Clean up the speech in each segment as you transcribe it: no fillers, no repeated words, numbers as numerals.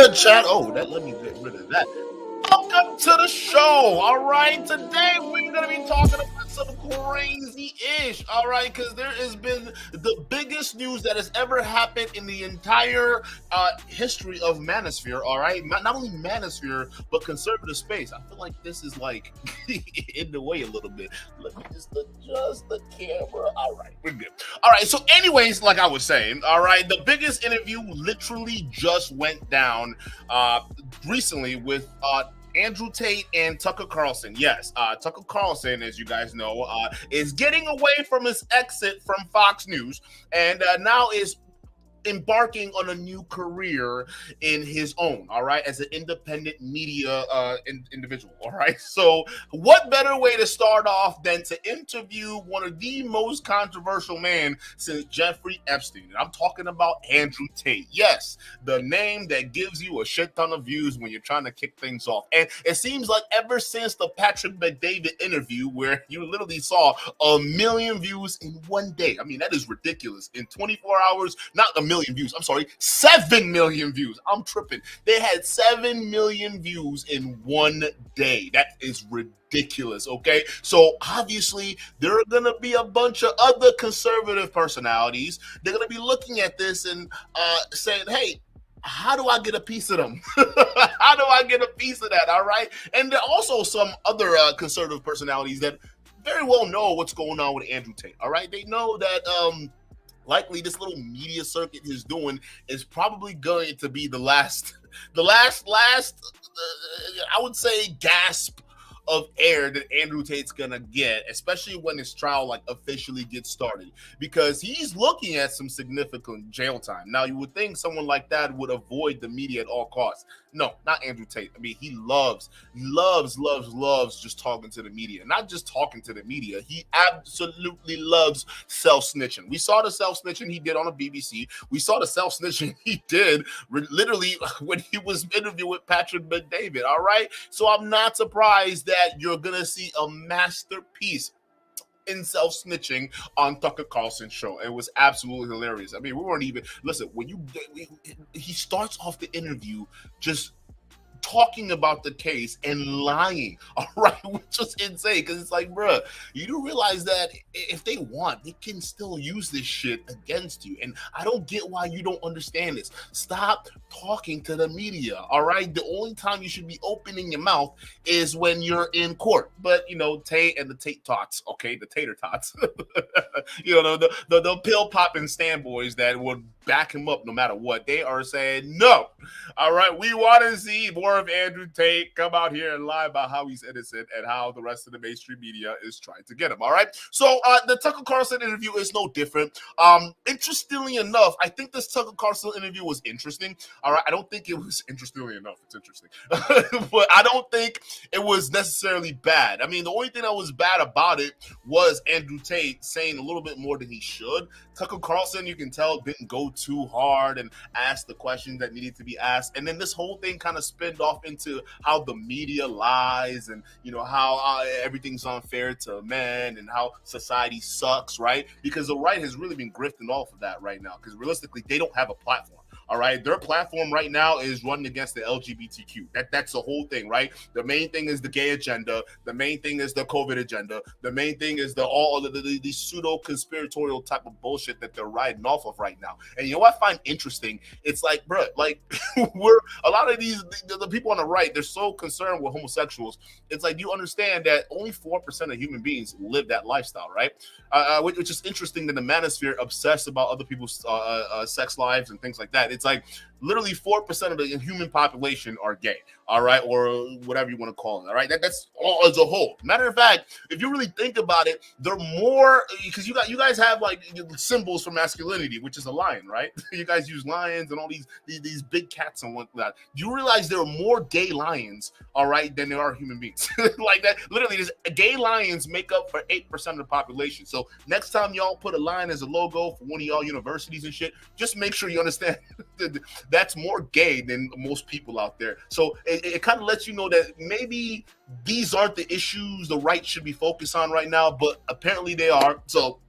good, chat. Oh, let me get rid of that. Welcome to the show. All right, today we're gonna be talking about some crazy-ish. All right, because there has been the biggest news that has ever happened in the entire history of manosphere. All right, not only manosphere but conservative space. I feel like this is like in the way a little bit. Let me just adjust the camera. All right, we're good. All right, so anyways, like I was saying, all right, the biggest interview literally just went down recently with Andrew Tate and Tucker Carlson. Yes, Tucker Carlson, as you guys know, is getting away from his exit from Fox News and now is embarking on a new career in his own, all right, as an independent media individual, all right? So what better way to start off than to interview one of the most controversial men since Jeffrey Epstein? And I'm talking about Andrew Tate. Yes, the name that gives you a shit ton of views when you're trying to kick things off. And it seems like ever since the Patrick Bet-David interview, where you literally saw 1 million views in one day. I mean, that is ridiculous. In 24 hours, not a million views. I'm sorry, 7 million views. I'm tripping. They had 7 million views in one day. That is ridiculous, okay? So obviously, there are going to be a bunch of other conservative personalities. They're going to be looking at this and saying, hey, how do I get a piece of them? How do I get a piece of that, all right? And there are also some other conservative personalities that very well know what's going on with Andrew Tate, all right? They know that likely this little media circuit he's doing is probably going to be the last, I would say, gasp of air that Andrew Tate's gonna get, especially when his trial like officially gets started, because he's looking at some significant jail time. Now, you would think someone like that would avoid the media at all costs. No, not Andrew Tate. I mean, he loves just talking to the media. Not just talking to the media. He absolutely loves self-snitching. We saw the self-snitching he did on the BBC. We saw the self-snitching he did literally when he was interviewed with Patrick Bet-David, all right? So I'm not surprised that you're going to see a masterpiece in self-snitching on Tucker Carlson's show. It was absolutely hilarious. I mean, we weren't even, listen, when he starts off the interview just talking about the case and lying, all right, which is insane, because it's like, bruh, you do realize that if they want, they can still use this shit against you, and I don't get why you don't understand this. Stop talking to the media, all right? The only time you should be opening your mouth is when you're in court. But, you know, Tate and the Tate Tots, okay, the Tater Tots, you know, the pill-popping stand boys that would back him up no matter what, they are saying, no, all right, we want to see more of Andrew Tate come out here and lie about how he's innocent and how the rest of the mainstream media is trying to get him, all right? So the Tucker Carlson interview is no different. Interestingly enough, I think this Tucker Carlson interview was interesting, all right? I don't think it was interestingly enough. It's interesting. But I don't think it was necessarily bad. I mean, the only thing that was bad about it was Andrew Tate saying a little bit more than he should. Tucker Carlson, you can tell, didn't go too hard and ask the questions that needed to be asked. And then this whole thing kind of spinned off into how the media lies and, you know, how everything's unfair to men and how society sucks, right? Because the right has really been grifting off of that right now, because realistically, they don't have a platform. All right, their platform right now is running against the LGBTQ. That's the whole thing, right? The main thing is the gay agenda. The main thing is the COVID agenda. The main thing is all of the pseudo conspiratorial type of bullshit that they're riding off of right now. And you know what I find interesting? It's like, bro, like we're a lot of the people on the right, they're so concerned with homosexuals. It's like, you understand that only 4% of human beings live that lifestyle, right? Which is interesting that the manosphere obsessed about other people's sex lives and things like that. It's like literally 4% of the human population are gay, all right, or whatever you want to call it, all right? That's all as a whole. Matter of fact, if you really think about it, they're more, because you guys have like symbols for masculinity, which is a lion, right? You guys use lions and all these big cats and whatnot. Do you realize there are more gay lions, all right, than there are human beings? Like that, literally, gay lions make up for 8% of the population. So next time y'all put a lion as a logo for one of y'all universities and shit, just make sure you understand that's more gay than most people out there. So it kind of lets you know that maybe these aren't the issues the right should be focused on right now, but apparently they are. So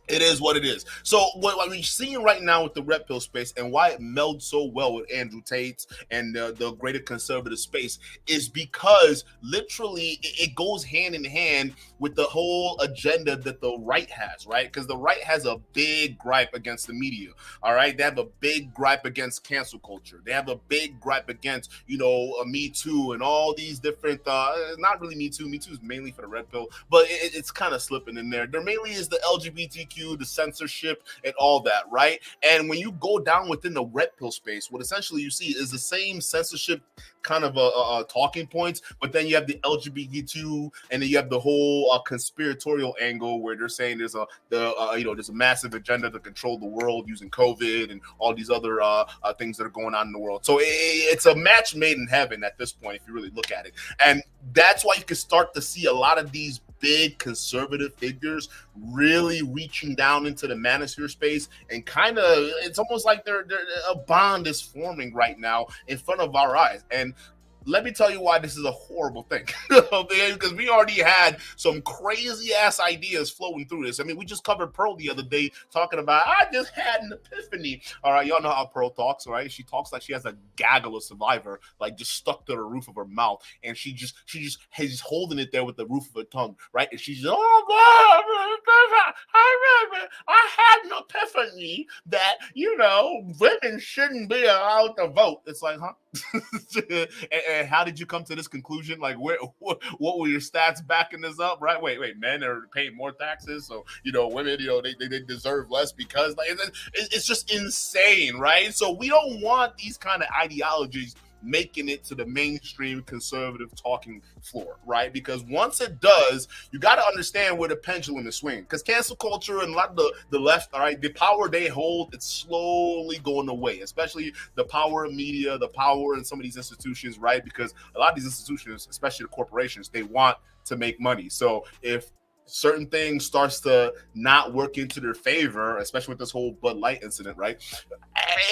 It is what it is. So what we're seeing right now with the red pill space and why it melds so well with Andrew Tate and the greater conservative space is because literally it goes hand in hand with the whole agenda that the right has, right? Because the right has a big gripe against the media. All right, they have a big gripe against cancel culture. They have a big gripe against Me Too and all these different. Not really Me Too. Me Too is mainly for the red pill, but it's kind of slipping in there. There mainly is the LGBTQ, the censorship, and all that, right? And when you go down within the red pill space, what essentially you see is the same censorship kind of talking points, but then you have the LGBTQ, and then you have the whole conspiratorial angle where they're saying there's a massive agenda to control the world using COVID and all these other things that are going on in the world. So it's a match made in heaven at this point, if you really look at it, and that's why you can start to see a lot of these big conservative figures really reaching down into the manosphere space, and kind of it's almost like they're a bond is forming right now in front of our eyes. And let me tell you why this is a horrible thing. Because we already had some crazy ass ideas flowing through this. I mean, we just covered Pearl the other day talking about, I just had an epiphany. All right, y'all know how Pearl talks, right? She talks like she has a gaggle of Survivor, like just stuck to the roof of her mouth, and she just is holding it there with the roof of her tongue, right? And she's I had an epiphany that women shouldn't be allowed to vote. It's like, huh? And how did you come to this conclusion? Like, what were your stats backing this up? Right? Wait, men are paying more taxes, so women, they deserve less because it's just insane, right? So we don't want these kind of ideologies making it to the mainstream conservative talking floor, right? Because once it does, you got to understand where the pendulum is swinging. Because cancel culture and a lot of the left, all right, the power they hold, it's slowly going away, especially the power of media, the power in some of these institutions, right? Because a lot of these institutions, especially the corporations, they want to make money. So if certain things starts to not work into their favor, especially with this whole Bud Light incident, right?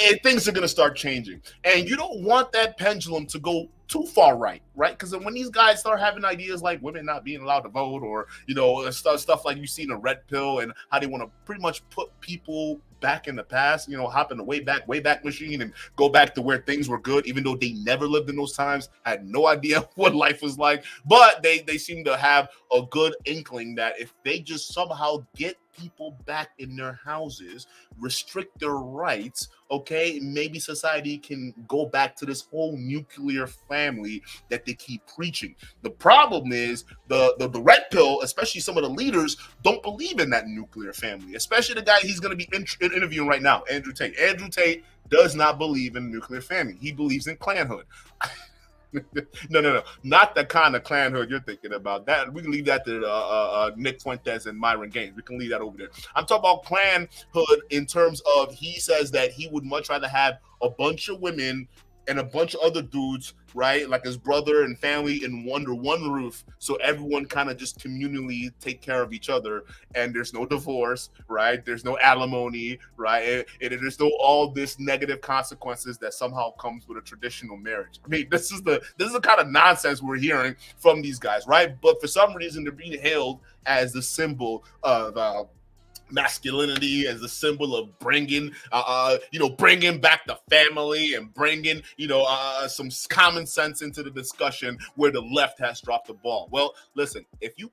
And things are going to start changing. And you don't want that pendulum to go too far right? Because when these guys start having ideas like women not being allowed to vote, or stuff like you see in the red pill, and how they want to pretty much put people back in the past, hop in the way back machine and go back to where things were good, even though they never lived in those times, had no idea what life was like. But they seem to have a good inkling that if they just somehow get people back in their houses, restrict their rights, okay, maybe society can go back to this whole nuclear family that they keep preaching. The problem is the red pill, especially some of the leaders, don't believe in that nuclear family, especially the guy he's going to be interviewing right now, Andrew Tate. Andrew Tate does not believe in nuclear family. He believes in clanhood. No, not the kind of clanhood you're thinking about. That we can leave that to Nick Fuentes and Myron Gaines. We can leave that over there. I'm talking about clanhood in terms of, he says that he would much rather have a bunch of women and a bunch of other dudes, right, like his brother and family under one roof, so everyone kind of just communally take care of each other, and there's no divorce, right? There's no alimony, right? And there's no all this negative consequences that somehow comes with a traditional marriage. I mean, this is the kind of nonsense we're hearing from these guys, right? But for some reason, they're being hailed as the symbol of masculinity, as a symbol of bringing back the family and bringing some common sense into the discussion where the left has dropped the ball. Well, listen, if you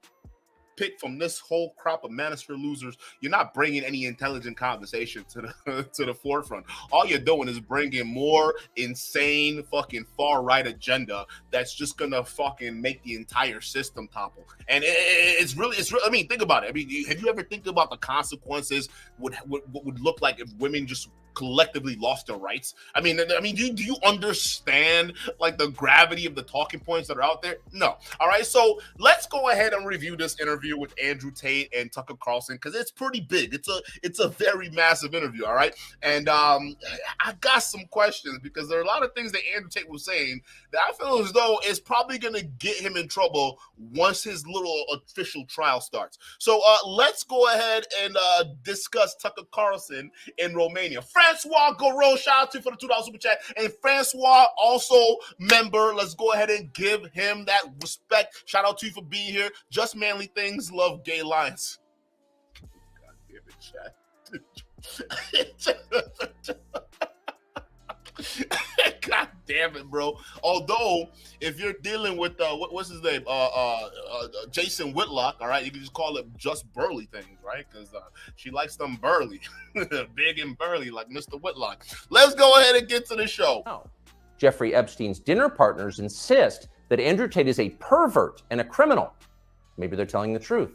pick from this whole crop of manosphere losers, you're not bringing any intelligent conversation to the forefront. All you're doing is bringing more insane fucking far right agenda that's just gonna fucking make the entire system topple. And it's really. I mean, think about it. I mean, have you ever think about the consequences what would look like if women just collectively lost their rights? I mean, do you understand like the gravity of the talking points that are out there? No. All right, so let's go ahead and review this interview with Andrew Tate and Tucker Carlson, because it's pretty big. It's a very massive interview. All right, and I got some questions, because there are a lot of things that Andrew Tate was saying that I feel as though it's probably going to get him in trouble once his little official trial starts. So let's go ahead and discuss Tucker Carlson in Romania. Francois Goro, shout out to you for the $2 super chat. And Francois, also member, let's go ahead and give him that respect. Shout out to you for being here. Just manly things, love gay lions. God damn God damn it, bro. Although, if you're dealing with what's his name, Jason Whitlock, all right, you can just call it just burly things, right? Because she likes them burly, big and burly, like Mr. Whitlock. Let's go ahead and get to the show. Jeffrey Epstein's dinner partners insist that Andrew Tate is a pervert and a criminal. Maybe they're telling the truth.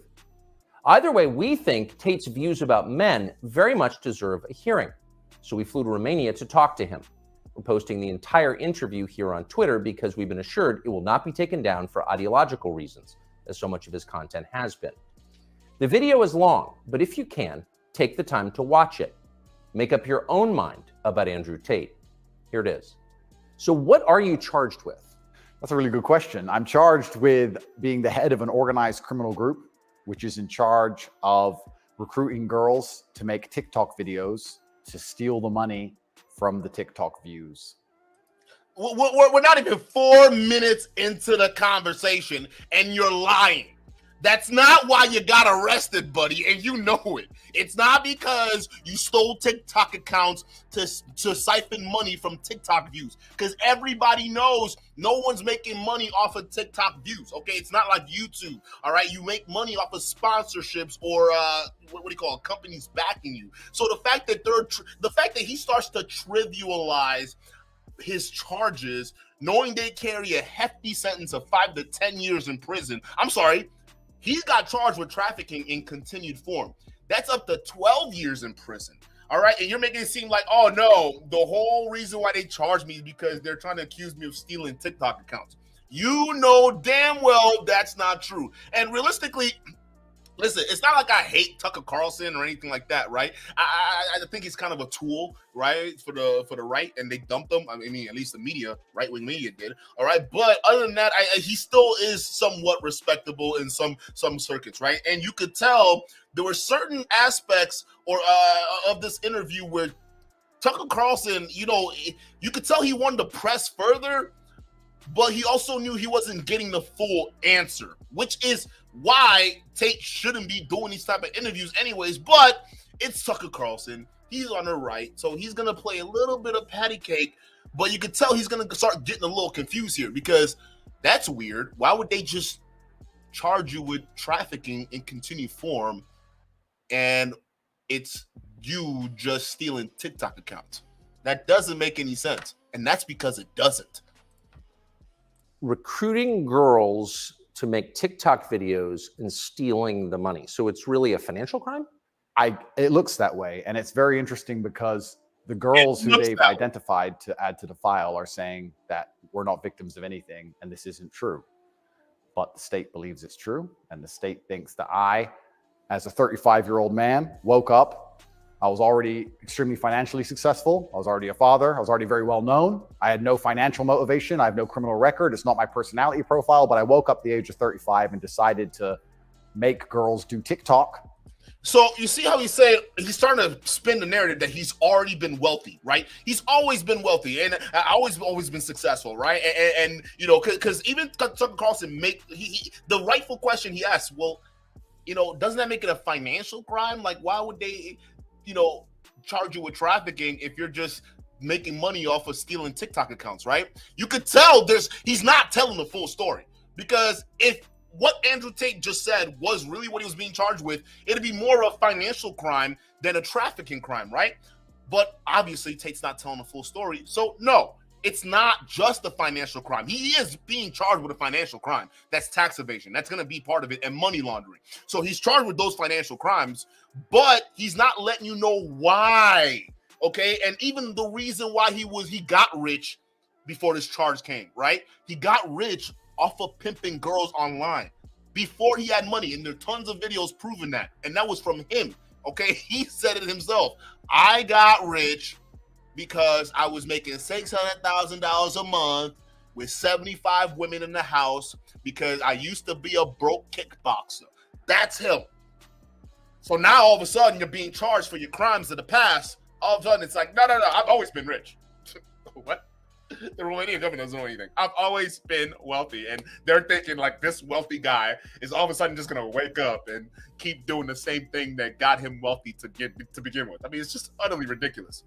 Either way, we think Tate's views about men very much deserve a hearing. So we flew to Romania to talk to him. We're posting the entire interview here on Twitter because we've been assured it will not be taken down for ideological reasons, as so much of his content has been. The video is long, but if you can, take the time to watch it. Make up your own mind about Andrew Tate. Here it is. So what are you charged with? That's a really good question. I'm charged with being the head of an organized criminal group, which is in charge of recruiting girls to make TikTok videos to steal the money from the TikTok views. We're not even 4 minutes into the conversation and you're lying. That's not why you got arrested, buddy, and you know it. It's not because you stole TikTok accounts to siphon money from TikTok views, because everybody knows no one's making money off of TikTok views, okay? It's not like YouTube, all right? You make money off of sponsorships or what do you call it? Companies backing you. So the fact that he starts to trivialize his charges, knowing they carry a hefty sentence of 5 to 10 years in prison. I'm sorry. He got charged with trafficking in continued form. That's up to 12 years in prison. All right. And you're making it seem like, oh, no, the whole reason why they charged me is because they're trying to accuse me of stealing TikTok accounts. You know damn well that's not true. And realistically, listen, it's not like I hate Tucker Carlson or anything like that, right? I think he's kind of a tool, right, for the right, and they dumped him. I mean, at least the media, right-wing media did, all right? But other than that, he still is somewhat respectable in some circuits, right? And you could tell there were certain aspects of this interview where Tucker Carlson, you could tell he wanted to press further, but he also knew he wasn't getting the full answer, which is why Tate shouldn't be doing these type of interviews anyways. But it's Tucker Carlson. He's on the right, so he's going to play a little bit of patty cake, but you can tell he's going to start getting a little confused here because that's weird. Why would they just charge you with trafficking in continued form and it's you just stealing TikTok accounts? That doesn't make any sense, and that's because it doesn't. Recruiting girls to make TikTok videos and stealing the money. So it's really a financial crime? It looks that way. And it's very interesting because the girls who they've identified to add to the file are saying that we're not victims of anything and this isn't true. But the state believes it's true. And the state thinks that I, as a 35-year-old man, woke up. I was already extremely financially successful. I was already a father. I was already very well known. I had no financial motivation. I have no criminal record. It's not my personality profile, but I woke up at the age of 35 and decided to make girls do TikTok. So you see how he's saying, he's starting to spin the narrative that he's already been wealthy, right? He's always been wealthy and always been successful, right? And because even Tucker Carlson the rightful question he asked, well, doesn't that make it a financial crime? Like, why would they charge you with trafficking if you're just making money off of stealing TikTok accounts, right? You could tell he's not telling the full story, because if what Andrew Tate just said was really what he was being charged with, it'd be more of a financial crime than a trafficking crime, right? But obviously Tate's not telling the full story. So no, it's not just a financial crime. He is being charged with a financial crime. That's tax evasion. That's going to be part of it, and money laundering. So he's charged with those financial crimes, but he's not letting you know why, okay? And even the reason why he got rich before this charge came, right? He got rich off of pimping girls online before he had money, and there are tons of videos proving that, and that was from him, okay? He said it himself. I got rich because I was making $600,000 a month with 75 women in the house because I used to be a broke kickboxer. That's him. So now all of a sudden you're being charged for your crimes of the past. All of a sudden it's like, no, I've always been rich. What? The Romanian government doesn't know anything. I've always been wealthy, and they're thinking like this wealthy guy is all of a sudden just gonna wake up and keep doing the same thing that got him wealthy to begin with. I mean, it's just utterly ridiculous.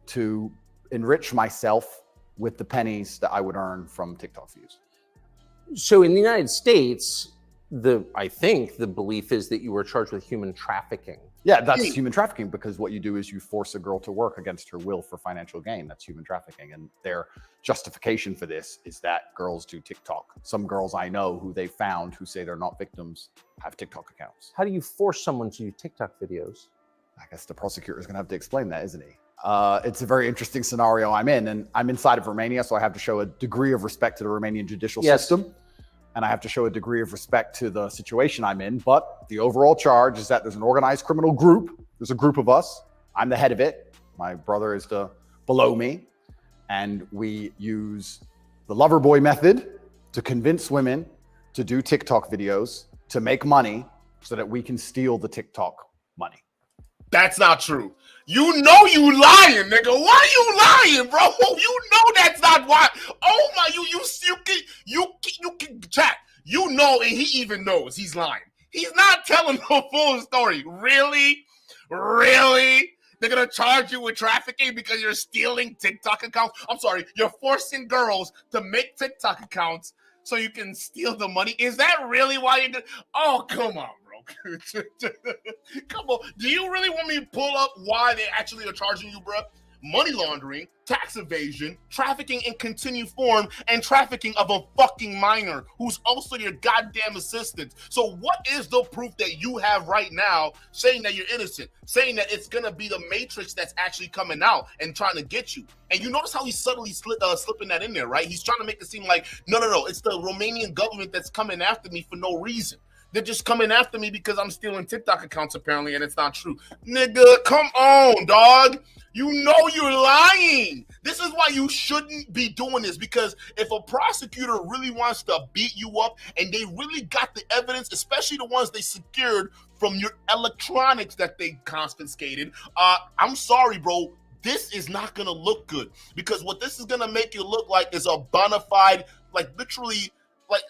To enrich myself with the pennies that I would earn from TikTok views. So in the United States, I think the belief is that you were charged with human trafficking. Yeah, that's human trafficking, because what you do is you force a girl to work against her will for financial gain. That's human trafficking. And their justification for this is that girls do TikTok. Some girls I know who they found who say they're not victims have TikTok accounts. How do you force someone to do TikTok videos? I guess the prosecutor is going to have to explain that, isn't he? It's a very interesting scenario I'm in, and I'm inside of Romania, so I have to show a degree of respect to the Romanian judicial system. And I have to show a degree of respect to the situation I'm in. But the overall charge is that there's an organized criminal group. There's a group of us. I'm the head of it. My brother is below me. And we use the lover boy method to convince women to do TikTok videos to make money so that we can steal the TikTok money. That's not true. You know you lying, nigga. Why you lying, bro? You know that's not why. Oh my, you can chat. You know, and he even knows he's lying. He's not telling the full story. Really? They're gonna charge you with trafficking because you're stealing TikTok accounts? I'm sorry, you're forcing girls to make TikTok accounts so you can steal the money. Is that really why you're gonna? Oh, come on, bro. Come on. Do you really want me to pull up why they actually are charging you, bro? Money laundering, tax evasion, trafficking in continued form, and trafficking of a fucking minor who's also your goddamn assistant. So what is the proof that you have right now saying that you're innocent, saying that it's gonna be the Matrix that's actually coming out and trying to get you? And you notice how he's subtly slipping that in there, right? He's trying to make it seem like, no, it's the Romanian government that's coming after me for no reason. They're just coming after me because I'm stealing TikTok accounts, apparently, and it's not true. Nigga, come on, dog. You know you're lying. This is why you shouldn't be doing this, because if a prosecutor really wants to beat you up and they really got the evidence, especially the ones they secured from your electronics that they confiscated, I'm sorry, bro. This is not going to look good, because what this is going to make you look like is a bona fide, like literally, like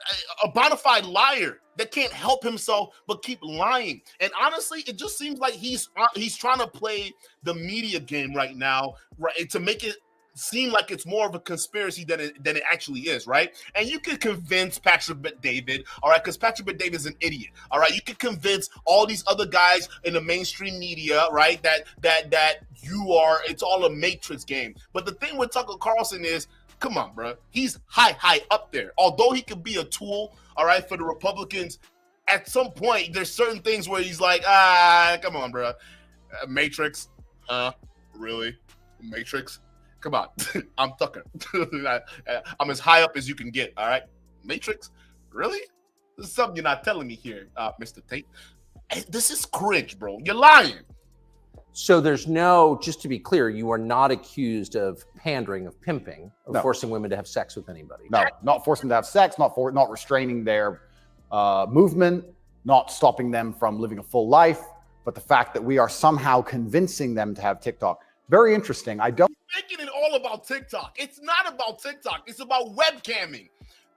a bona fide liar that can't help himself but keep lying. And honestly, it just seems like he's trying to play the media game right now, right, to make it seem like it's more of a conspiracy than it actually is, right? And you can convince Patrick Bet-David, all right, because Patrick Bet-David is an idiot, all right? You can convince all these other guys in the mainstream media, right, that it's all a Matrix game. But the thing with Tucker Carlson is, come on, bro. He's high up there. Although he could be a tool, all right, for the Republicans, at some point, there's certain things where he's like, come on, bro. Matrix? Really? Matrix? Come on. I'm Tucker. I'm as high up as you can get, all right? Matrix? Really? This is something you're not telling me here, Mr. Tate. This is cringe, bro. You're lying. So there's no, just to be clear, you are not accused of pandering, of pimping, of forcing women to have sex with anybody. No, not forcing them to have sex, not restraining their movement, not stopping them from living a full life, but the fact that we are somehow convincing them to have TikTok. Very interesting. You're making it all about TikTok. It's not about TikTok. It's about webcamming.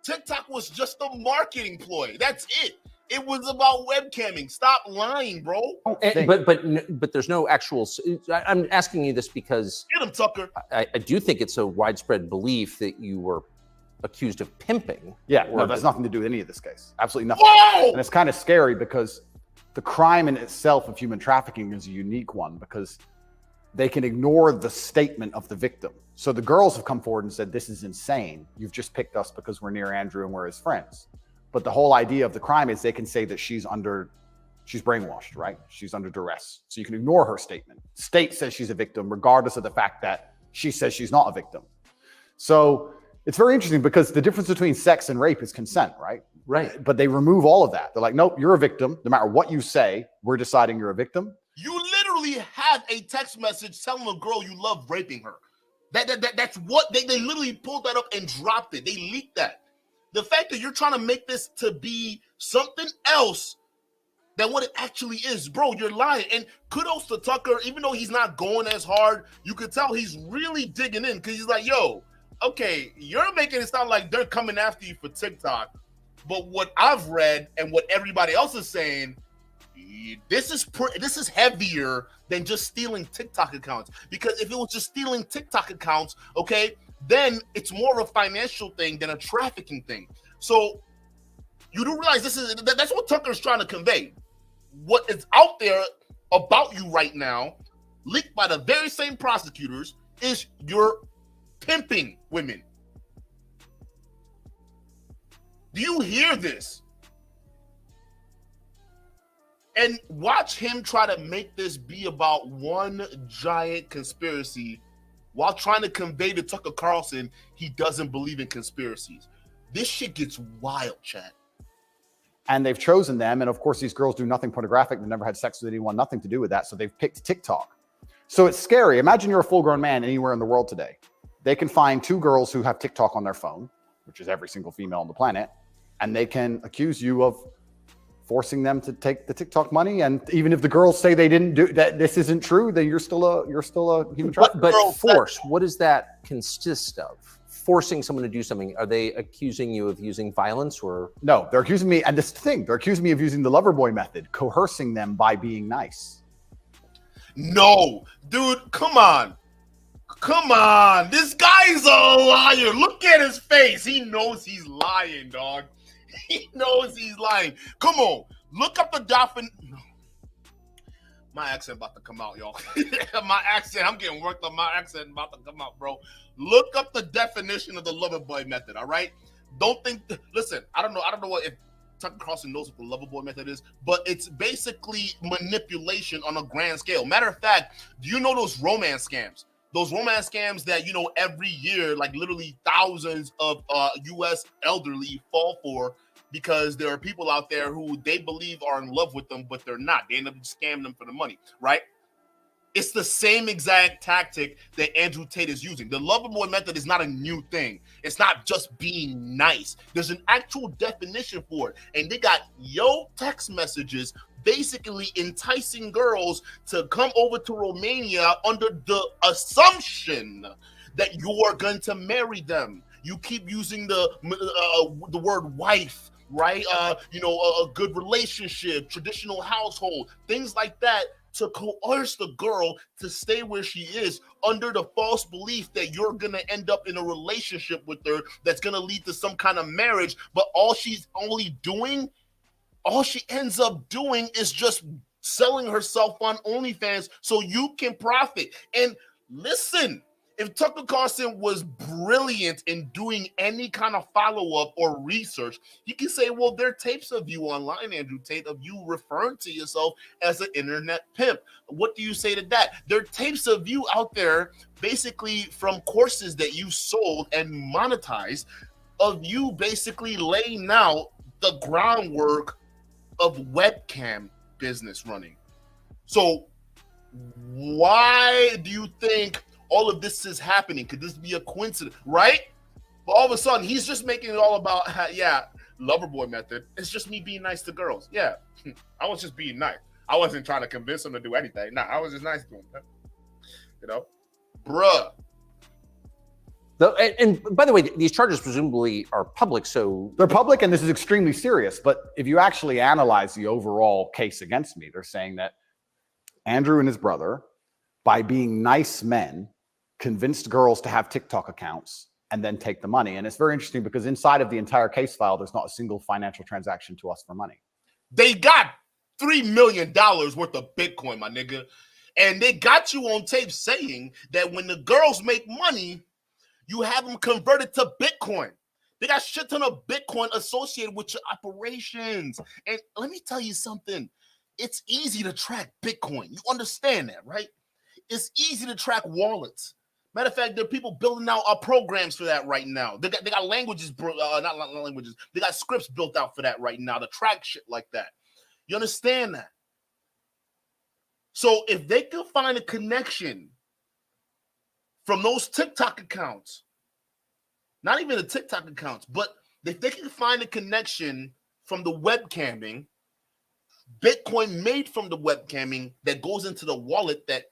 TikTok was just a marketing ploy. That's it. It was about webcamming. Stop lying, bro. But there's no actual. I'm asking you this because get him, Tucker. I do think it's a widespread belief that you were accused of pimping. Yeah, no, that's nothing to do with any of this case. Absolutely nothing. Whoa! And it's kind of scary because the crime in itself of human trafficking is a unique one, because they can ignore the statement of the victim. So the girls have come forward and said, "This is insane. You've just picked us because we're near Andrew and we're his friends." But the whole idea of the crime is they can say that she's brainwashed, right? She's under duress. So you can ignore her statement. State says she's a victim, regardless of the fact that she says she's not a victim. So it's very interesting because the difference between sex and rape is consent, right? Right. But they remove all of that. They're like, nope, you're a victim. No matter what you say, we're deciding you're a victim. You literally have a text message telling a girl you love raping her. That's what they literally pulled that up and dropped it. They leaked that. The fact that you're trying to make this to be something else than what it actually is. Bro, you're lying. And kudos to Tucker, even though he's not going as hard, you could tell he's really digging in because he's like, yo, okay, you're making it sound like they're coming after you for TikTok. But what I've read and what everybody else is saying, this is heavier than just stealing TikTok accounts. Because if it was just stealing TikTok accounts, okay, then it's more of a financial thing than a trafficking thing. So you do realize that's what Tucker's trying to convey. What is out there about you right now, leaked by the very same prosecutors, is you're pimping women. Do you hear this? And watch him try to make this be about one giant conspiracy while trying to convey to Tucker Carlson he doesn't believe in conspiracies. This shit gets wild, chat. And they've chosen them. And of course, these girls do nothing pornographic. They've never had sex with anyone, nothing to do with that. So they've picked TikTok. So it's scary. Imagine you're a full-grown man anywhere in the world today. They can find two girls who have TikTok on their phone, which is every single female on the planet, and they can accuse you of forcing them to take the TikTok money. And even if the girls say they didn't do that, this isn't true, then you're still a human trafficker. But force, what does that consist of? Forcing someone to do something? Are they accusing you of using violence or? No, they're accusing me, and this thing, they're accusing me of using the lover boy method, coercing them by being nice. No, dude, come on. Come on. This guy's a liar. Look at his face. He knows he's lying, dog. He knows he's lying. Come on. Look up the dolphin. My accent about to come out, y'all. My accent, I'm getting worked up. My accent about to come out, bro. Look up the definition of the lover boy method, all right? Don't think, listen, I don't know what, if Tucker Carlson knows what the lover boy method is, but it's basically manipulation on a grand scale. Matter of fact, do you know those romance scams? Those romance scams that, you know, every year, like literally thousands of U.S. elderly fall for because there are people out there who they believe are in love with them, but they're not. They end up scamming them for the money, right? It's the same exact tactic that Andrew Tate is using. The lover boy method is not a new thing. It's not just being nice. There's an actual definition for it. And they got text messages basically enticing girls to come over to Romania under the assumption that you are going to marry them. You keep using the word wife, right? A good relationship, traditional household, things like that, to coerce the girl to stay where she is under the false belief that you're going to end up in a relationship with her that's going to lead to some kind of marriage. But all she ends up doing is just selling herself on OnlyFans so you can profit. And listen, if Tucker Carlson was brilliant in doing any kind of follow-up or research, he can say, well, there are tapes of you online, Andrew Tate, of you referring to yourself as an internet pimp. What do you say to that? There are tapes of you out there, basically from courses that you sold and monetized, of you basically laying out the groundwork of webcam business running. So why do you think all of this is happening? Could this be a coincidence, right? But all of a sudden, he's just making it all about, lover boy method. It's just me being nice to girls. Yeah, I was just being nice. I wasn't trying to convince them to do anything. Nah, I was just nice to them. You know, bruh. And by the way, these charges presumably are public, so... They're public, and this is extremely serious. But if you actually analyze the overall case against me, they're saying that Andrew and his brother, by being nice men, convinced girls to have TikTok accounts and then take the money. And it's very interesting because inside of the entire case file, there's not a single financial transaction to us for money. They got $3 million worth of Bitcoin, my nigga. And they got you on tape saying that when the girls make money, you have them converted to Bitcoin. They got shit ton of Bitcoin associated with your operations. And let me tell you something. It's easy to track Bitcoin. You understand that, right? It's easy to track wallets. Matter of fact, there are people building out programs for that right now. They got languages, not languages. They got scripts built out for that right now to track shit like that. You understand that? So if they can find a connection from those TikTok accounts, not even the TikTok accounts, but if they can find a connection from the webcamming Bitcoin made from the webcamming that goes into the wallet that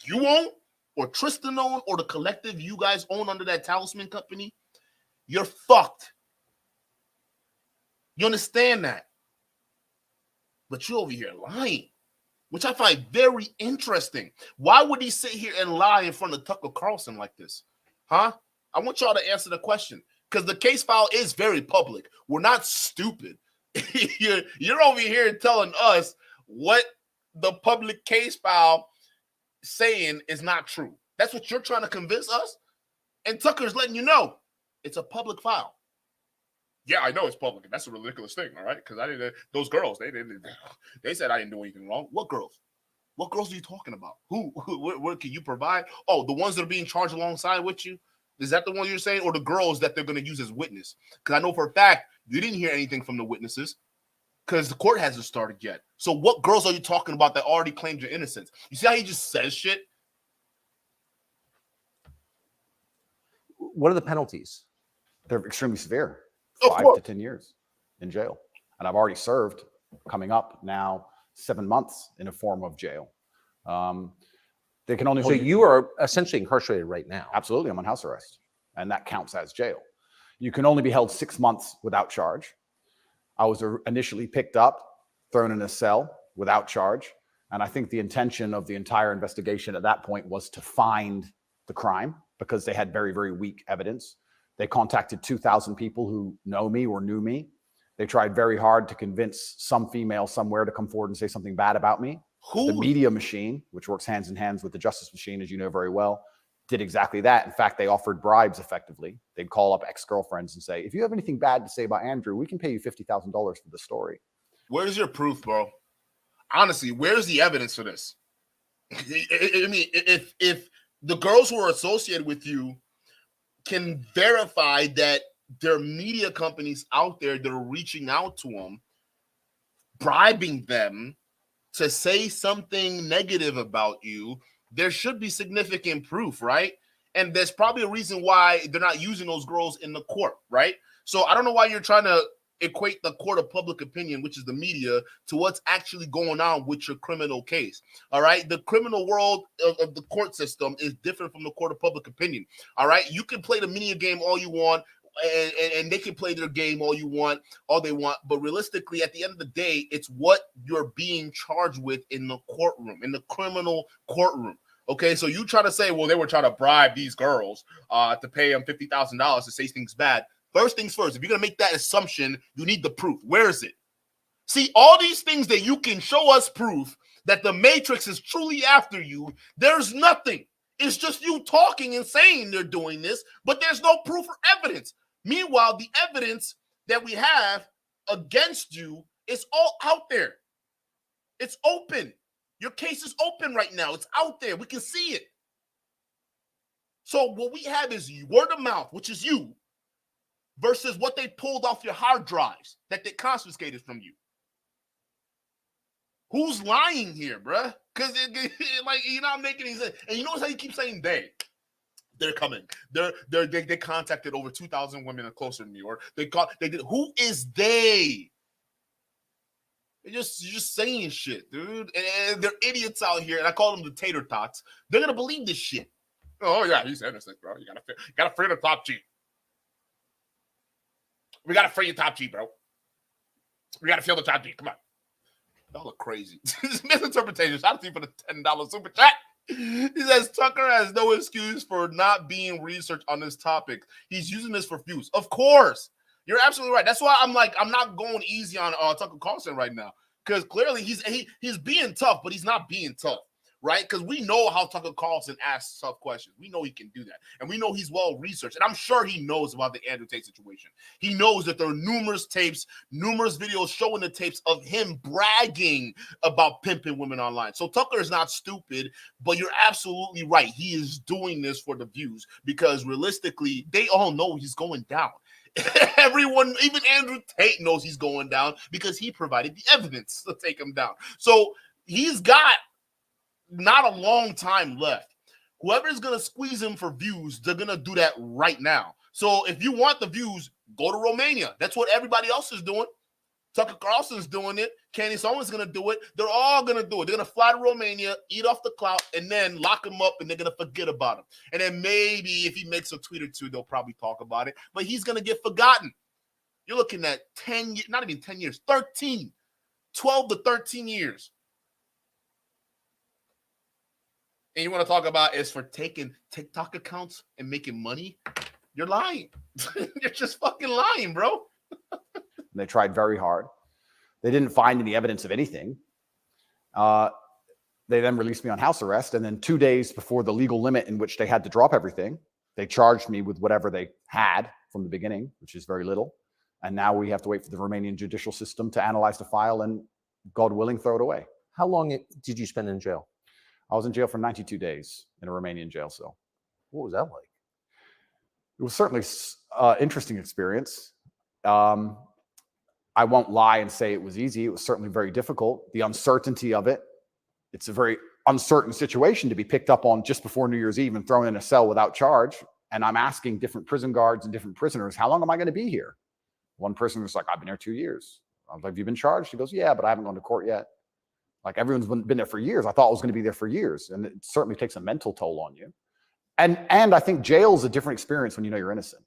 you own or Tristan own or the collective you guys own under that talisman company, you're fucked. You understand that? But you're over here lying, which I find very interesting. Why would he sit here and lie in front of Tucker Carlson like this? Huh? I want y'all to answer the question, because the case file is very public. We're not stupid. You're over here telling us what the public case file saying is not true. That's what you're trying to convince us? And Tucker's letting you know it's a public file. Yeah, I know it's public, and that's a ridiculous thing, all right? Because I didn't. Those girls, they said I didn't do anything wrong. What girls? What girls are you talking about? Who what can you provide? Oh, the ones that are being charged alongside with you? Is that the one you're saying, or the girls that they're going to use as witness? Because I know for a fact you didn't hear anything from the witnesses because the court hasn't started yet. So what girls are you talking about that already claimed your innocence? You see how he just says shit? What are the penalties? They're extremely severe. Of 5 course. to 10 years in jail. And I've already served, coming up now, 7 months in a form of jail. They can only So hold you are essentially incarcerated right now. Absolutely, I'm on house arrest, and that counts as jail. You can only be held 6 months without charge. I was initially picked up, thrown in a cell without charge, and I think the intention of the entire investigation at that point was to find the crime because they had very, very weak evidence. They contacted 2,000 people who know me or knew me. They tried very hard to convince some female somewhere to come forward and say something bad about me. Who? The media machine, which works hands in hands with the justice machine, as you know very well, did exactly that. In fact, they offered bribes effectively. They'd call up ex-girlfriends and say, if you have anything bad to say about Andrew, we can pay you $50,000 for the story. Where's your proof, bro? Honestly, where's the evidence for this? I mean, if the girls who are associated with you can verify that there are media companies out there that are reaching out to them, bribing them to say something negative about you, there should be significant proof, right? And there's probably a reason why they're not using those girls in the court, right? So I don't know why you're trying to equate the court of public opinion, which is the media, to what's actually going on with your criminal case. All right. The criminal world of the court system is different from the court of public opinion. All right. You can play the media game all you want, and they can play their game all they want. But realistically, at the end of the day, it's what you're being charged with in the courtroom, in the criminal courtroom. Okay, so you try to say, well, they were trying to bribe these girls to pay them $50,000 to say things bad. First things first, if you're going to make that assumption, you need the proof. Where is it? See, all these things that you can show us proof that the Matrix is truly after you, there's nothing. It's just you talking and saying they're doing this, but there's no proof or evidence. Meanwhile, the evidence that we have against you is all out there. It's open. Your case is open right now. It's out there. We can see it. So what we have is word of mouth, which is you, versus what they pulled off your hard drives that they confiscated from you. Who's lying here, bruh? Because like you're not making any sense. And you notice how you keep saying they. They're coming. They contacted over 2,000 women closer to me, or they did. Who is they? You're just saying shit, dude. And they're idiots out here, and I call them the tater tots. They're gonna believe this shit. Oh yeah, he's innocent, bro. You gotta free the top G. We gotta free your top G, bro. We gotta feel the top G. Come on. Y'all look crazy. Misinterpretation. Shout out to you for the $10 super chat. He says Tucker has no excuse for not being researched on this topic. He's using this for views. Of course. You're absolutely right. That's why I'm not going easy on Tucker Carlson right now. Because clearly he's being tough, but he's not being tough. Right? Because we know how Tucker Carlson asks tough questions. We know he can do that. And we know he's well researched. And I'm sure he knows about the Andrew Tate situation. He knows that there are numerous tapes, numerous videos showing the tapes of him bragging about pimping women online. So Tucker is not stupid, but you're absolutely right. He is doing this for the views because realistically, they all know he's going down. Everyone, even Andrew Tate knows he's going down because he provided the evidence to take him down. So he's got not a long time left. Whoever is going to squeeze him for views, they're going to do that right now. So if you want the views, go to Romania. That's what everybody else is doing. Tucker Carlson's doing it. Kenny, someone's going to do it. They're all going to do it. They're going to fly to Romania, eat off the clout, and then lock him up, and they're going to forget about him. And then maybe if he makes a tweet or two, they'll probably talk about it. But he's going to get forgotten. You're looking at 10 years, not even 10 years, 13, 12 to 13 years. And you want to talk about is for taking TikTok accounts and making money? You're lying. You're just fucking lying, bro. They tried very hard. They didn't find any evidence of anything. They then released me on house arrest. And then 2 days before the legal limit in which they had to drop everything, they charged me with whatever they had from the beginning, which is very little. And now we have to wait for the Romanian judicial system to analyze the file and, God willing, throw it away. How long did you spend in jail? I was in jail for 92 days in a Romanian jail cell. What was that like? It was certainly an interesting experience. I won't lie and say it was easy. It was certainly very difficult. The uncertainty of it. It's a very uncertain situation to be picked up on just before New Year's Eve and thrown in a cell without charge. And I'm asking different prison guards and different prisoners, how long am I going to be here? One prisoner was like, I've been here 2 years. I was like, have you been charged? He goes, yeah, but I haven't gone to court yet. Like, everyone's been there for years. I thought I was going to be there for years. And it certainly takes a mental toll on you. And I think jail is a different experience when you know you're innocent.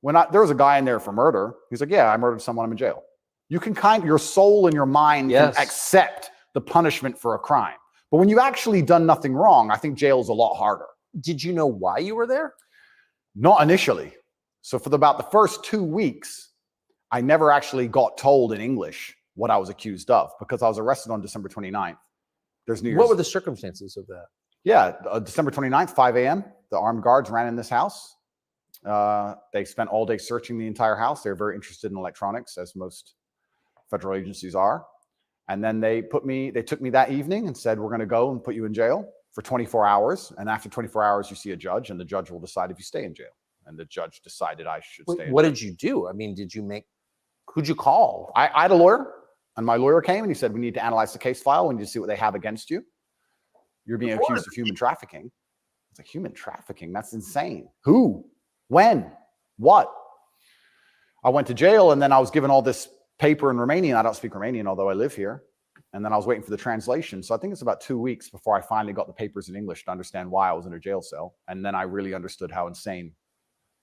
There was a guy in there for murder. He's like, yeah, I murdered someone. I'm in jail. You can your soul and your mind can accept the punishment for a crime. But when you've actually done nothing wrong, I think jail is a lot harder. Did you know why you were there? Not initially. So for about the first 2 weeks, I never actually got told in English what I was accused of because I was arrested on December 29th. There's New Year's. What were the circumstances of that? Yeah, December 29th, 5 a.m., the armed guards ran in this house. They spent all day searching the entire house. They're very interested in electronics, as most federal agencies are. And then they took me that evening and said, we're going to go and put you in jail for 24 hours. And after 24 hours, you see a judge, and the judge will decide if you stay in jail. And the judge decided I should stay in jail. What did you do? I mean, who'd you call? I had a lawyer, and my lawyer came and he said, we need to analyze the case file. We need to see what they have against you. You're being accused of human trafficking. It's like, human trafficking? That's insane. Who? When? What? I went to jail, and then I was given all this paper in Romanian. I don't speak Romanian, although I live here. And then I was waiting for the translation. So I think it's about 2 weeks before I finally got the papers in English to understand why I was in a jail cell. And then I really understood how insane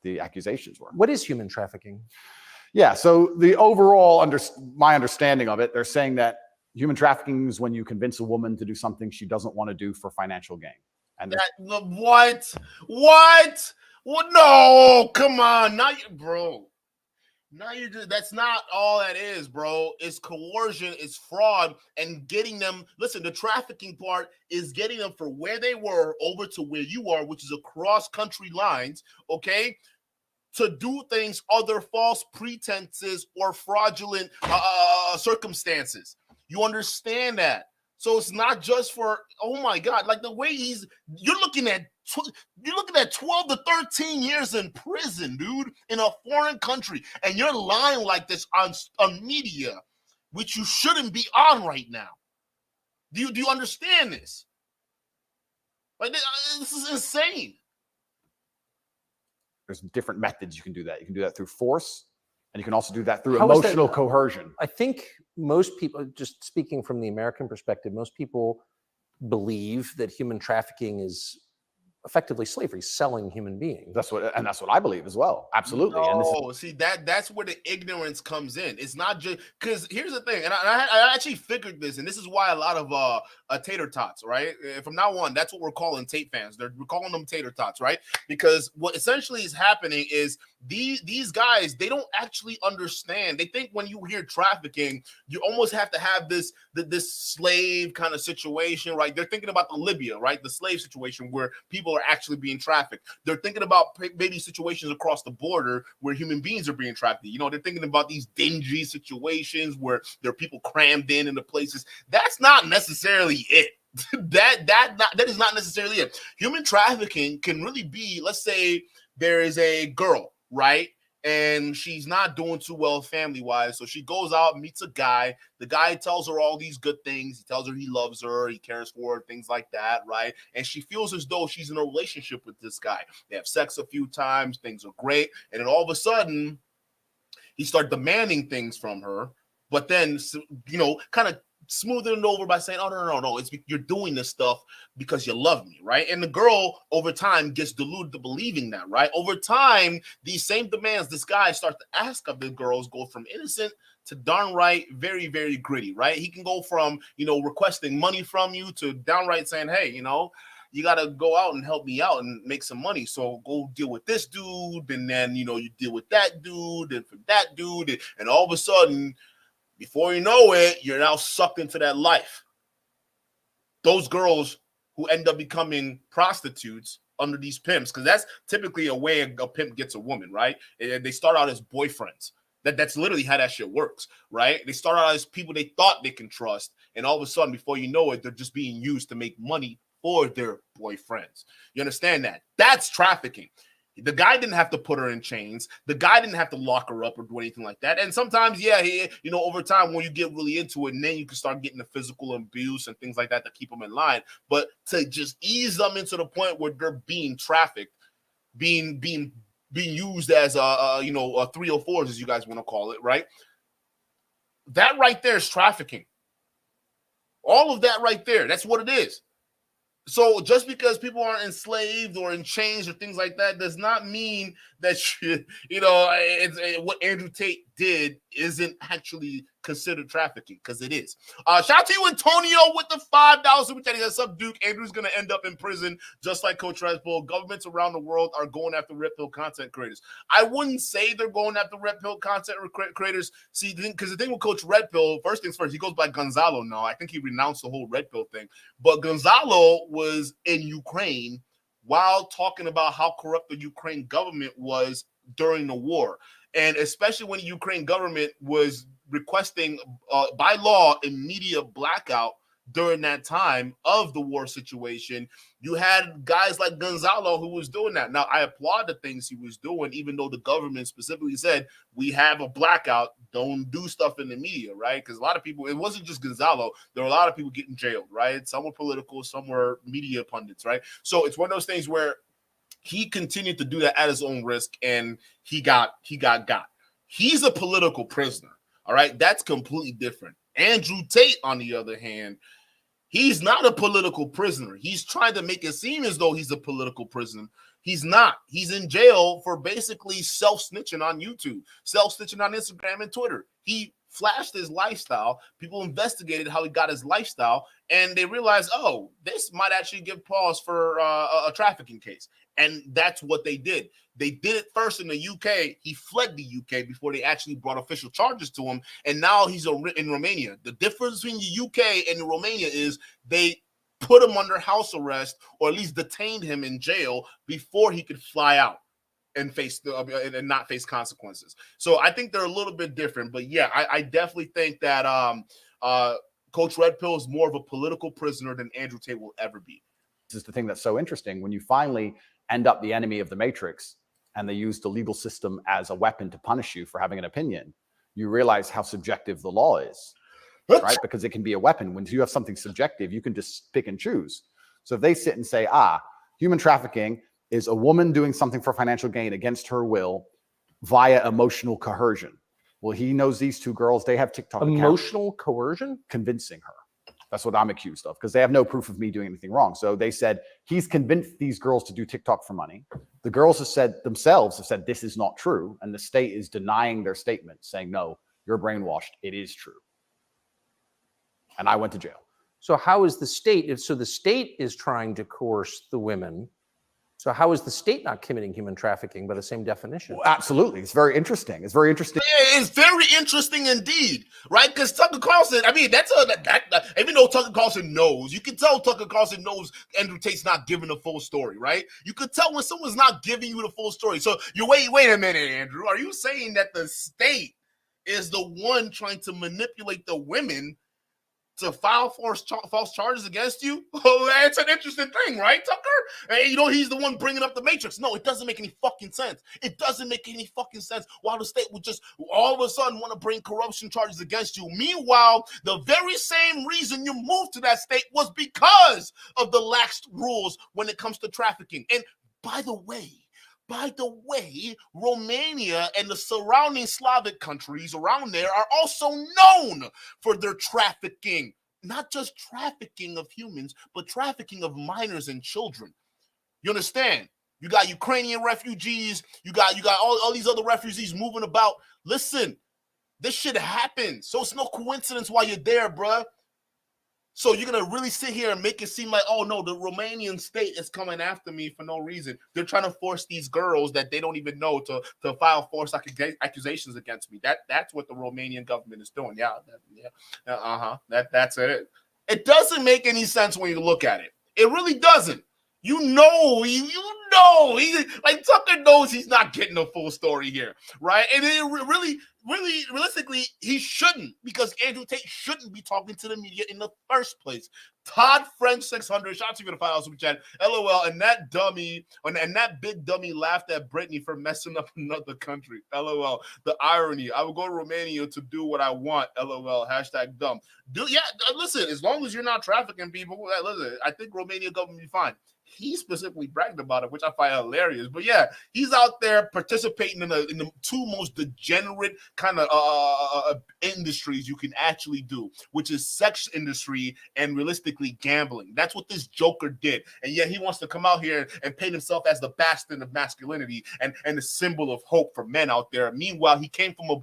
the accusations were. What is human trafficking? Yeah, so the overall, my understanding of it, they're saying that human trafficking is when you convince a woman to do something she doesn't want to do for financial gain. And what? Well, no, come on. Now that's not all that is, bro. It's coercion, it's fraud, and getting them. Listen, the trafficking part is getting them from where they were over to where you are, which is across country lines, okay? To do things under false pretenses or fraudulent circumstances. You understand that? So it's not just for, oh my God, like the way you're looking at 12 to 13 years in prison, dude, in a foreign country, and you're lying like this on media, which you shouldn't be on right now. Do you understand this? Like, this is insane. There's different methods you can do that. You can do that through force, and you can also do that through emotional coercion. I think most people, just speaking from the American perspective, most people believe that human trafficking is effectively slavery, selling human beings. That's what I believe as well. Absolutely. No, see that's where the ignorance comes in. It's not just because here's the thing, and I actually figured this, and this is why a lot of tater tots, right? From now on, that's what we're calling Tate fans. We're calling them tater tots, right? Because what essentially is happening is these guys, they don't actually understand. They think when you hear trafficking, you almost have to have this slave kind of situation, right? They're thinking about the Libya, right? The slave situation where people are actually being trafficked. They're thinking about maybe situations across the border where human beings are being trafficked. You know, they're thinking about these dingy situations where there are people crammed in the places. That's not necessarily it. That is not necessarily it. Human trafficking can really be, let's say there is a girl, right? And she's not doing too well family-wise. So she goes out, meets a guy. The guy tells her all these good things. He tells her he loves her, he cares for her, things like that, right? And she feels as though she's in a relationship with this guy. They have sex a few times, things are great. And then all of a sudden, he starts demanding things from her. but then, kind of smoothing it over by saying, oh, no, you're doing this stuff because you love me, right? And the girl over time gets deluded to believing that, right? Over time, these same demands this guy starts to ask of the girls go from innocent to downright very, very gritty, right? He can go from, requesting money from you to downright saying, hey, you got to go out and help me out and make some money. So go deal with this dude. And then, you deal with that dude and for that dude. And all of a sudden, before you know it, you're now sucked into that life. Those girls who end up becoming prostitutes under these pimps, because that's typically a way a pimp gets a woman, right? And they start out as boyfriends. That's literally how that shit works, right? They start out as people they thought they can trust, and all of a sudden, before you know it, they're just being used to make money for their boyfriends. You understand that? That's trafficking. The guy didn't have to put her in chains. The guy didn't have to lock her up or do anything like that. And sometimes, over time, when you get really into it, and then you can start getting the physical abuse and things like that to keep them in line. But to just ease them into the point where they're being trafficked, being used as a 304s, as you guys want to call it, right? That right there is trafficking. All of that right there, that's what it is. So just because people aren't enslaved or in chains or things like that does not mean that what Andrew Tate did isn't actually considered trafficking, because it is. Shout out to you, Antonio, with the $5 super chat. He says, "Sup, Duke? Andrew's gonna end up in prison just like Coach Red Pill. Governments around the world are going after Red Pill content creators." I wouldn't say they're going after Red Pill content creators. See, because the thing with Coach Red Pill, first things first, he goes by Gonzalo now. I think he renounced the whole Red Pill thing. But Gonzalo was in Ukraine while talking about how corrupt the Ukraine government was during the war. And especially when the Ukraine government was requesting, by law, immediate blackout during that time of the war situation. You had guys like Gonzalo who was doing that. Now, I applaud the things he was doing, even though the government specifically said, we have a blackout, don't do stuff in the media, right? Because a lot of people, it wasn't just Gonzalo, there were a lot of people getting jailed, right? Some were political, some were media pundits, right? So it's one of those things where he continued to do that at his own risk, and he got. He's a political prisoner, all right? That's completely different. Andrew Tate, on the other hand, he's not a political prisoner. He's trying to make it seem as though he's a political prisoner. He's not. He's in jail for basically self-snitching on YouTube, self-snitching on Instagram and Twitter. He flashed his lifestyle. People investigated how he got his lifestyle, and they realized, oh, this might actually give pause for a trafficking case. And that's what they did. They did it first in the UK. He fled the UK before they actually brought official charges to him. And now he's in Romania. The difference between the UK and Romania is they put him under house arrest, or at least detained him in jail before he could fly out and not face consequences. So I think they're a little bit different. But yeah, I definitely think that Coach Red Pill is more of a political prisoner than Andrew Tate will ever be. This is the thing that's so interesting. When you finally end up the enemy of the matrix and they use the legal system as a weapon to punish you for having an opinion, you realize how subjective the law is, right? Because it can be a weapon. When you have something subjective, you can just pick and choose. So if they sit and say, human trafficking is a woman doing something for financial gain against her will via emotional coercion. Well, he knows these two girls, they have TikTok emotional coercion? Convincing her. That's what I'm accused of, because they have no proof of me doing anything wrong. So they said he's convinced these girls to do TikTok for money. The girls have said this is not true. And the state is denying their statement, saying, no, you're brainwashed. It is true. And I went to jail. So how is the state? So the state is trying to coerce the women. So how is the state not committing human trafficking by the same definition? Well, absolutely. It's very interesting. It's very interesting. Yeah, it's very interesting indeed, right? Because Tucker Carlson, I mean, even though Tucker Carlson knows, you can tell Tucker Carlson knows Andrew Tate's not giving the full story, right? You could tell when someone's not giving you the full story. So you wait a minute, Andrew. Are you saying that the state is the one trying to manipulate the women to file false charges against you? Oh, that's an interesting thing, right, Tucker? Hey, he's the one bringing up the matrix. No, it doesn't make any fucking sense. It doesn't make any fucking sense why the state would just all of a sudden want to bring corruption charges against you. Meanwhile, the very same reason you moved to that state was because of the lax rules when it comes to trafficking. And by the way, By the way, Romania and the surrounding Slavic countries around there are also known for their trafficking. Not just trafficking of humans, but trafficking of minors and children. You understand? You got Ukrainian refugees. You got all these other refugees moving about. Listen, this shit happens. So it's no coincidence why you're there, bruh. So you're going to really sit here and make it seem like, oh, no, the Romanian state is coming after me for no reason. They're trying to force these girls that they don't even know to file false accusations against me. That's what the Romanian government is doing. That's it. It doesn't make any sense when you look at it. It really doesn't. You know, like Tucker knows he's not getting the full story here, right? And it really, realistically, he shouldn't, because Andrew Tate shouldn't be talking to the media in the first place. Todd French 600, shout out to you for the $5 super chat. LOL, and that big dummy laughed at Brittany for messing up another country. LOL, the irony. I will go to Romania to do what I want. LOL, hashtag dumb. Listen, as long as you're not trafficking people, listen, I think Romania government will be fine. He specifically bragged about it, which I find hilarious. But yeah, he's out there participating in the two most degenerate kind of industries you can actually do, which is sex industry and realistically gambling. That's what this Joker did. And yet he wants to come out here and paint himself as the bastion of masculinity and the symbol of hope for men out there. Meanwhile, he came from a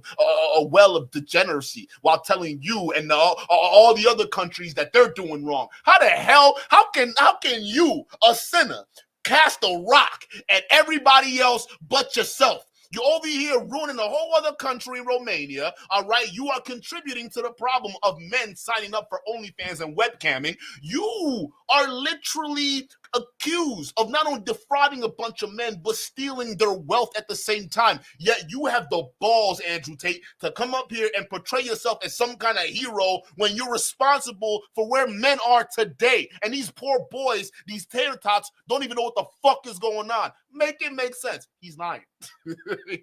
well of degeneracy while telling you and all the other countries that they're doing wrong. How the hell? How can you, a sinner, cast a rock at everybody else but yourself? You're over here ruining a whole other country, Romania, all right? You are contributing to the problem of men signing up for OnlyFans and webcamming. You are literally accused of not only defrauding a bunch of men, but stealing their wealth at the same time. Yet you have the balls, Andrew Tate, to come up here and portray yourself as some kind of hero when you're responsible for where men are today. And these poor boys, these tater tots, don't even know what the fuck is going on. Make it make sense. He's lying.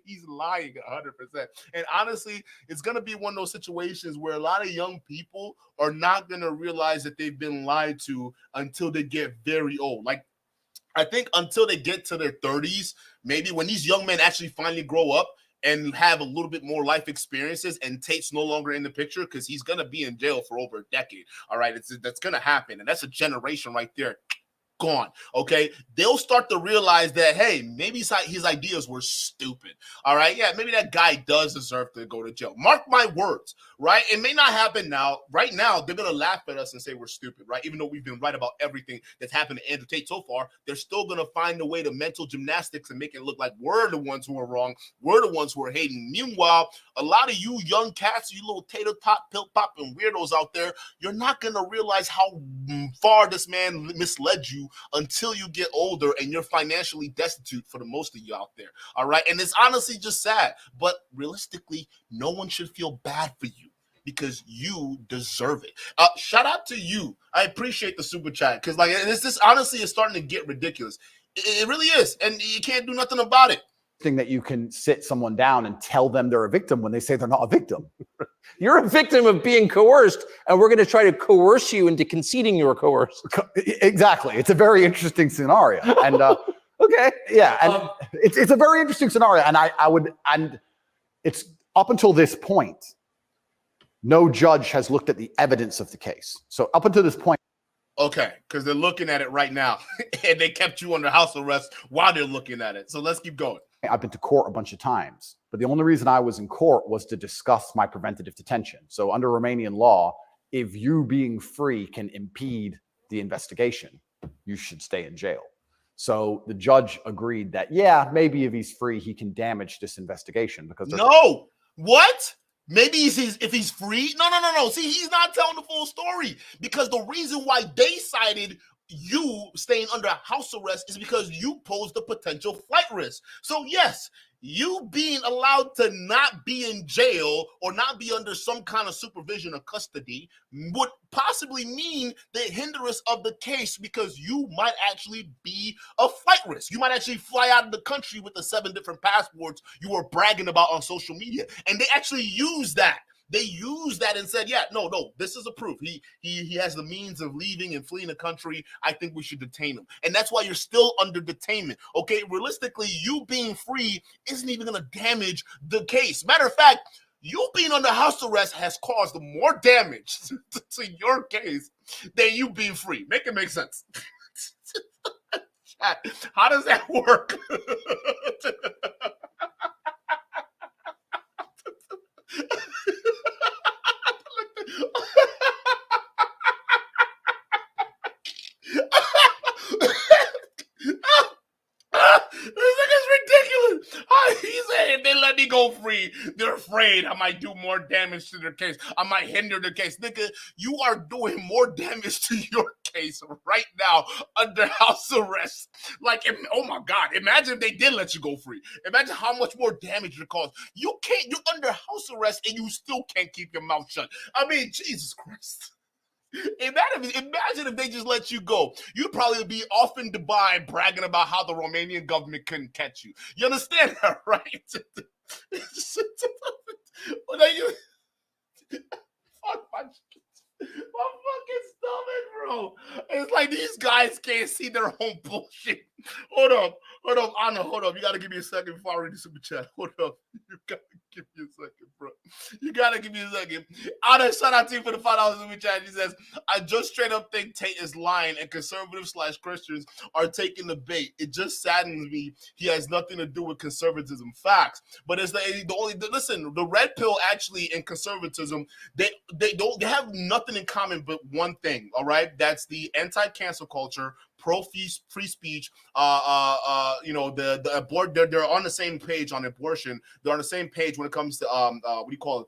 He's lying 100%. And honestly, it's going to be one of those situations where a lot of young people are not going to realize that they've been lied to until they get very old. Like, I think until they get to their 30s, maybe when these young men actually finally grow up and have a little bit more life experiences, and Tate's no longer in the picture because he's going to be in jail for over a decade. All right, that's going to happen. And that's a generation right there. Gone. Okay, they'll start to realize that, hey, maybe his ideas were stupid. All right, yeah, maybe that guy does deserve to go to jail. Mark my words, right? It may not happen now. Right now, they're gonna laugh at us and say we're stupid, right? Even though we've been right about everything that's happened to Andrew Tate so far, they're still gonna find a way to mental gymnastics and make it look like we're the ones who are wrong. We're the ones who are hating. Meanwhile, a lot of you young cats, you little tater tot, pill popping weirdos out there, you're not gonna realize how far this man misled you until you get older and you're financially destitute for the most of you out there. All right. And it's honestly just sad. But realistically, no one should feel bad for you because you deserve it. Shout out to you. I appreciate the super chat because, like, this honestly is starting to get ridiculous. It really is. And you can't do nothing about it. Thing that you can sit someone down and tell them they're a victim when they say they're not a victim. You're a victim of being coerced, and we're going to try to coerce you into conceding you were coerced. Exactly. It's a very interesting scenario. And okay, yeah, and it's a very interesting scenario. And it's up until this point, no judge has looked at the evidence of the case. So up until this point. Okay, because they're looking at it right now, and they kept you under house arrest while they're looking at it. So let's keep going. I've been to court a bunch of times, but the only reason I was in court was to discuss my preventative detention. So under Romanian law, if you being free can impede the investigation, you should stay in jail. So the judge agreed that, yeah, maybe if he's free, he can damage this investigation because no, what? Maybe if he's free? No. See, he's not telling the full story because the reason why they cited you staying under house arrest is because you posed a potential flight risk. So yes, you being allowed to not be in jail or not be under some kind of supervision or custody would possibly mean the hindrance of the case because you might actually be a flight risk. You might actually fly out of the country with the 7 different passports you were bragging about on social media. And they actually use that. they used that and said, yeah, no, this is a proof. He has the means of leaving and fleeing the country. I think we should detain him. And that's why you're still under detainment. Okay, realistically, you being free isn't even going to damage the case. Matter of fact, you being under house arrest has caused more damage to your case than you being free. Make it make sense. How does that work? This nigga's ridiculous. He said if they let me go free, they're afraid I might do more damage to their case. I might hinder the case. Nigga, you are doing more damage to your case right now under house arrest. Like, oh my God, imagine if they did let you go free. Imagine how much more damage it caused. You're under house arrest and you still can't keep your mouth shut. I mean, Jesus Christ. Imagine if they just let you go. You'd probably be off in Dubai bragging about how the Romanian government couldn't catch you. You understand that, right? Fuck my fucking stomach, bro. It's like these guys can't see their own bullshit. Hold up, Anna, hold up. You gotta give me a second before I read the super chat. Hold up. You gotta give me a second, bro. You gotta give me a second. Anna, shout out to you for the $5 super chat. She says, I just straight up think Tate is lying and conservatives/Christians are taking the bait. It just saddens me. He has nothing to do with conservatism. Facts. But it's listen, the red pill actually and conservatism, they have nothing in common but one thing, all right? That's the anti-cancel culture, pro-free speech, you know, the abort. They're on the same page on abortion. They're on the same page when it comes to what do you call it?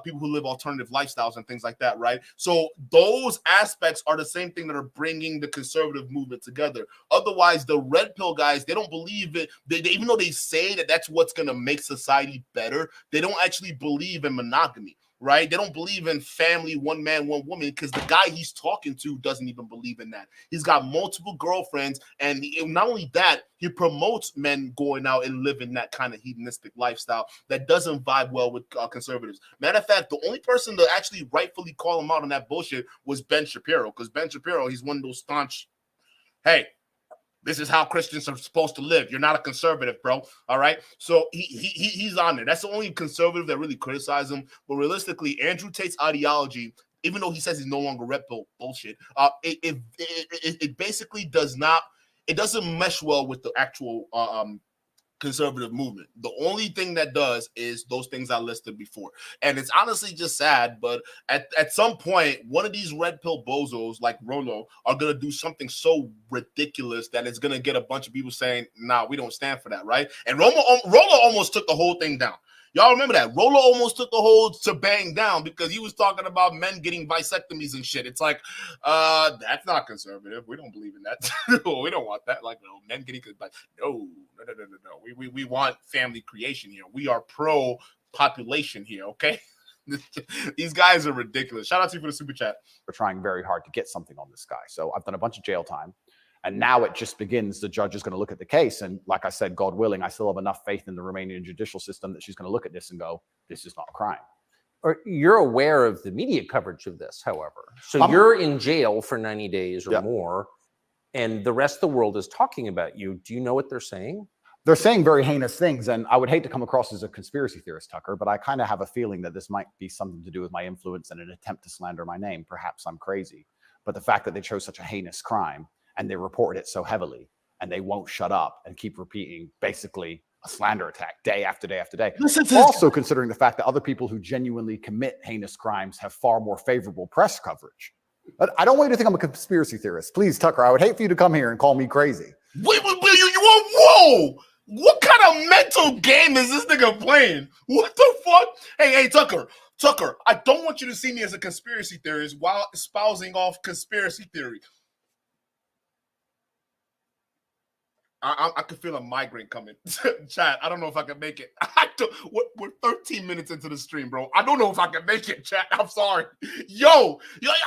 People who live alternative lifestyles and things like that, right? So those aspects are the same thing that are bringing the conservative movement together. Otherwise, the red pill guys, they don't believe it. They even though they say that that's what's going to make society better, they don't actually believe in monogamy. Right? They don't believe in family, one man, one woman, because the guy he's talking to doesn't even believe in that. He's got multiple girlfriends, and not only that, he promotes men going out and living that kind of hedonistic lifestyle that doesn't vibe well with conservatives. Matter of fact, the only person to actually rightfully call him out on that bullshit was Ben Shapiro, because Ben Shapiro, he's one of those staunch, hey, this is how Christians are supposed to live. You're not a conservative, bro. All right. So he's on there. That's the only conservative that really criticized him. But realistically, Andrew Tate's ideology, even though he says he's no longer red pill bullshit, it basically doesn't mesh well with the actual conservative movement. The only thing that does is those things I listed before. And it's honestly just sad, but at some point, one of these red pill bozos like Rollo are going to do something so ridiculous that it's going to get a bunch of people saying, nah, we don't stand for that, right? And Rollo almost took the whole thing down. Y'all remember that? Rollo almost took the whole shebang down because he was talking about men getting vasectomies and shit. It's like, that's not conservative. We don't believe in that. We don't want that. Like, no, men getting, no. We want family creation here. We are pro population here, okay? These guys are ridiculous. Shout out to you for the super chat. We're trying very hard to get something on this guy. So I've done a bunch of jail time. And now it just begins. The judge is going to look at the case. And like I said, God willing, I still have enough faith in the Romanian judicial system that she's going to look at this and go, this is not a crime. Or you're aware of the media coverage of this, however. So you're in jail for 90 days or more, and the rest of the world is talking about you. Do you know what they're saying? They're saying very heinous things. And I would hate to come across as a conspiracy theorist, Tucker, but I kind of have a feeling that this might be something to do with my influence and an attempt to slander my name. Perhaps I'm crazy. But the fact that they chose such a heinous crime and they reported it so heavily, and they won't shut up and keep repeating basically a slander attack day after day after day. Also considering the fact that other people who genuinely commit heinous crimes have far more favorable press coverage. But I don't want you to think I'm a conspiracy theorist. Please, Tucker, I would hate for you to come here and call me crazy. Wait, whoa! What kind of mental game is this nigga playing? What the fuck? Hey, Tucker, I don't want you to see me as a conspiracy theorist while espousing off conspiracy theory. I can feel a migraine coming. Chat, I don't know if I can make it. We're 13 minutes into the stream, bro. I don't know if I can make it, chat. I'm sorry. Yo,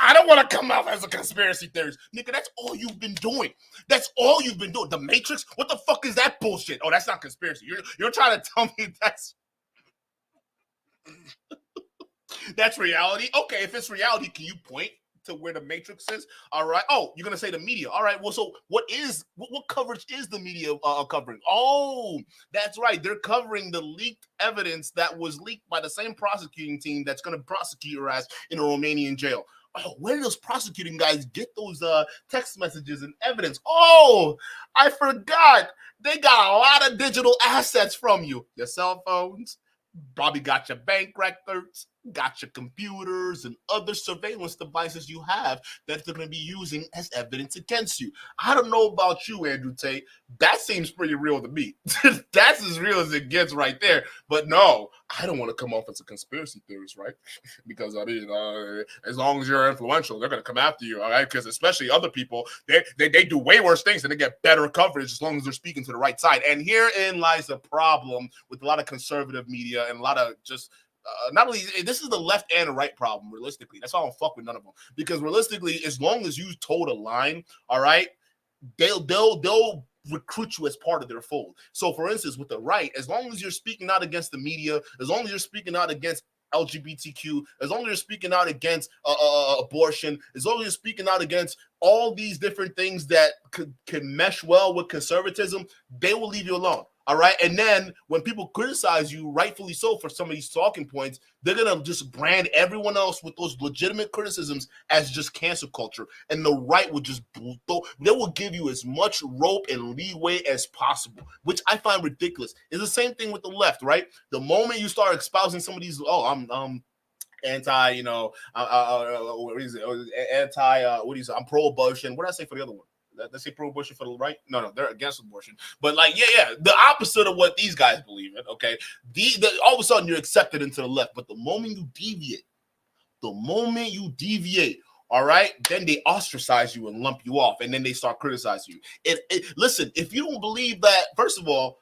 I don't want to come out as a conspiracy theorist. Nigga, that's all you've been doing. That's all you've been doing. The Matrix? What the fuck is that bullshit? Oh, that's not conspiracy. You're trying to tell me that's... That's reality. Okay, if it's reality, can you point to where the Matrix is? All right. Oh, you're gonna say the media. All right. Well, so what coverage is the media covering? Oh, that's right. They're covering the leaked evidence that was leaked by the same prosecuting team that's gonna prosecute your ass in a Romanian jail. Oh, where do those prosecuting guys get those text messages and evidence? Oh, I forgot. They got a lot of digital assets from you. Your cell phones, probably got your bank records, got your computers and other surveillance devices you have that they're going to be using as evidence against you. I don't know about you, Andrew Tate. That seems pretty real to me. That's as real as it gets right there. But no, I don't want to come off as a conspiracy theorist, right? Because I mean, as long as you're influential, they're going to come after you, all right? Because especially other people, they do way worse things and they get better coverage as long as they're speaking to the right side. And herein lies a problem with a lot of conservative media and a lot of just not only this is the left and the right problem. Realistically, that's why I don't fuck with none of them, because realistically, as long as you told a line, all right, they'll recruit you as part of their fold. So, for instance, with the right, as long as you're speaking out against the media, as long as you're speaking out against LGBTQ, as long as you're speaking out against abortion, as long as you're speaking out against all these different things that can mesh well with conservatism, they will leave you alone. All right. And then when people criticize you, rightfully so, for some of these talking points, they're going to just brand everyone else with those legitimate criticisms as just cancel culture. And the right will just, they will give you as much rope and leeway as possible, which I find ridiculous. It's the same thing with the left, right? The moment you start espousing some of these, I'm anti, what is it? I'm pro-abortion. What did I say for the other one? Let's say pro-abortion for the right. No, they're against abortion. But like, yeah, the opposite of what these guys believe in. Okay, all of a sudden you're accepted into the left. But the moment you deviate, all right, then they ostracize you and lump you off, and then they start criticizing you. Listen, if you don't believe that, first of all,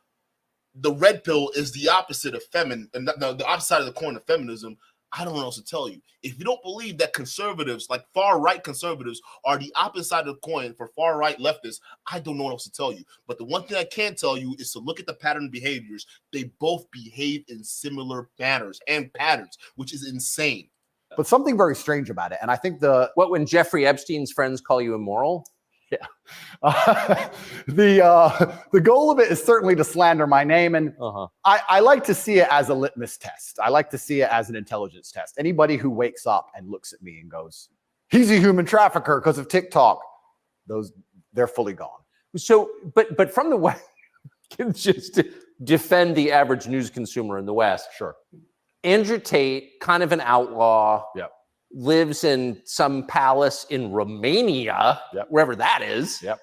the red pill is the opposite of the opposite side of the coin of feminism, I don't know what else to tell you. If you don't believe that conservatives, like far-right conservatives, are the opposite side of the coin for far-right leftists, I don't know what else to tell you. But the one thing I can tell you is to look at the pattern behaviors. They both behave in similar manners and patterns, which is insane. But something very strange about it, and I think when Jeffrey Epstein's friends call you immoral? Yeah. The goal of it is certainly to slander my name, and I like to see it as a litmus test. I like to see it as an intelligence test. Anybody who wakes up and looks at me and goes, "He's a human trafficker because of TikTok," they're fully gone. So, but from the West, just to defend the average news consumer in the West, sure. Andrew Tate, kind of an outlaw. Yep. Lives in some palace in Romania, wherever that is. Yep.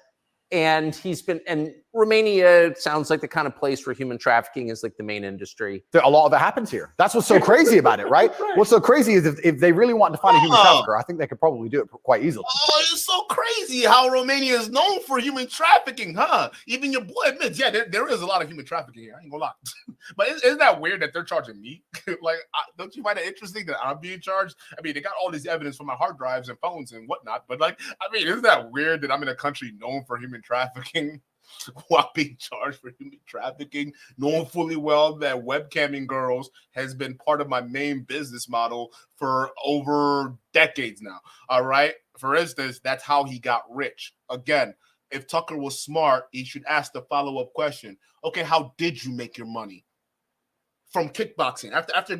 And Romania sounds like the kind of place where human trafficking is like the main industry. A lot of it happens here. That's what's so crazy about it, right? What's so crazy is if they really want to find a human trafficker, I think they could probably do it quite easily. Oh, it's so crazy how Romania is known for human trafficking, huh? Even your boy admits, yeah, there is a lot of human trafficking here. I ain't gonna lie. But isn't that weird that they're charging me? Like, don't you find it interesting that I'm being charged? I mean, they got all this evidence from my hard drives and phones and whatnot. But like, I mean, isn't that weird that I'm in a country known for human trafficking while being charged for human trafficking, knowing fully well that webcamming girls has been part of my main business model for over decades now? All right. For instance, that's how he got rich. Again, if Tucker was smart, he should ask the follow-up question. Okay, how did you make your money? From kickboxing. After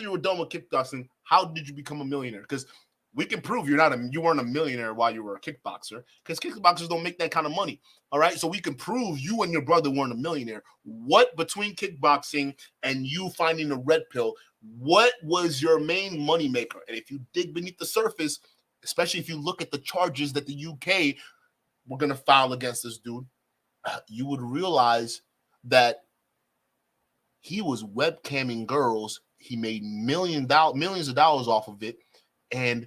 you were done with kickboxing, how did you become a millionaire? Because we can prove you weren't a millionaire while you were a kickboxer, because kickboxers don't make that kind of money. All right. So we can prove you and your brother weren't a millionaire. What, between kickboxing and you finding the red pill, what was your main money maker? And if you dig beneath the surface, especially if you look at the charges that the UK were going to file against this dude, you would realize that he was webcamming girls. He made millions of dollars off of it, and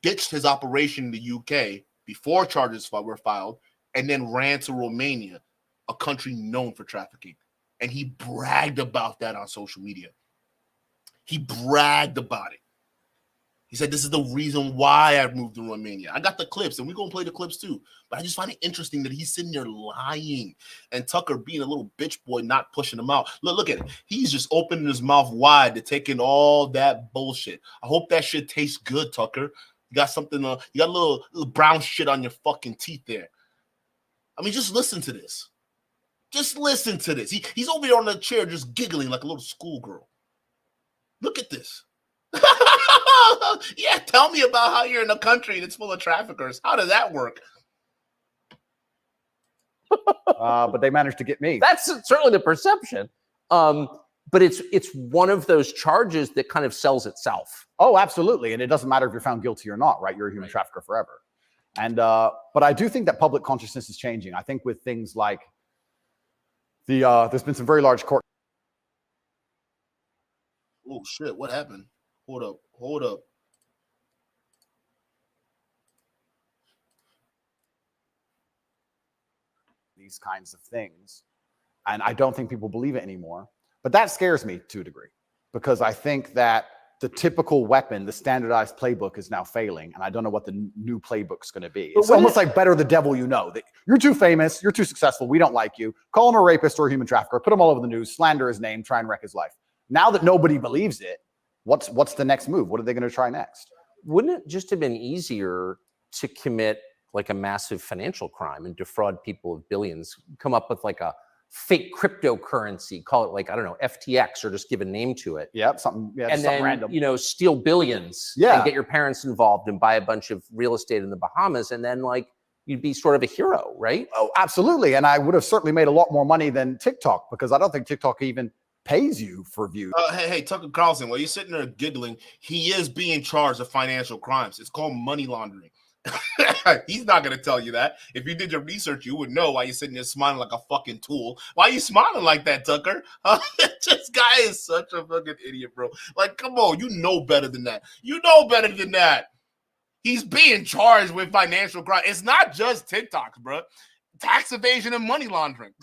ditched his operation in the UK before charges were filed, and then ran to Romania, a country known for trafficking. And he bragged about that on social media. He bragged about it. He said, this is the reason why I moved to Romania. I got the clips, and we're going to play the clips too. But I just find it interesting that he's sitting there lying and Tucker being a little bitch boy, not pushing him out. Look at it. He's just opening his mouth wide to take in all that bullshit. I hope that shit tastes good, Tucker. You got something, you got a little brown shit on your fucking teeth there. I mean, just listen to this. Just listen to this. He's over here on the chair just giggling like a little schoolgirl. Look at this. Yeah, tell me about how you're in a country that's full of traffickers. How does that work? But they managed to get me. That's certainly the perception. But it's one of those charges that kind of sells itself. Oh, absolutely. And it doesn't matter if you're found guilty or not, right? You're a human trafficker forever. And but I do think that public consciousness is changing. I think with things like there's been some very large court. Oh shit! What happened? Hold up. These kinds of things, and I don't think people believe it anymore. But that scares me to a degree, because I think that the typical weapon, the standardized playbook, is now failing, and I don't know what the new playbook's going to be. It's almost like better the devil you know. That you're too famous, you're too successful, we don't like you. Call him a rapist or a human trafficker, put him all over the news, slander his name, try and wreck his life. Now that nobody believes it, what's the next move? What are they going to try next? Wouldn't it just have been easier to commit like a massive financial crime and defraud people of billions, come up with like a fake cryptocurrency, call it like, I don't know, FTX, or just give a name to it. Yeah, something random. You know, steal billions and get your parents involved and buy a bunch of real estate in the Bahamas. And then like, you'd be sort of a hero, right? Oh, absolutely. And I would have certainly made a lot more money than TikTok, because I don't think TikTok even pays you for views. Hey, Tucker Carlson, while you're sitting there giggling, he is being charged of financial crimes. It's called money laundering. He's not going to tell you that. If you did your research, you would know why you're sitting there smiling like a fucking tool. Why are you smiling like that, Tucker? This guy is such a fucking idiot, bro. Like, come on, you know better than that. You know better than that. He's being charged with financial crime. It's not just TikToks, bro. Tax evasion and money laundering.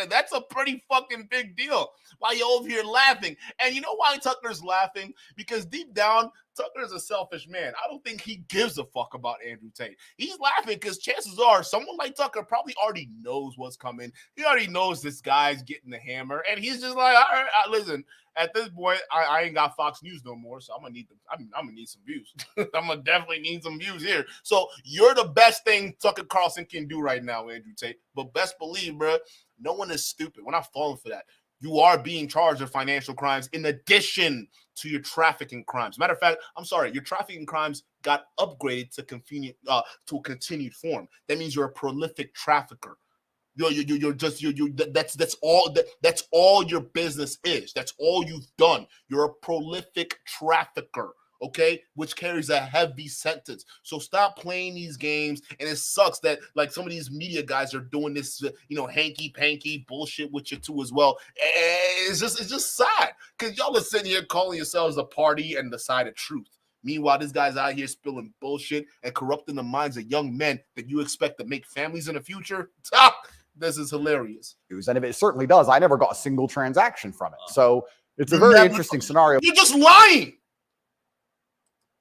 That's a pretty fucking big deal. Why you over here laughing? And you know why Tucker's laughing? Because deep down, Tucker is a selfish man. I don't think he gives a fuck about Andrew Tate. He's laughing because chances are someone like Tucker probably already knows what's coming. He already knows this guy's getting the hammer. And he's just like, all right, listen, at this point, I ain't got Fox News no more, so I'm gonna need some views. I'm gonna definitely need some views here. So you're the best thing Tucker Carlson can do right now, Andrew Tate. But best believe, bro, no one is stupid. We're not falling for that. You are being charged with financial crimes in addition to your trafficking crimes. Matter of fact, I'm sorry, your trafficking crimes got upgraded to a continued form. That means you're a prolific trafficker. That's all your business is. That's all you've done. You're a prolific trafficker, okay, which carries a heavy sentence. So stop playing these games. And it sucks that like some of these media guys are doing this, hanky panky bullshit with you too as well. It's just sad because y'all are sitting here calling yourselves a party and the side of truth. Meanwhile, this guy's out here spilling bullshit and corrupting the minds of young men that you expect to make families in the future. This is hilarious. And if it certainly does, I never got a single transaction from it. So it's a very interesting scenario. You're just lying.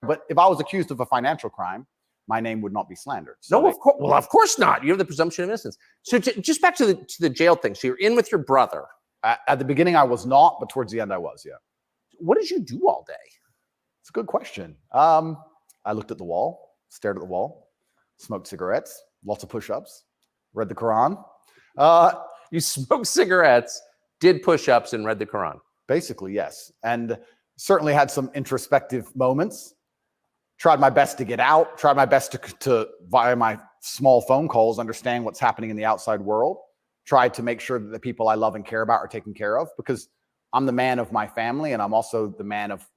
But if I was accused of a financial crime, my name would not be slandered. So no, of course. Well, of course not. You have the presumption of innocence. So just back to the jail thing. So you're in with your brother. At the beginning, I was not, but towards the end, I was. Yeah. What did you do all day? It's a good question. I looked at the wall, stared at the wall, smoked cigarettes, lots of push-ups, read the Quran. You smoked cigarettes, did push-ups, and read the Quran. Basically, yes. And certainly had some introspective moments. Tried my best to get out. Tried my best to via my small phone calls, understand what's happening in the outside world. Tried to make sure that the people I love and care about are taken care of, because I'm the man of my family, and I'm also the man of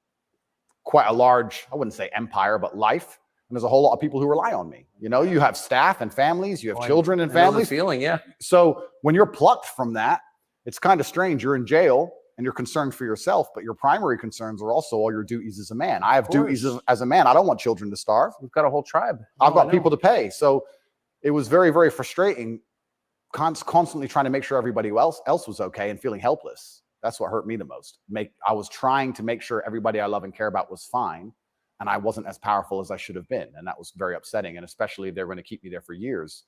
quite a large, I wouldn't say empire, but life. And there's a whole lot of people who rely on me. You have staff and families, you have children and families. Feeling, yeah. So when you're plucked from that, it's kind of strange. You're in jail and you're concerned for yourself, but your primary concerns are also all your duties as a man. I have duties as a man. I don't want children to starve. We've got a whole tribe. I've got people to pay. So it was very, very frustrating, constantly trying to make sure everybody else was okay and feeling helpless. That's what hurt me the most. I was trying to make sure everybody I love and care about was fine, and I wasn't as powerful as I should have been. And that was very upsetting. And especially if they're going to keep me there for years,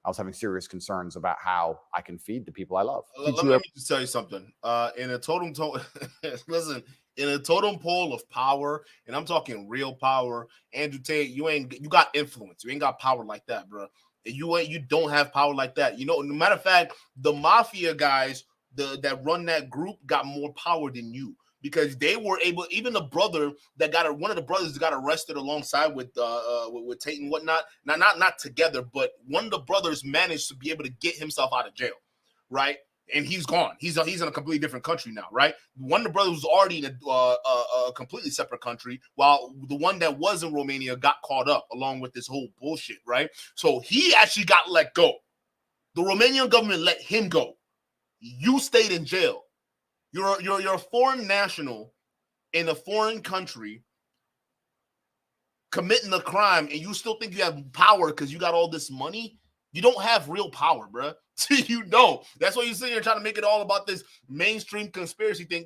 I was having serious concerns about how I can feed the people I love. Let me just tell you something. In a totem listen, in a totem pole of power, and I'm talking real power, Andrew Tate, you got influence. You ain't got power like that, bro. You don't have power like that. You know, no matter of fact, the mafia guys that run that group got more power than you, because they were able, even the brother that one of the brothers that got arrested alongside with Tate and whatnot, not together, but one of the brothers managed to be able to get himself out of jail, right? And he's gone. He's in a completely different country now, right? One of the brothers was already in a completely separate country, while the one that was in Romania got caught up along with this whole bullshit, right? So he actually got let go. The Romanian government let him go. You stayed in jail. You're a foreign national in a foreign country committing a crime, and you still think you have power because you got all this money? You don't have real power, bro. You don't. That's why you're sitting here trying to make it all about this mainstream conspiracy thing,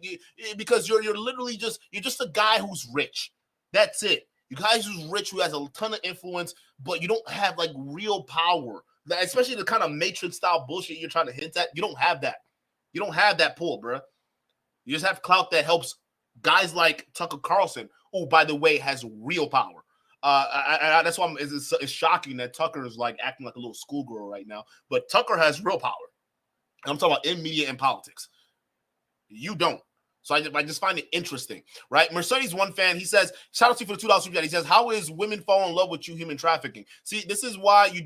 because you're literally just a guy who's rich. That's it. You guys who's rich, who has a ton of influence, but you don't have like real power. Especially the kind of Matrix style bullshit you're trying to hint at. You don't have that. You don't have that pull, bro. You just have clout that helps guys like Tucker Carlson, who, by the way, has real power. That's why it's shocking that Tucker is like acting like a little schoolgirl right now. But Tucker has real power. And I'm talking about in media and politics. You don't. So I just find it interesting, right? Mercedes One Fan, he says, shout out to you for the $2 super chat. He says, how is women fall in love with you, human trafficking? See, this is why you're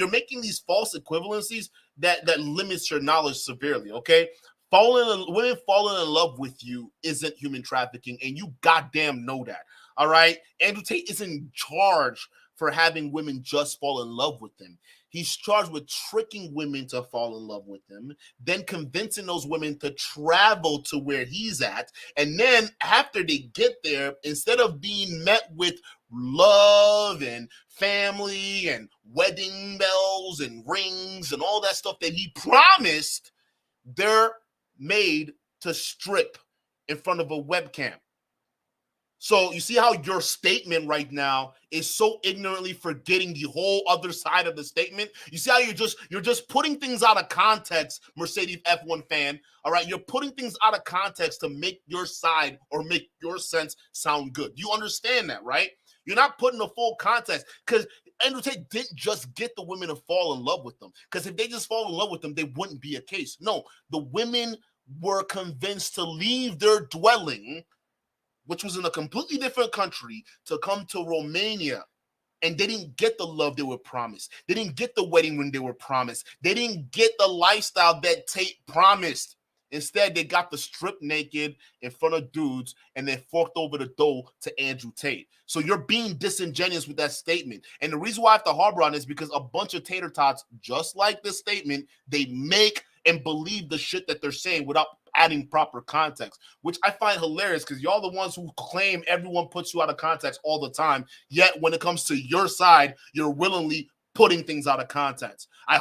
making these false equivalencies that limits your knowledge severely, okay? Women falling in love with you isn't human trafficking, and you goddamn know that. All right. Andrew Tate is in charge for having women just fall in love with him. He's charged with tricking women to fall in love with him, then convincing those women to travel to where he's at. And then after they get there, instead of being met with love and family and wedding bells and rings and all that stuff that he promised, they're made to strip in front of a webcam. So you see how your statement right now is so ignorantly forgetting the whole other side of the statement? You see how you're just putting things out of context, Mercedes F1 fan. All right, you're putting things out of context to make your side or make your sense sound good. You understand that, right? You're not putting the full context, because Andrew Tate didn't just get the women to fall in love with them. Because if they just fall in love with them, they wouldn't be a case. No, the women were convinced to leave their dwelling, which was in a completely different country, to come to Romania. And they didn't get the love they were promised. They didn't get the wedding ring they were promised. They didn't get the lifestyle that Tate promised. Instead, they got the strip naked in front of dudes and then forked over the dough to Andrew Tate. So you're being disingenuous with that statement. And the reason why I have to harbor on it is because a bunch of tater tots, just like this statement, they make and believe the shit that they're saying without adding proper context, which I find hilarious, because y'all the ones who claim everyone puts you out of context all the time, yet when it comes to your side, you're willingly putting things out of context. I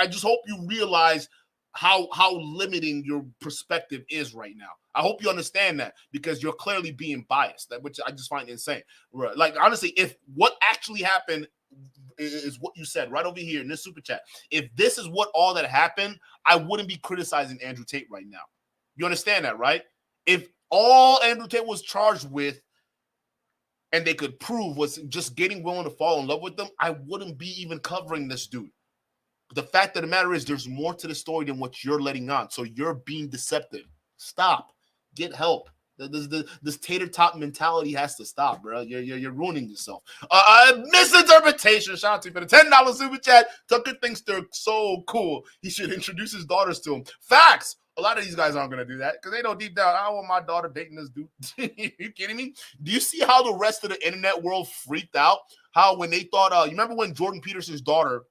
just hope you realize how limiting your perspective is right now. I hope you understand that, because you're clearly being biased, which I just find insane. Right. Like, honestly, if what actually happened is what you said right over here in this super chat, if this is what all that happened, I wouldn't be criticizing Andrew Tate right now. You understand that, right? If all Andrew Tate was charged with and they could prove was just getting women to fall in love with them, I wouldn't be even covering this dude. But the fact of the matter is, there's more to the story than what you're letting on. So you're being deceptive. Stop. Get help. This tater tot mentality has to stop, bro. You're ruining yourself. Misinterpretation. Shout out to you for the $10 super chat. Tucker thinks they're so cool. He should introduce his daughters to him. Facts. A lot of these guys aren't going to do that, because they know deep down, I don't want my daughter dating this dude. You kidding me? Do you see how the rest of the internet world freaked out? How when they thought, you remember when Jordan Peterson's daughter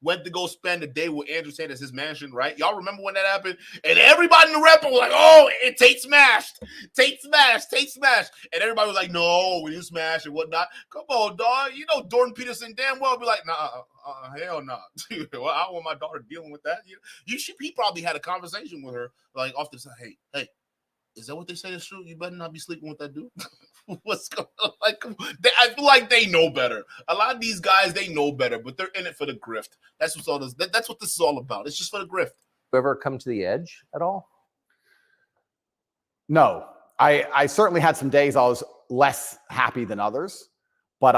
went to go spend a day with Andrew Tate at his mansion, right? Y'all remember when that happened? And everybody in the rep was like, oh, Tate smashed. Tate smashed. Tate smashed. And everybody was like, no, we didn't smash and whatnot. Come on, dog. You know Jordan Peterson damn well be like, nah, hell no. Nah. Well, I don't want my daughter dealing with that. He probably had a conversation with her, like, off the side, hey, Is that what they say is true? You better not be sleeping with that dude. What's going on? Like, I feel like they know better. A lot of these guys, they know better, but they're in it for the grift. That's what's all this. That's what this is all about. It's just for the grift. You ever come to the edge at all? No, I certainly had some days I was less happy than others, but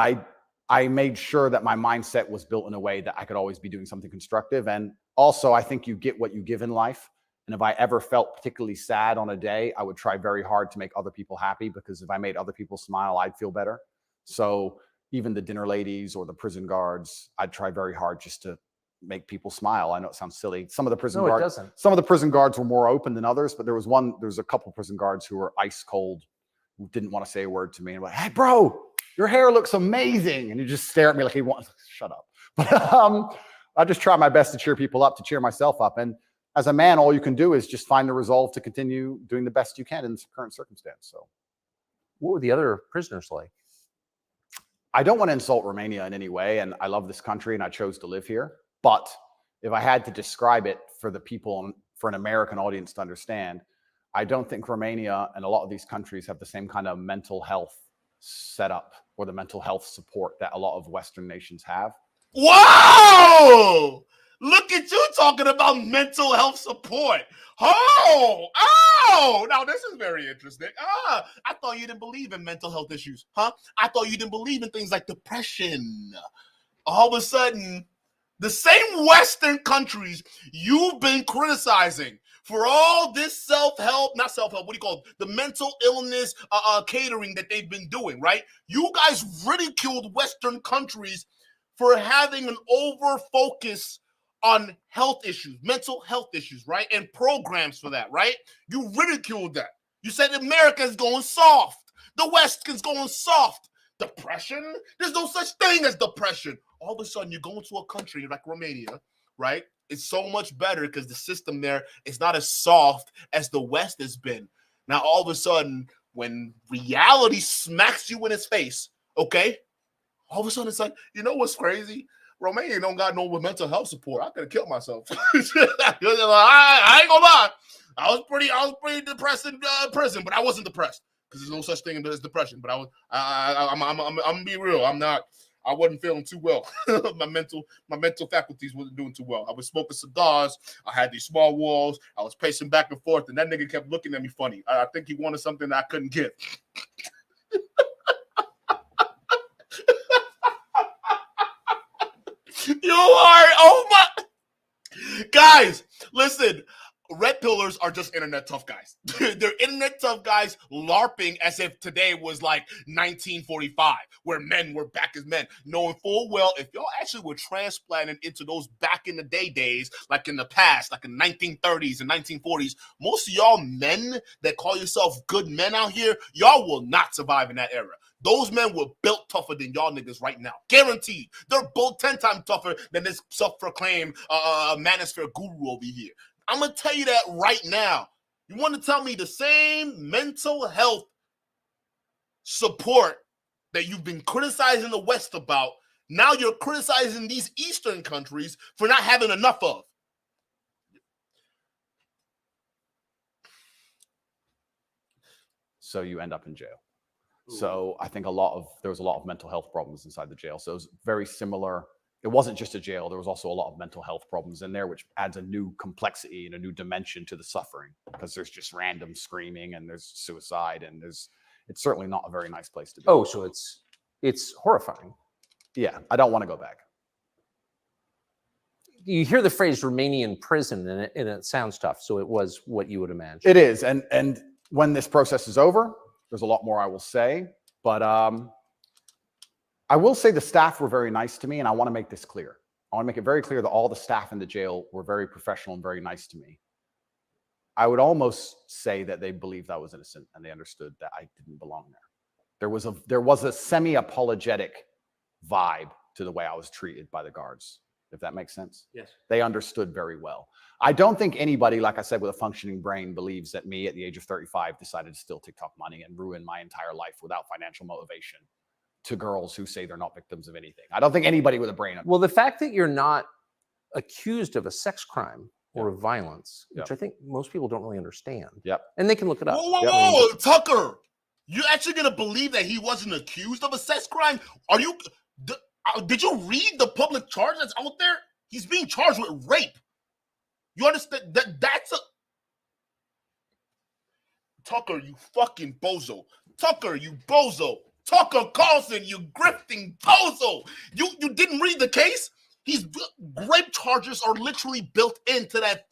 I made sure that my mindset was built in a way that I could always be doing something constructive. And also, I think you get what you give in life. And if I ever felt particularly sad on a day, I would try very hard to make other people happy, because if I made other people smile, I'd feel better. So even the dinner ladies or the prison guards, I'd try very hard just to make people smile. I know it sounds silly. Some of the prison guards were more open than others, but there was a couple of prison guards who were ice cold, who didn't want to say a word to me, and like, "Hey, bro, your hair looks amazing," and you just stare at me like he wants. Shut up. But I just try my best to cheer people up, to cheer myself up, and as a man, all you can do is just find the resolve to continue doing the best you can in this current circumstance. So, what were the other prisoners like? I don't want to insult Romania in any way, and I love this country, and I chose to live here. But if I had to describe it for the people, for an American audience to understand, I don't think Romania and a lot of these countries have the same kind of mental health setup or the mental health support that a lot of Western nations have. Whoa! Look at you talking about mental health support. Oh! Now this is very interesting. I thought you didn't believe in mental health issues, huh? I thought you didn't believe in things like depression. All of a sudden, the same Western countries you've been criticizing for all this self-help, not self-help, what do you call it? The mental illness catering that they've been doing, right? You guys ridiculed Western countries for having an over-focus on health issues, mental health issues, right? And programs for that, right? You ridiculed that. You said America is going soft. The West is going soft. Depression? There's no such thing as depression. All of a sudden, you go into a country like Romania, right? It's so much better because the system there is not as soft as the West has been. Now, all of a sudden, when reality smacks you in its face, okay? All of a sudden, it's like, you know what's crazy? Romania don't got no mental health support. I could have killed myself. I ain't gonna lie. I was pretty depressed in prison, but I wasn't depressed because there's no such thing as depression. But I'm gonna be real. I wasn't feeling too well. my mental faculties wasn't doing too well. I was smoking cigars. I had these small walls. I was pacing back and forth, and that nigga kept looking at me funny. I think he wanted something that I couldn't get. You are, oh my, guys, listen, red pillars are just internet tough guys. They're internet tough guys LARPing as if today was like 1945, where men were back as men, knowing full well if y'all actually were transplanted into those back in the day days, like in the past, like in 1930s and 1940s, most of y'all men that call yourself good men out here, y'all will not survive in that era. Those men were built tougher than y'all niggas right now. Guaranteed. They're both 10 times tougher than this self-proclaimed manosphere guru over here. I'm going to tell you that right now. You want to tell me the same mental health support that you've been criticizing the West about, now you're criticizing these Eastern countries for not having enough of. So you end up in jail. So I think there was a lot of mental health problems inside the jail. So it was very similar. It wasn't just a jail. There was also a lot of mental health problems in there, which adds a new complexity and a new dimension to the suffering, because there's just random screaming and there's suicide and it's certainly not a very nice place to be. Oh, so it's horrifying. Yeah, I don't want to go back. You hear the phrase Romanian prison and it sounds tough. So it was what you would imagine. It is. And when this process is over, there's a lot more I will say, but I will say the staff were very nice to me, and I want to make this clear. I want to make it very clear that all the staff in the jail were very professional and very nice to me. I would almost say that they believed I was innocent and they understood that I didn't belong there. There was a semi-apologetic vibe to the way I was treated by the guards, if that makes sense. Yes. They understood very well. I don't think anybody, like I said, with a functioning brain believes that me at the age of 35 decided to steal TikTok money and ruin my entire life without financial motivation to girls who say they're not victims of anything. I don't think anybody with a brain. Well, the fact that you're not accused of a sex crime or of violence, which Yep. I think most people don't really understand. Yep. And they can look it up. Whoa, Tucker, you actually gonna believe that he wasn't accused of a sex crime? Are you? Did you read the public charge that's out there? He's being charged with rape. You understand that? That's a Tucker, you fucking bozo. Tucker, you bozo. Tucker Carlson, you grifting bozo. You didn't read the case? His rape charges are literally built into that.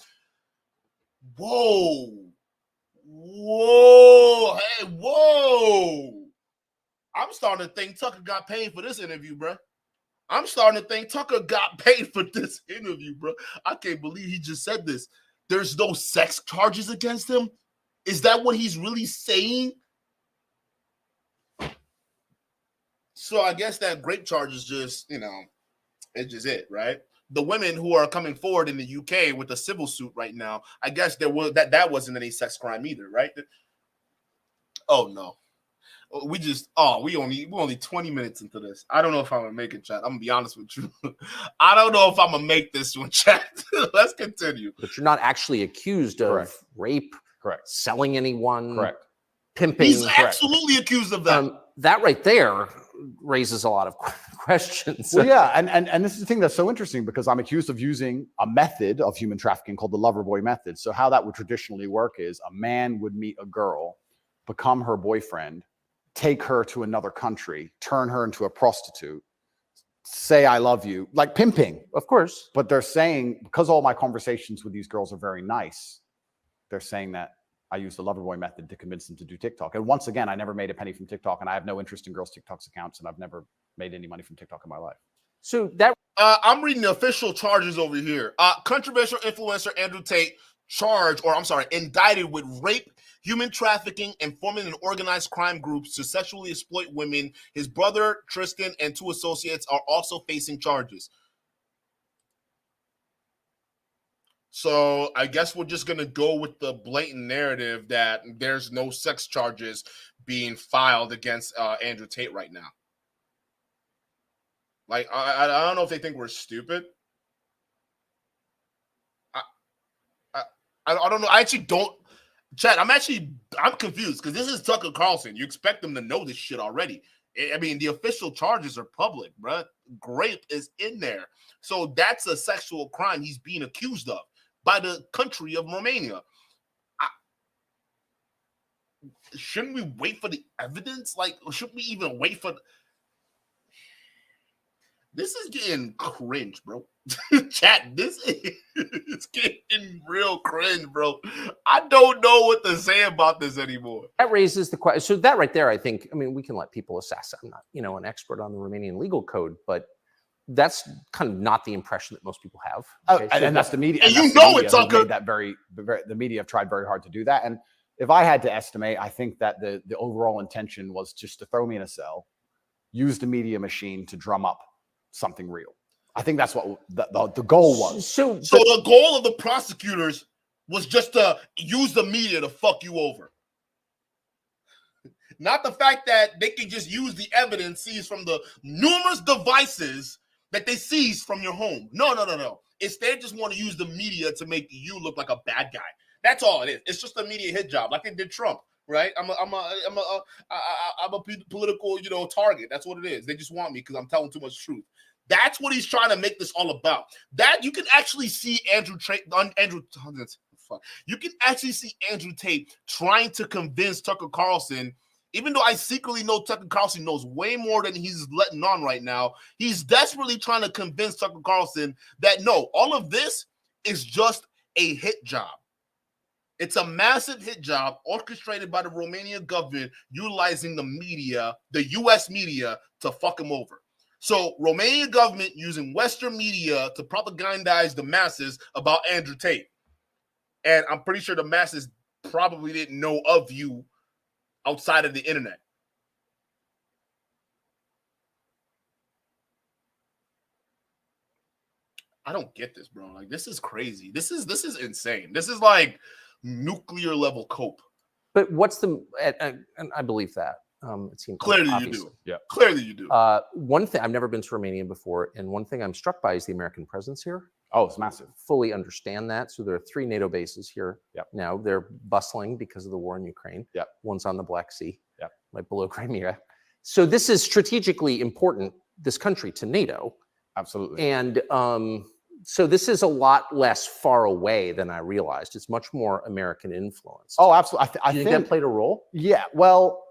Whoa. Whoa. Hey, whoa. I'm starting to think Tucker got paid for this interview, bro. I'm starting to think Tucker got paid for this interview, bro. I can't believe he just said this. There's no sex charges against him? Is that what he's really saying? So I guess that rape charge is just, it's just it, right? The women who are coming forward in the UK with a civil suit right now, I guess there was that wasn't any sex crime either, right? Oh no. We only 20 minutes into this. I don't know if I'm gonna make it, chat. I'm gonna be honest with you. I don't know if I'm gonna make this one, chat. Let's continue. But you're not actually accused of Correct. Rape, Correct. selling anyone, Correct. pimping. He's absolutely accused of that. That right there raises a lot of questions. Well, yeah, and this is the thing that's so interesting because I'm accused of using a method of human trafficking called the lover boy method. So how that would traditionally work is a man would meet a girl, become her boyfriend, take her to another country, turn her into a prostitute, say I love you, like pimping. Of course. But they're saying, because all my conversations with these girls are very nice, they're saying that I use the lover boy method to convince them to do TikTok. And once again, I never made a penny from TikTok, and I have no interest in girls' TikTok's accounts, and I've never made any money from TikTok in my life. So that I'm reading the official charges over here. Controversial influencer Andrew Tate indicted with rape, human trafficking, and forming an organized crime groups to sexually exploit women. His brother Tristan and 2 associates are also facing charges. So I guess we're just gonna go with the blatant narrative that there's no sex charges being filed against Andrew Tate right now. Like I don't know if they think we're stupid. I don't know. I actually don't. Chad, I'm confused because this is Tucker Carlson. You expect them to know this shit already. I mean, the official charges are public, bro. Rape is in there. So that's a sexual crime he's being accused of by the country of Romania. Shouldn't we wait for the evidence? Like, shouldn't we even wait for... This is getting cringe, bro. Chat, this is getting real cringe, bro. I don't know what to say about this anymore. That raises the question. So that right there, I think, I mean, we can let people assess. I'm not, an expert on the Romanian legal code, but that's kind of not the impression that most people have. Okay? And that's the media. And you know it, Tucker. The media have tried very hard to do that. And if I had to estimate, I think that the overall intention was just to throw me in a cell, use the media machine to drum up something real. I think that's what the goal was. So the goal of the prosecutors was just to use the media to fuck you over. Not the fact that they can just use the evidence seized from the numerous devices that they seized from your home. No. It's they just want to use the media to make you look like a bad guy. That's all it is. It's just a media hit job, like they did Trump, right? I'm a political, target. That's what it is. They just want me because I'm telling too much truth. That's what he's trying to make this all about. That you can actually see You can actually see Andrew Tate trying to convince Tucker Carlson, even though I secretly know Tucker Carlson knows way more than he's letting on right now. He's desperately trying to convince Tucker Carlson that no, all of this is just a hit job. It's a massive hit job orchestrated by the Romanian government, utilizing the media, the U.S. media, to fuck him over. So Romanian government using Western media to propagandize the masses about Andrew Tate. And I'm pretty sure the masses probably didn't know of you outside of the internet. I don't get this, bro. Like, this is crazy. This is insane. This is like nuclear level cope. But what's the, and I believe that. It seems clearly like you do. Yeah, clearly you do. One thing, I've never been to Romania before, and one thing I'm struck by is the American presence here. Oh, it's massive. Fully understand that. So there are 3 NATO bases here. Yep. Now they're bustling because of the war in Ukraine. Yep. One's on the Black Sea, yep. right below Crimea. So this is strategically important, this country, to NATO. Absolutely. And so this is a lot less far away than I realized. It's much more American influence. Oh, absolutely. I think think that played a role. Yeah. Well,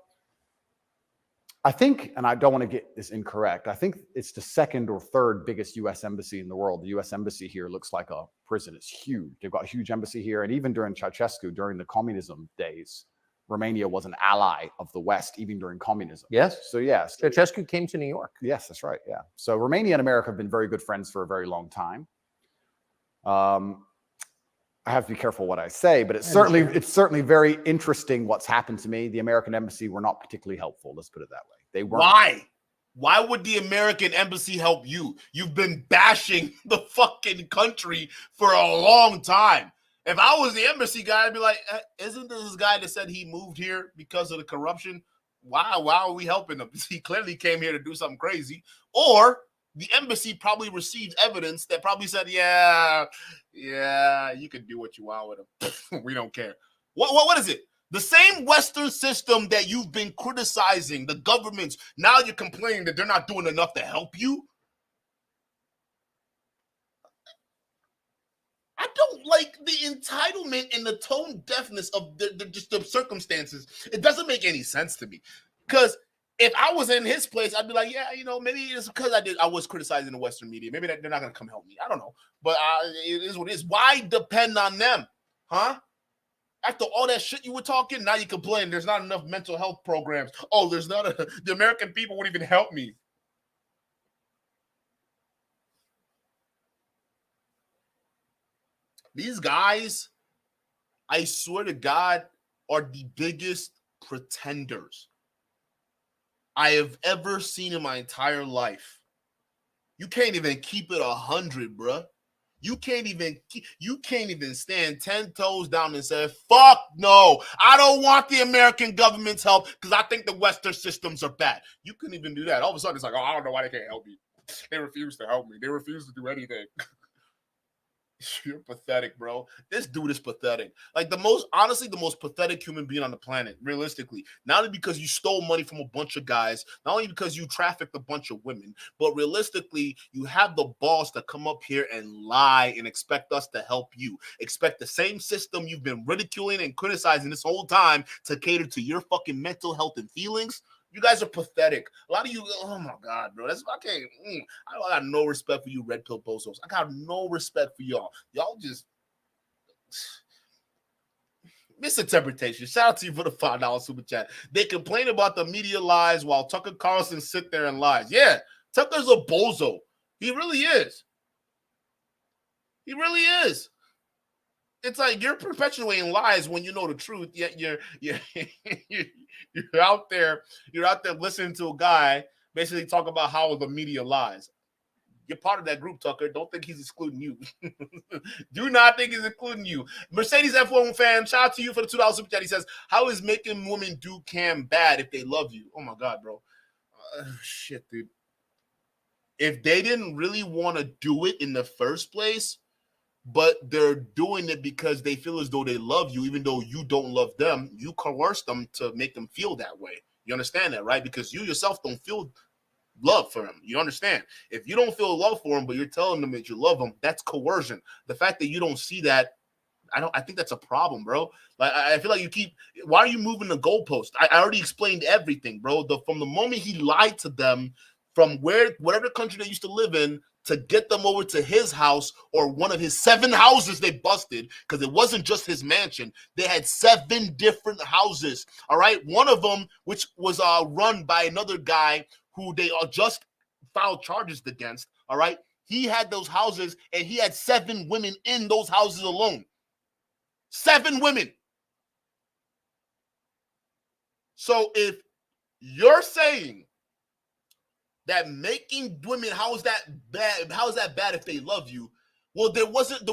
I think, and I don't want to get this incorrect, I think it's the 2nd or 3rd biggest U.S. embassy in the world. The U.S. embassy here looks like a prison. It's huge. They've got a huge embassy here. And even during Ceausescu, during the communism days, Romania was an ally of the West, even during communism. Yes. So, yes. Ceausescu came to New York. Yes, that's right. Yeah. So Romania and America have been very good friends for a very long time. I have to be careful what I say, but it's certainly very interesting what's happened to me. The American embassy were not particularly helpful. Let's put it that way. They weren't. Why? Why would the American embassy help you? You've been bashing the fucking country for a long time. If I was the embassy guy, I'd be like, isn't this guy that said he moved here because of the corruption? Why are we helping him? He clearly came here to do something crazy. Or the embassy probably received evidence that probably said, yeah, you can do what you want with him. We don't care. What is it? The same Western system that you've been criticizing, the governments, now you're complaining that they're not doing enough to help you? I don't like the entitlement and the tone deafness of just the circumstances. It doesn't make any sense to me. Because if I was in his place, I'd be like, yeah, maybe it's because I was criticizing the Western media. Maybe they're not going to come help me. I don't know. But it is what it is. Why depend on them? Huh? After all that shit you were talking, now you complain there's not enough mental health programs. Oh, the American people won't even help me. These guys, I swear to God, are the biggest pretenders I have ever seen in my entire life. You can't even keep it 100, bruh. You can't even stand 10 toes down and say, fuck no, I don't want the American government's help because I think the Western systems are bad. You couldn't even do that. All of a sudden, it's like, oh, I don't know why they can't help me. They refuse to help me. They refuse to do anything. You're pathetic, bro. This dude is pathetic. Like the most pathetic human being on the planet, realistically. Not only because you stole money from a bunch of guys, not only because you trafficked a bunch of women, but realistically, you have the balls to come up here and lie and expect us to help you. Expect the same system you've been ridiculing and criticizing this whole time to cater to your fucking mental health and feelings. You guys are pathetic. A lot of you, oh my God, bro. I got no respect for you red pill bozos. I got no respect for y'all. Y'all just misinterpretation. Shout out to you for the $5 super chat. They complain about the media lies while Tucker Carlson sit there and lies. Yeah, Tucker's a bozo. He really is. He really is. It's like you're perpetuating lies when you know the truth. Yet you're out there listening to a guy basically talk about how the media lies. You're part of that group, Tucker. Don't think he's excluding you. Do not think he's including you. Mercedes F1 fan, shout out to you for the $2 super chat. He says, how is making women do cam bad if they love you? Oh my God, bro. Shit, dude. If they didn't really want to do it in the first place, but they're doing it because they feel as though they love you, even though you don't love them, you coerce them to make them feel that way. You understand that, right? Because you yourself don't feel love for him. You understand? If you don't feel love for him, but you're telling them that you love them, that's coercion. The fact that you don't see that, I think that's a problem, bro. Like, I feel like why are you moving the goalpost? I already explained everything, bro. From the moment he lied to them, from whatever country they used to live in, to get them over to his house or one of his 7 houses they busted, because it wasn't just his mansion. They had 7 different houses, all right? One of them, which was run by another guy who they just filed charges against, all right? He had those houses, and he had 7 women in those houses alone. 7 women. So if you're saying that making women, how is that bad? How is that bad if they love you? Well, the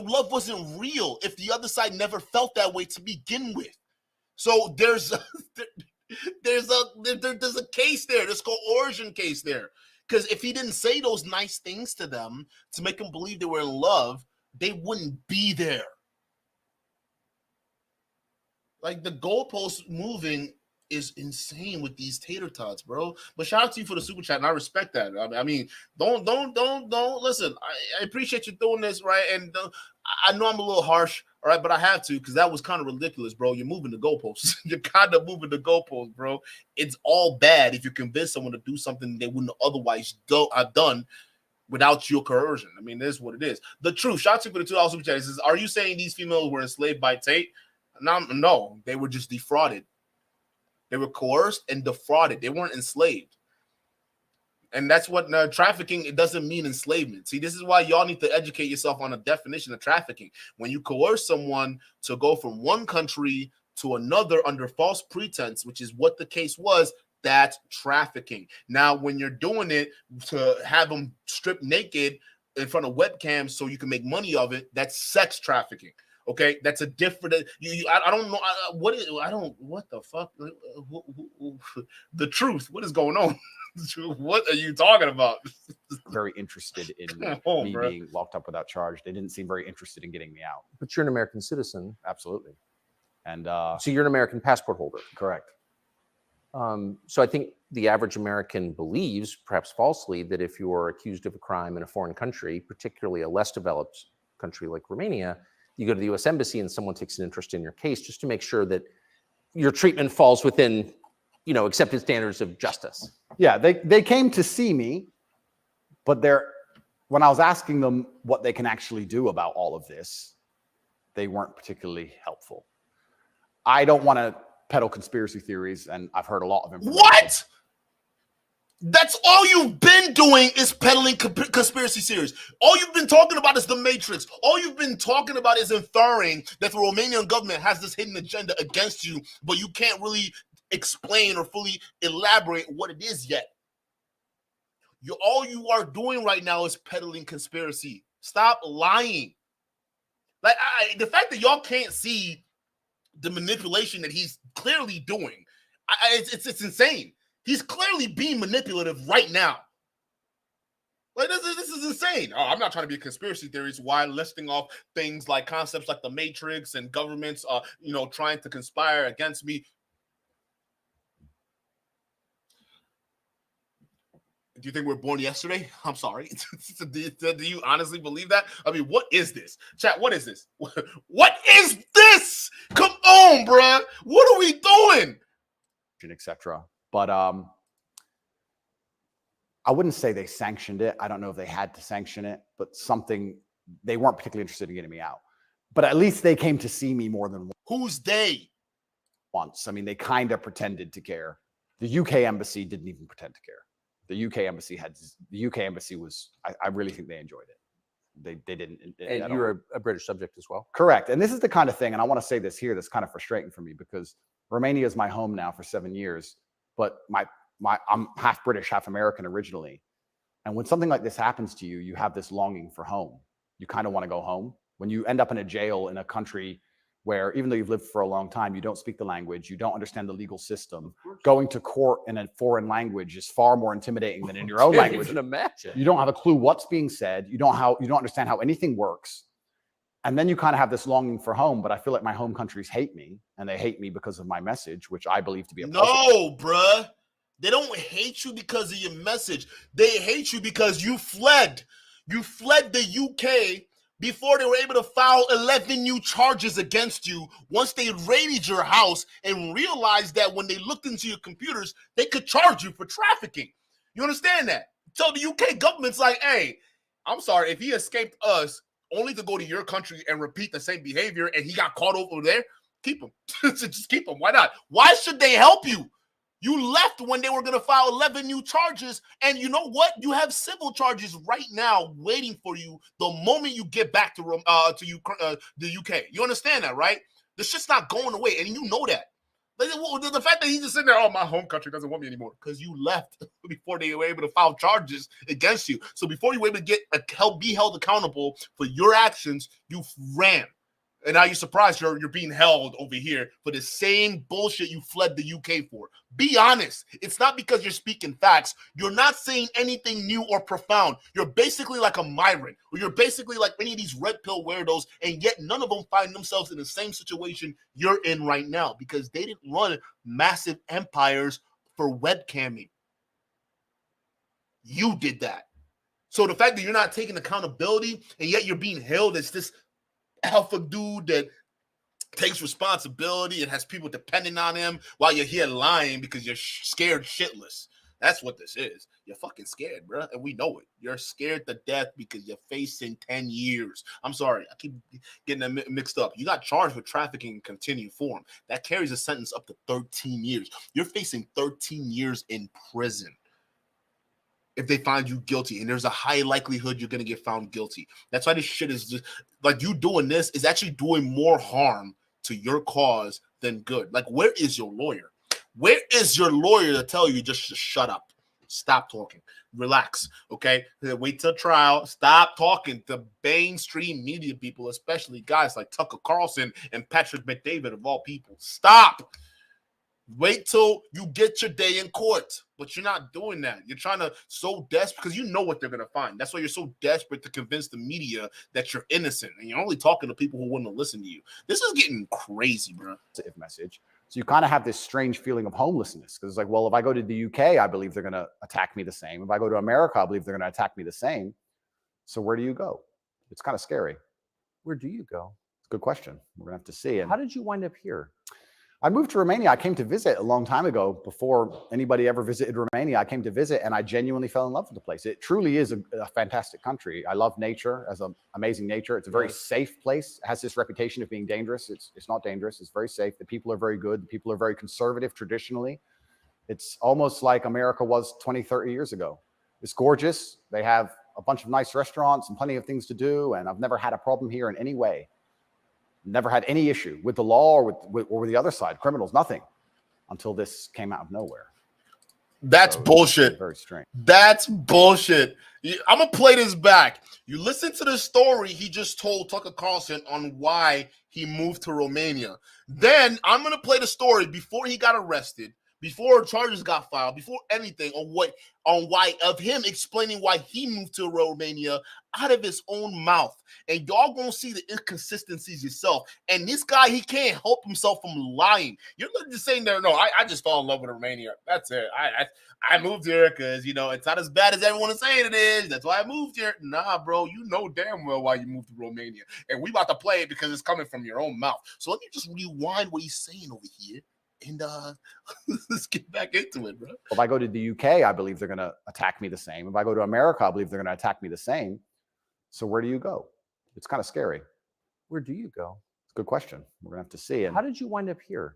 love wasn't real if the other side never felt that way to begin with. So there's a case there. There's coercion case there. Because if he didn't say those nice things to them to make them believe they were in love, they wouldn't be there. Like, the goalposts moving is insane with these tater tots, bro. But shout out to you for the super chat, and I respect that. I mean, don't listen. I appreciate you doing this, right? And I know I'm a little harsh, all right, but I have to, because that was kind of ridiculous, bro. You're moving the goalposts. You're kind of moving the goalposts, bro. It's all bad if you convince someone to do something they wouldn't otherwise have done without your coercion. I mean, this is what it is. The truth. Shout out to you for the $2 super chat. It says, are you saying these females were enslaved by Tate? No, they were just defrauded. They were coerced and defrauded. They weren't enslaved. And that's what trafficking, it doesn't mean enslavement. See, this is why y'all need to educate yourself on a definition of trafficking. When you coerce someone to go from one country to another under false pretense, which is what the case was, that's trafficking. Now, when you're doing it to have them stripped naked in front of webcams so you can make money of it, that's sex trafficking. Okay, that's a different. I don't know what the fuck. The truth. What is going on? What are you talking about? Very interested in me being locked up without charge. They didn't seem very interested in getting me out. But you're an American citizen. Absolutely. And so you're an American passport holder. Correct. So I think the average American believes, perhaps falsely, that if you're accused of a crime in a foreign country, particularly a less developed country like Romania, you go to the U.S. Embassy and someone takes an interest in your case just to make sure that your treatment falls within, accepted standards of justice. Yeah, they came to see me, but when I was asking them what they can actually do about all of this, they weren't particularly helpful. I don't want to peddle conspiracy theories, and I've heard a lot of them. What? That's all you've been doing is peddling conspiracy theories. All you've been talking about is the Matrix. All you've been talking about is inferring that the Romanian government has this hidden agenda against you, but you can't really explain or fully elaborate what it is yet. All you are doing right now is peddling conspiracy. Stop lying. Like, the fact that y'all can't see the manipulation that he's clearly doing, it's insane. He's clearly being manipulative right now. Like, this is insane. Oh, I'm not trying to be a conspiracy theorist while listing off things like concepts like the Matrix and governments, trying to conspire against me. Do you think we're born yesterday? I'm sorry. Do you honestly believe that? I mean, what is this? Chat, what is this? What is this? Come on, bruh. What are we doing? Etc. But I wouldn't say they sanctioned it. I don't know if they had to sanction it, but they weren't particularly interested in getting me out. But at least they came to see me more than once. Who's they? Once. I mean, they kind of pretended to care. The UK embassy didn't even pretend to care. The UK embassy was, I really think they enjoyed it. They didn't. And you're a British subject as well? Correct. And this is the kind of thing, and I want to say this here, that's kind of frustrating for me, because Romania is my home now for 7 years, but I'm half British, half American originally. And when something like this happens to you, you have this longing for home. You kind of want to go home. When you end up in a jail in a country where, even though you've lived for a long time, you don't speak the language, you don't understand the legal system, going to court in a foreign language is far more intimidating than in your own language. Even imagine. You don't have a clue what's being said. You don't understand how anything works. And then you kind of have this longing for home, but I feel like my home countries hate me, and they hate me because of my message, which I believe to be a positive. No, bruh. They don't hate you because of your message. They hate you because you fled. You fled the UK before they were able to file 11 new charges against you once they raided your house and realized that when they looked into your computers, they could charge you for trafficking. You understand that? So the UK government's like, hey, I'm sorry, if he escaped us only to go to your country and repeat the same behavior and he got caught over there, keep him. Just keep him. Why not? Why should they help you? You left when they were going to file 11 new charges, and you know what? You have civil charges right now waiting for you the moment you get back to the UK. You understand that, right? The shit's not going away, and you know that. The fact that he's just sitting there, oh, my home country doesn't want me anymore, because you left before they were able to file charges against you. So before you were able to be held accountable for your actions, you ran. And now you're surprised you're being held over here for the same bullshit you fled the UK for. Be honest. It's not because you're speaking facts. You're not saying anything new or profound. You're basically like a migrant, or you're basically like any of these red pill weirdos, and yet none of them find themselves in the same situation you're in right now because they didn't run massive empires for webcamming. You did that. So the fact that you're not taking accountability and yet you're being hailed as this alpha dude that takes responsibility and has people depending on him while you're here lying because you're scared shitless. That's what this is. You're fucking scared, bro, and we know it. You're scared to death because you're facing 10 years. I'm sorry. I keep getting that mixed up. You got charged with trafficking in continued form. That carries a sentence up to 13 years. You're facing 13 years in prison if they find you guilty, and there's a high likelihood you're going to get found guilty. That's why this shit is just, like, you doing this is actually doing more harm to your cause than good. Like, where is your lawyer? Where is your lawyer to tell you just to shut up? Stop talking. Relax, okay? Wait till trial. Stop talking to mainstream media people, especially guys like Tucker Carlson and Patrick McDavid of all people. Stop. Wait till you get your day in court, but you're not doing that. You're trying to so desperate because you know what they're going to find. That's why you're so desperate to convince the media that you're innocent, and you're only talking to people who wouldn't listen to you. This is getting crazy, bro. Message. So you kind of have this strange feeling of homelessness because it's like, well, if I go to the UK, I believe they're going to attack me the same. If I go to America, I believe they're going to attack me the same. So where do you go? It's kind of scary. Where do you go? It's a good question. We're going to have to see. And how did you wind up here? I moved to Romania. I came to visit a long time ago before anybody ever visited Romania. I came to visit and I genuinely fell in love with the place. It truly is a fantastic country. I love nature, as amazing nature. It's a very safe place. It has this reputation of being dangerous. It's not dangerous. It's very safe. The people are very good. The people are very conservative traditionally. It's almost like America was 20, 30 years ago. It's gorgeous. They have a bunch of nice restaurants and plenty of things to do. And I've never had a problem here in any way. Never had any issue with the law or with the other side, criminals, nothing, until this came out of nowhere. That's bullshit. Very strange. That's bullshit. I'm going to play this back. You listen to the story he just told Tucker Carlson on why he moved to Romania. Then I'm going to play the story before he got arrested, before charges got filed, before anything, on why of him explaining why he moved to Romania out of his own mouth. And y'all gonna see the inconsistencies yourself. And this guy, he can't help himself from lying. You're not just saying there, no, I just fell in love with Romania. That's it. I moved here because, you know, it's not as bad as everyone is saying it is. That's why I moved here. Nah, bro, you know damn well why you moved to Romania. And we about to play it because it's coming from your own mouth. So let me just rewind what he's saying over here. And let's get back into it, bro. If I go to the UK, I believe they're going to attack me the same. If I go to America, I believe they're going to attack me the same. So where do you go? It's kind of scary. Where do you go? It's a good question. We're going to have to see. And how did you wind up here?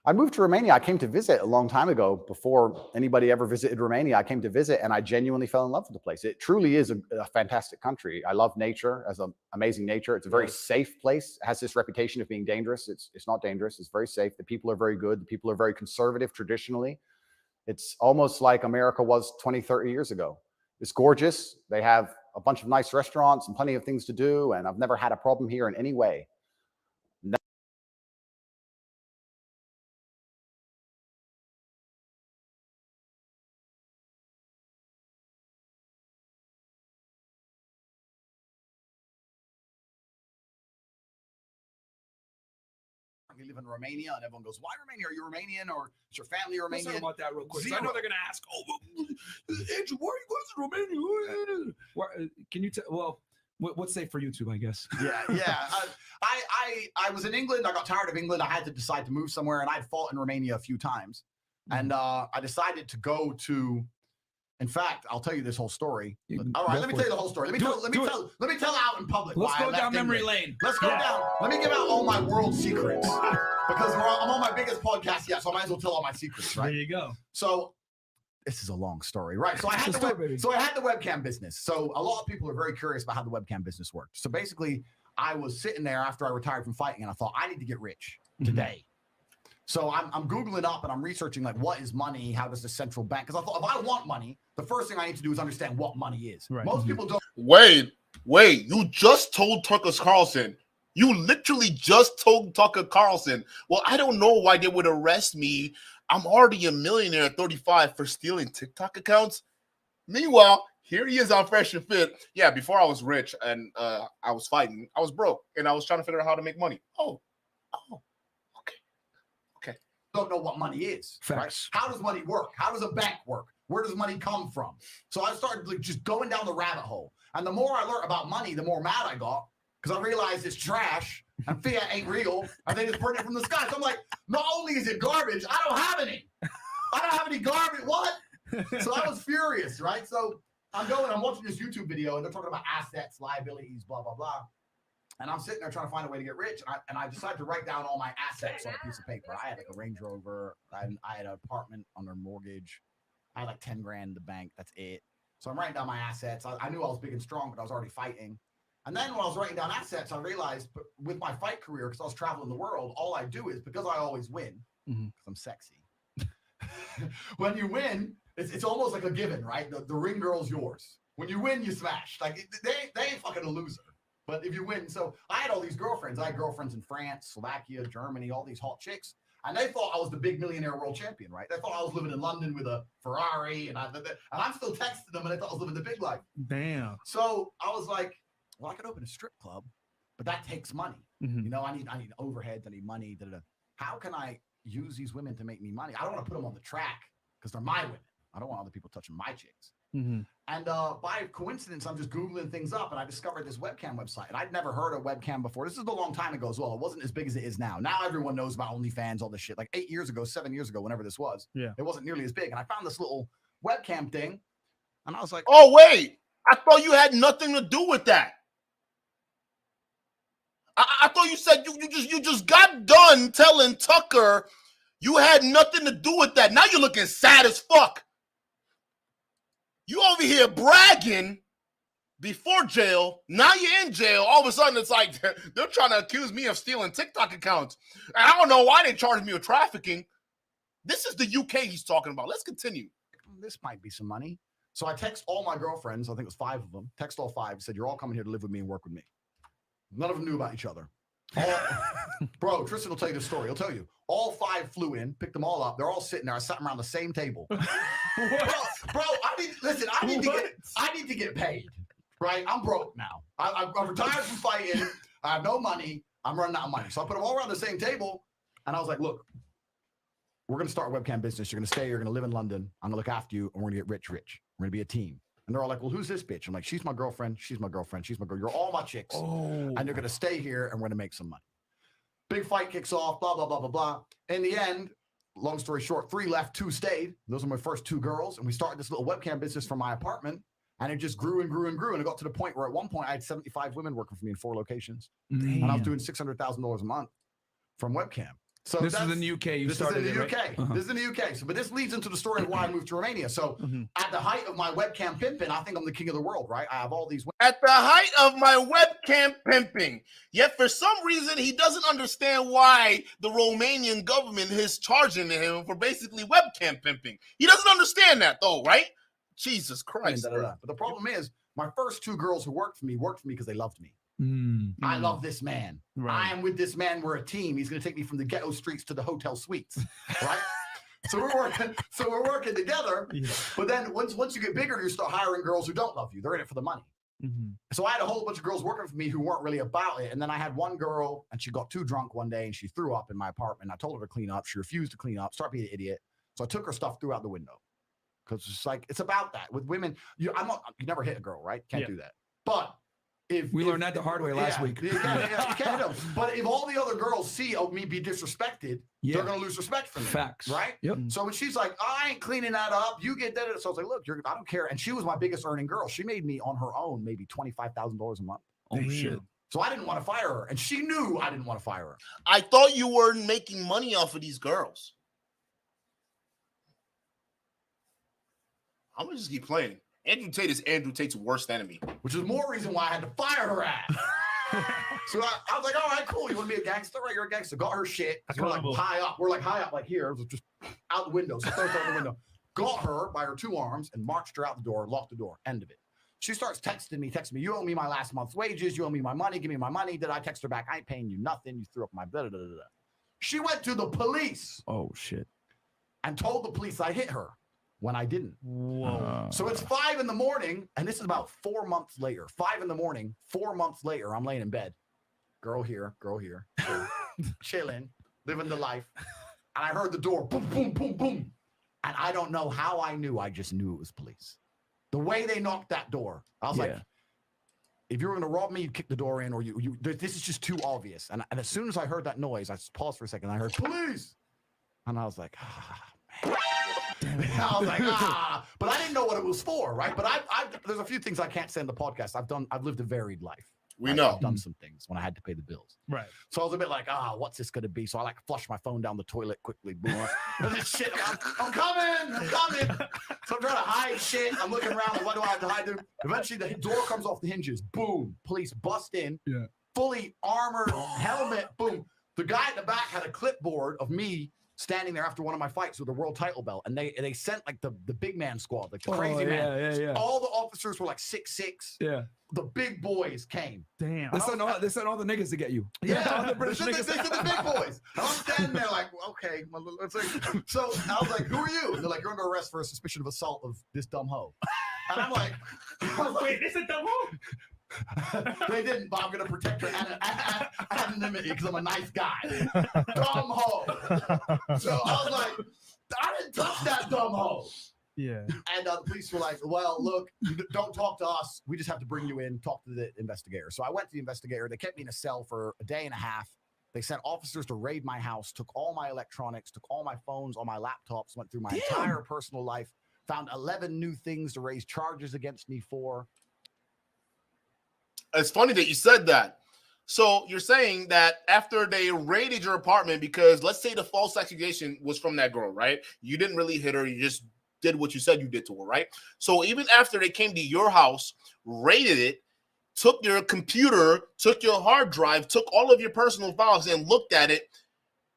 I moved to Romania. I came to visit a long time ago before anybody ever visited Romania. I came to visit and I genuinely fell in love with the place. It truly is a fantastic country. I love nature, as amazing nature. It's a very safe place. It has this reputation of being dangerous. It's not dangerous. It's very safe. The people are very good. The people are very conservative traditionally. It's almost like America was 20, 30 years ago. It's gorgeous. They have a bunch of nice restaurants and plenty of things to do. And I've never had a problem here in any way. You live in Romania, and everyone goes, "Why Romania? Are you Romanian, or is your family Romanian?" Let's talk about that real quick. I know they're gonna ask, Andrew, why are you going to Romania? Can you tell? Well, what's safe for YouTube, I guess. Yeah. I was in England. I got tired of England. I had to decide to move somewhere, and I'd fought in Romania a few times, and I decided to go to. In fact, I'll tell you this whole story. All right, let me tell you the whole story. Let me tell out in public. Let's go down memory lane. Let's go down. Let me give out all my world secrets because I'm on my biggest podcast yet, so I might as well tell all my secrets. Right? There you go. So this is a long story, right? So I had the webcam business. So a lot of people are very curious about how the webcam business worked. So basically, I was sitting there after I retired from fighting, and I thought I need to get rich today. So I'm Googling up and I'm researching, like, what is money? How does the central bank? Because I thought if I want money, the first thing I need to do is understand what money is. Right. Most people don't. Wait, you just told Tucker Carlson You literally just told Tucker Carlson, well, I don't know why they would arrest me. I'm already a millionaire at 35 for stealing TikTok accounts. Meanwhile, here he is on Fresh and Fit. Yeah, before I was rich and I was fighting, I was broke and I was trying to figure out how to make money. Oh, okay. Don't know what money is. Facts. Right? How does money work? How does a bank work? Where does money come from? So I started like just going down the rabbit hole. And the more I learned about money, the more mad I got because I realized it's trash and fiat ain't real and they just burn it from the sky. So I'm like, not only is it garbage, I don't have any. I don't have any garbage. What? So I was furious, right? So I'm watching this YouTube video and they're talking about assets, liabilities, blah, blah, blah. And I'm sitting there trying to find a way to get rich. And I decided to write down all my assets on a piece of paper. I had like a Range Rover. I had an apartment under mortgage. I had like 10 grand in the bank. That's it. So I'm writing down my assets. I knew I was big and strong, but I was already fighting. And then when I was writing down assets, I realized with my fight career, because I was traveling the world, all I do is because I always win, because I'm sexy. When you win, it's almost like a given, right? The ring girl's yours. When you win, you smash. Like they ain't fucking a loser. But if you win, so I had all these girlfriends. I had girlfriends in France, Slovakia, Germany, all these hot chicks. And they thought I was the big millionaire world champion, right? They thought I was living in London with a Ferrari, and I'm still texting them, and they thought I was living the big life. Damn. So I was like, well, I could open a strip club, but that takes money. Mm-hmm. You know, I need overheads, I need money. How can I use these women to make me money? I don't want to put them on the track because they're my women. I don't want other people touching my chicks. Mm-hmm. And by coincidence, I'm just Googling things up and I discovered this webcam website. And I'd never heard of webcam before. This is a long time ago as well. It wasn't as big as it is now. Now everyone knows about OnlyFans, all this shit. Like 8 years ago, 7 years ago, whenever this was, it wasn't nearly as big. And I found this little webcam thing and I was like, oh, wait, I thought you had nothing to do with that. I thought you said you just got done telling Tucker you had nothing to do with that. Now you're looking sad as fuck. You over here bragging before jail. Now you're in jail. All of a sudden, it's like they're trying to accuse me of stealing TikTok accounts. And I don't know why they charged me with trafficking. This is the UK he's talking about. Let's continue. This might be some money. So I text all my girlfriends. I think it was 5 of them. Text all 5. Said, you're all coming here to live with me and work with me. None of them knew about each other. Bro, Tristan will tell you the story. He'll tell you. All 5 flew in, picked them all up. They're all sitting there. I sat them around the same table. bro, I need to get paid. Right? I'm broke now. I'm retired from fighting. I have no money. I'm running out of money. So I put them all around the same table. And I was like, look, we're going to start a webcam business. You're going to stay. You're going to live in London. I'm going to look after you. And we're going to get rich. We're going to be a team. And they're all like, well, who's this bitch? I'm like, she's my girlfriend. She's my girlfriend. She's my girl. You're all my chicks. And you're going to stay here and we're going to make some money. Big fight kicks off, blah, blah, blah, blah, blah. In the end, long story short, 3 left, 2 stayed. Those are my first 2 girls. And we started this little webcam business from my apartment. And it just grew and grew and grew. And it got to the point where at one point I had 75 women working for me in 4 locations. Damn. And I was doing $600,000 a month from webcam. So this is in the UK. This is in the UK. Right? This is in the UK. So, but this leads into the story of why I moved to Romania. So at the height of my webcam pimping, I think I'm the king of the world, right? I have all these. At the height of my webcam pimping. Yet for some reason, he doesn't understand why the Romanian government is charging him for basically webcam pimping. He doesn't understand that though, right? Jesus Christ. But the problem is my first 2 girls who worked for me because they loved me. I love this man. Right. I am with this man. We're a team. He's going to take me from the ghetto streets to the hotel suites. Right. So we're working together. Yeah. But then once you get bigger, you start hiring girls who don't love you. They're in it for the money. So I had a whole bunch of girls working for me who weren't really about it. And then I had one girl and she got too drunk one day and she threw up in my apartment. I told her to clean up. She refused to clean up. Started being an idiot. So I took her stuff, threw out the window. Because it's like, it's about that. With women, you never hit a girl, right? Can't do that. But if we learned that the hard way last week. You can't hit them. But if all the other girls see me be disrespected, they're going to lose respect for me. Facts. Right? Yep. So when she's like, I ain't cleaning that up, you get that. So I was like, look, I don't care. And she was my biggest earning girl. She made me on her own maybe $25,000 a month. Oh, shit. So I didn't want to fire her. And she knew I didn't want to fire her. I thought you were making money off of these girls. I'm going to just keep playing. Andrew Tate is Andrew Tate's worst enemy. Which is more reason why I had to fire her ass. So I was like, all right, cool. You want to be a gangster? Right, you're a gangster. Got her shit. We're like high up. We're like high up, like here. It was just out the window. So throws out the window. Got her by her 2 arms and marched her out the door, locked the door. End of it. She starts texting me, you owe me my last month's wages, you owe me my money, give me my money. Did I text her back? I ain't paying you nothing. You threw up my blah, blah, blah, blah. She went to the police. Oh, shit. And told the police I hit her when I didn't. Whoa. So it's 5 a.m, and this is about 4 months later. 5 a.m, 4 months later, I'm laying in bed. Girl here, chilling, living the life. And I heard the door, boom, boom, boom, boom. And I don't know how I knew. I just knew it was police. The way they knocked that door, I was like, if you were going to rob me, you'd kick the door in, or you. This is just too obvious. And as soon as I heard that noise, I just paused for a second. I heard police, and I was like, man. I was like, but I didn't know what it was for, right? But there's a few things I can't say in the podcast. I've lived a varied life. We know. I've done some things when I had to pay the bills. Right. So I was a bit like, what's this going to be? So I like flushed my phone down the toilet quickly. Boom. This shit, I'm coming. So I'm trying to hide shit. I'm looking around. Like, what do I have to hide? Eventually, the door comes off the hinges. Boom. Police bust in. Yeah. Fully armored, helmet. Boom. The guy at the back had a clipboard of me standing there after one of my fights with a world title belt, and they sent like the big man squad, like the crazy man. Yeah. All the officers were like 6'6". Yeah. The big boys came. Damn. They sent all the niggas to get you. Yeah, all the British they niggas. said the big boys. I'm standing there like, okay. So I was like, who are you? And they're like, you're under arrest for a suspicion of assault of this dumb hoe. And I'm like, wait, this is dumb hoe? They didn't, but I'm going to protect her anonymity because I'm a nice guy. Dumb hoe. So I was like, I didn't touch that dumb hoe. Yeah. And the police were like, well, look, don't talk to us. We just have to bring you in, talk to the investigator. So I went to the investigator. They kept me in a cell for a day and a half. They sent officers to raid my house, took all my electronics, took all my phones, all my laptops, went through my entire personal life, found 11 new things to raise charges against me for. It's funny that you said that. So you're saying that after they raided your apartment, because let's say the false accusation was from that girl, right? You didn't really hit her. You just did what you said you did to her, right? So even after they came to your house, raided it, took your computer, took your hard drive, took all of your personal files and looked at it,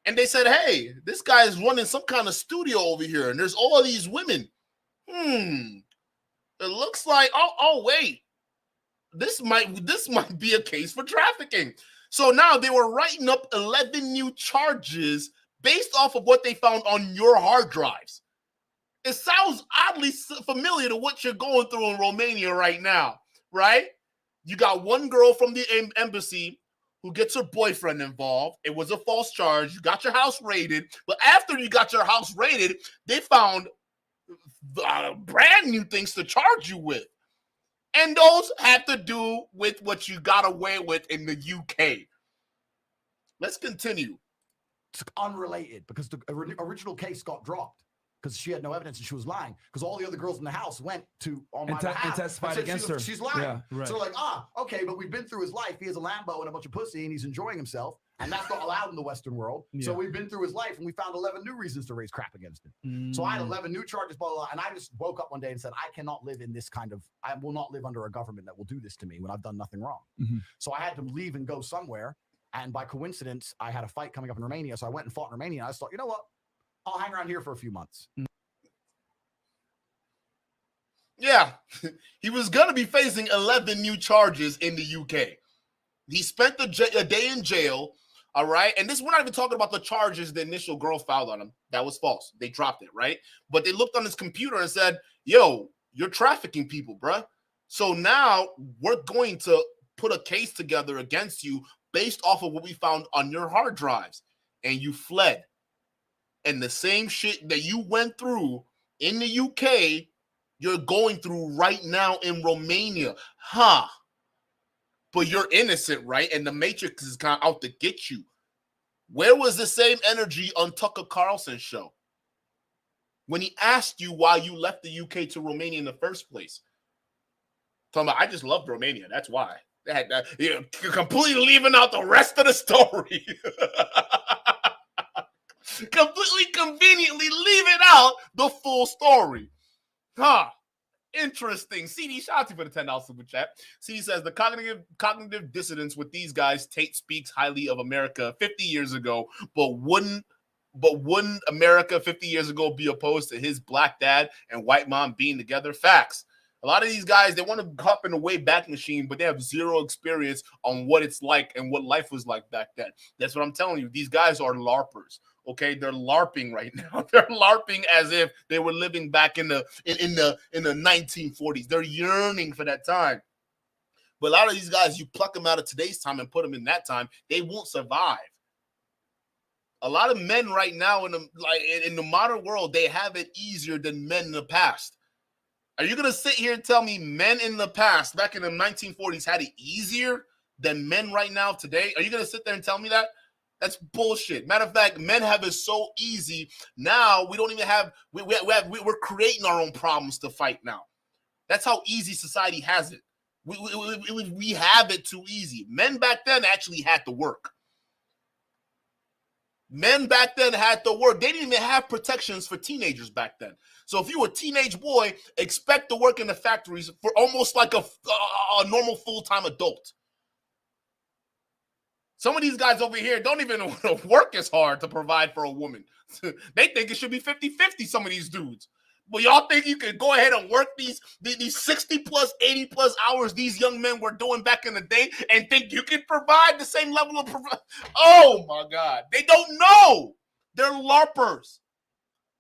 and they said, hey, this guy is running some kind of studio over here, and there's all of these women. It looks like, wait, this might be a case for trafficking. So now they were writing up 11 new charges based off of what they found on your hard drives. It sounds oddly familiar to what you're going through in Romania right now, right? You got one girl from the embassy who gets her boyfriend involved. It was a false charge. You got your house raided. But after you got your house raided, they found brand new things to charge you with. And those had to do with what you got away with in the UK. Let's continue. It's unrelated because the original case got dropped because she had no evidence and she was lying because all the other girls in the house went to on my behalf and testified against her. She's lying. Yeah, right. So like, okay, but we've been through his life. He has a Lambo and a bunch of pussy and he's enjoying himself. And that's not allowed in the Western world. Yeah. So we've been through his life and we found 11 new reasons to raise crap against him. So I had 11 new charges, blah, blah, blah. And I just woke up one day and said, I cannot live in this I will not live under a government that will do this to me when I've done nothing wrong. So I had to leave and go somewhere. And by coincidence, I had a fight coming up in Romania. So I went and fought in Romania. And I thought, you know what? I'll hang around here for a few months. Yeah, he was going to be facing 11 new charges in the UK. He spent a day in jail, all right? And we're not even talking about the charges the initial girl filed on him. That was false. They dropped it, right? But they looked on his computer and said, yo, you're trafficking people, bruh. So now we're going to put a case together against you based off of what we found on your hard drives. And you fled. And the same shit that you went through in the UK, you're going through right now in Romania. But you're innocent, right? And the Matrix is kind of out to get you. Where was the same energy on Tucker Carlson's show when he asked you why you left the UK to Romania in the first place? Talking about, I just loved Romania. That's why. You're completely leaving out the rest of the story. Completely conveniently leaving out the full story. Interesting. CD, shout out to you for the $10 super chat. CD says the cognitive dissonance with these guys. Tate speaks highly of America 50 years ago, but wouldn't America 50 years ago be opposed to his black dad and white mom being together? Facts. A lot of these guys, they want to hop in the way back machine, but they have zero experience on what it's like and what life was like back then. That's what I'm telling you. These guys are LARPers. Okay, they're LARPing right now. They're LARPing as if they were living back in the 1940s. They're yearning for that time. But a lot of these guys, you pluck them out of today's time and put them in that time, they won't survive. A lot of men right now in the modern world, they have it easier than men in the past. Are you gonna sit here and tell me men in the past, back in the 1940s, had it easier than men right now today? Are you gonna sit there and tell me that? That's bullshit. Matter of fact, men have it so easy now. We don't even have. We're creating our own problems to fight now. That's how easy society has it. We have it too easy. Men back then actually had to work. Men back then had to work. They didn't even have protections for teenagers back then. So if you were a teenage boy, expect to work in the factories for almost like a normal full-time adult. Some of these guys over here don't even want to work as hard to provide for a woman. They think it should be 50-50, some of these dudes. But y'all think you can go ahead and work these 60 plus, 80 plus hours these young men were doing back in the day and think you can provide the same level of Oh my God. They don't know. They're LARPers.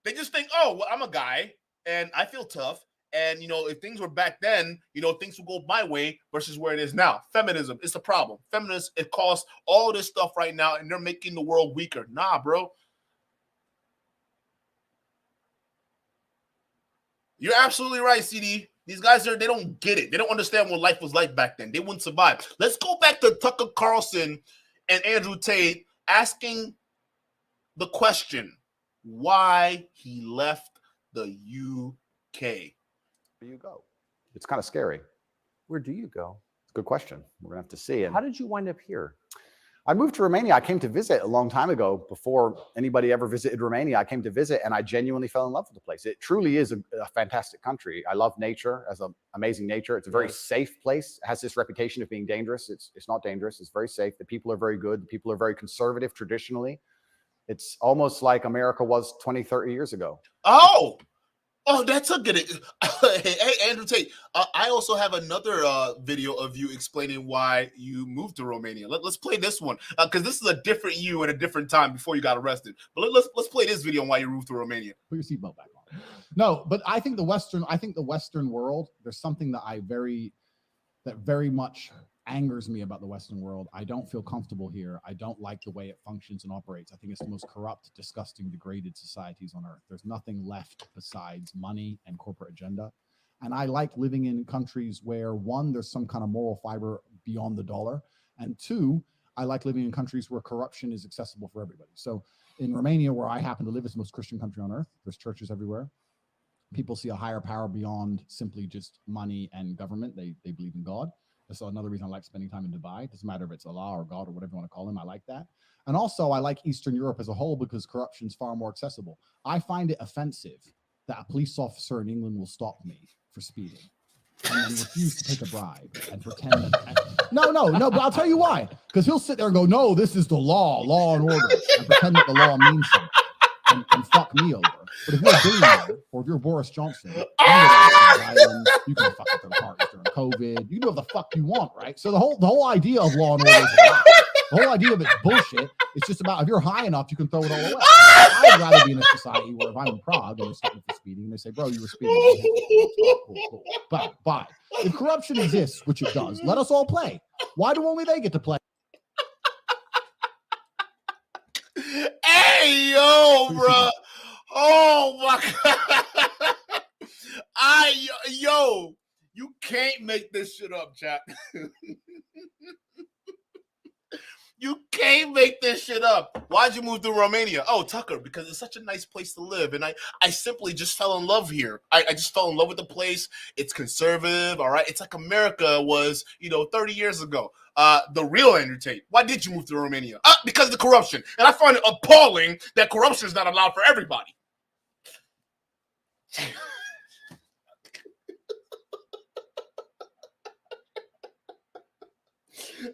They just think, oh, well, I'm a guy and I feel tough. And, if things were back then, things would go my way versus where it is now. Feminism is the problem. Feminists, it costs all this stuff right now, and they're making the world weaker. Nah, bro. You're absolutely right, CD. These guys, they don't get it. They don't understand what life was like back then. They wouldn't survive. Let's go back to Tucker Carlson and Andrew Tate asking the question why he left the UK. Where do you go? It's kind of scary. Where do you go? It's a good question. We're gonna have to see. And how did you wind up here? I moved to Romania. I came to visit a long time ago. Before anybody ever visited Romania, I came to visit and I genuinely fell in love with the place. It truly is a fantastic country. I love nature, as an amazing nature. It's a very safe place. It has this reputation of being dangerous. It's not dangerous. It's very safe. The people are very good. The people are very conservative traditionally. It's almost like America was 20, 30 years ago. Oh, that's a good. Hey, Andrew Tate. I also have another video of you explaining why you moved to Romania. Let's play this one because this is a different you at a different time before you got arrested. But let's play this video on why you moved to Romania. Put your seatbelt back on. No, but I think the Western world. There's something that very much angers me about the Western world. I don't feel comfortable here. I don't like the way it functions and operates. I think it's the most corrupt, disgusting, degraded societies on earth. There's nothing left besides money and corporate agenda. And I like living in countries where, one, there's some kind of moral fiber beyond the dollar. And two, I like living in countries where corruption is accessible for everybody. So in Romania, where I happen to live, it's the most Christian country on earth. There's churches everywhere. People see a higher power beyond simply just money and government. They believe in God. That's another reason I like spending time in Dubai. It doesn't matter if it's Allah or God or whatever you want to call him. I like that. And also I like Eastern Europe as a whole because corruption is far more accessible. I find it offensive that a police officer in England will stop me for speeding and then refuse to take a bribe and pretend that no, but I'll tell you why. Because he'll sit there and go, no, this is the law and order, and pretend that the law means something and fuck me over. But if you're a billionaire or if you're Boris Johnson, you can fuck up their parties during COVID. You can do what the fuck you want, right? So the whole idea of law and order is a lie. The whole idea of it's bullshit. It's just about if you're high enough, you can throw it all away. I'd rather be in a society where if I'm in Prague and they're stopping for speeding and they say, bro, you were speeding. Cool. But if corruption exists, which it does, let us all play. Why do only they get to play? Hey, yo, bro. Oh my God. Yo, you can't make this shit up, chat. You can't make this shit up. Why'd you move to Romania? Oh, Tucker, because it's such a nice place to live. And I simply just fell in love here. I just fell in love with the place. It's conservative, all right? It's like America was, 30 years ago. The real Andrew Tate. Why did you move to Romania? Because of the corruption. And I find it appalling that corruption is not allowed for everybody.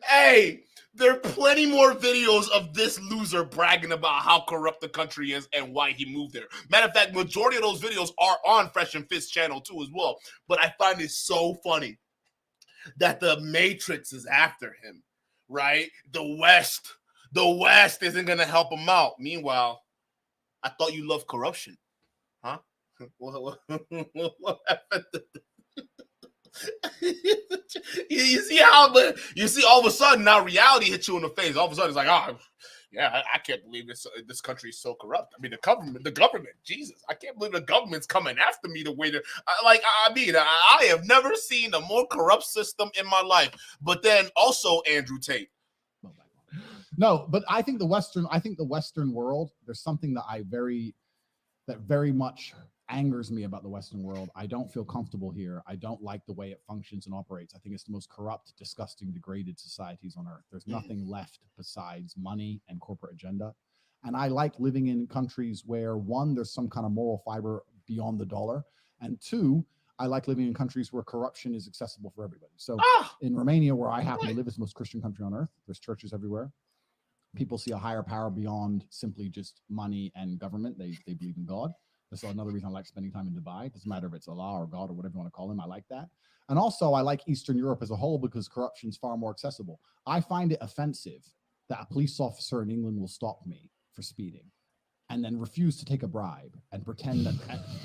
Hey, There are plenty more videos of this loser bragging about how corrupt the country is and why he moved there. Matter of fact, majority of those videos are on Fresh and Fit's channel too as well. But I find it so funny that the Matrix is after him, right? The West isn't going to help him out. Meanwhile, I thought you loved corruption, huh? What happened? You see all of a sudden now reality hits you in the face. All of a sudden it's like, oh yeah, I can't believe this country is so corrupt. I mean, the government, Jesus, I can't believe the government's coming after me the way that I have never seen a more corrupt system in my life. But then also Andrew Tate. No, but I think the Western world, there's something that very much angers me about the Western world. I don't feel comfortable here. I don't like the way it functions and operates. I think it's the most corrupt, disgusting, degraded societies on earth. There's nothing left besides money and corporate agenda. And I like living in countries where, one, there's some kind of moral fiber beyond the dollar, and two, I like living in countries where corruption is accessible for everybody. So in Romania, where I happen to live, is the most Christian country on earth. There's churches everywhere. People see a higher power beyond simply just money and government. They believe in God. That's another reason I like spending time in Dubai. It doesn't matter if it's Allah or God or whatever you want to call him. I like that. And also I like Eastern Europe as a whole because corruption is far more accessible. I find it offensive that a police officer in England will stop me for speeding and then refuse to take a bribe and pretend that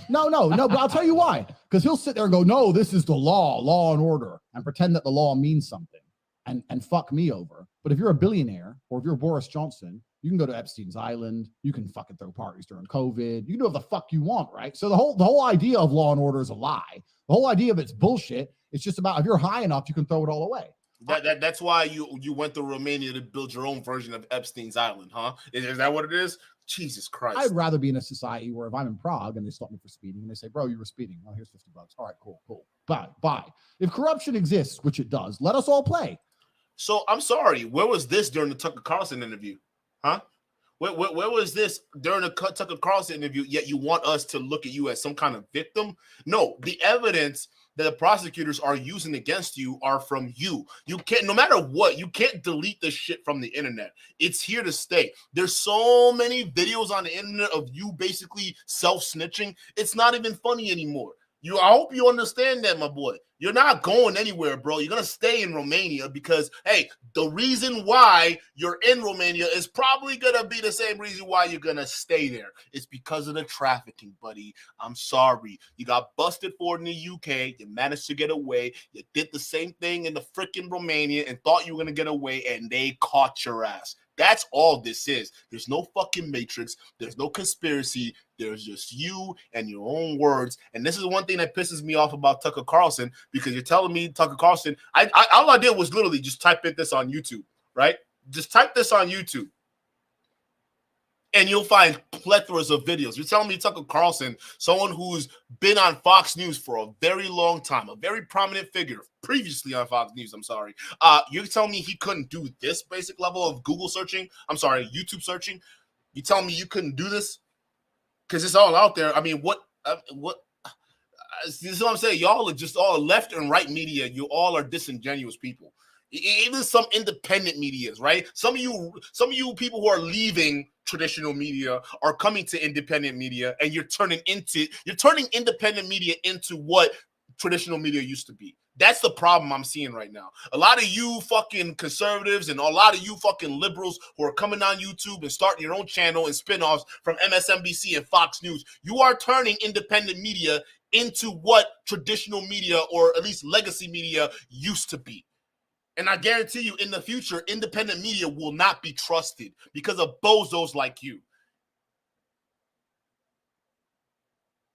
no, but I'll tell you why. Because he'll sit there and go, no, this is the law and order, and pretend that the law means something and fuck me over. But if you're a billionaire or if you're Boris Johnson, you can go to Epstein's Island. You can fucking throw parties during COVID. You can do whatever the fuck you want, right? So the whole idea of law and order is a lie. The whole idea of it's bullshit. It's just about if you're high enough, you can throw it all away. That's why you went to Romania to build your own version of Epstein's Island, huh? Is that what it is? Jesus Christ. I'd rather be in a society where if I'm in Prague and they stop me for speeding and they say, bro, you were speeding. Oh, here's $50. All right, cool. Bye. If corruption exists, which it does, let us all play. So I'm sorry, where was this during the Tucker Carlson interview? Huh? Where was this during the Tucker Carlson interview, yet you want us to look at you as some kind of victim? No, the evidence that the prosecutors are using against you are from you. You can't, no matter what, you can't delete this shit from the internet. It's here to stay. There's so many videos on the internet of you basically self-snitching. It's not even funny anymore. I hope you understand that, my boy. You're not going anywhere, bro. You're going to stay in Romania because, hey, the reason why you're in Romania is probably going to be the same reason why you're going to stay there. It's because of the trafficking, buddy. I'm sorry. You got busted for it in the UK. You managed to get away. You did the same thing in the freaking Romania and thought you were going to get away, and they caught your ass. That's all this is. There's no fucking matrix. There's no conspiracy. There's just you and your own words. And this is one thing that pisses me off about Tucker Carlson, because you're telling me Tucker Carlson, all I did was literally just type this on YouTube, right? Just type this on YouTube. And you'll find plethoras of videos. You're telling me Tucker Carlson, someone who's been on Fox News for a very long time, a very prominent figure, previously on Fox News, I'm sorry. You're telling me he couldn't do this basic level of Google searching? I'm sorry, YouTube searching? You telling me you couldn't do this? Because it's all out there. I mean, what? This is what I'm saying. Y'all are just all left and right media. You all are disingenuous people. Even some independent medias, right? Some of you people who are leaving traditional media are coming to independent media, and you're turning independent media into what traditional media used to be. That's the problem I'm seeing right now. A lot of you fucking conservatives and a lot of you fucking liberals who are coming on YouTube and starting your own channel and spinoffs from MSNBC and Fox News, you are turning independent media into what traditional media, or at least legacy media, used to be. And I guarantee you, in the future, independent media will not be trusted because of bozos like you.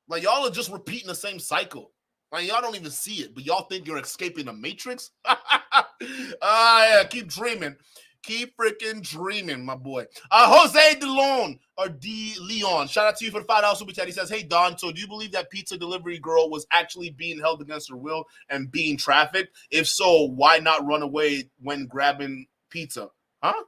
Like, y'all are just repeating the same cycle. Like, y'all don't even see it, but y'all think you're escaping the matrix? Yeah, keep dreaming. Keep freaking dreaming, my boy. Jose DeLeon, or D. Leon, shout out to you for the $5 super chat. He says, hey, Don, so do you believe that pizza delivery girl was actually being held against her will and being trafficked? If so, why not run away when grabbing pizza? Huh?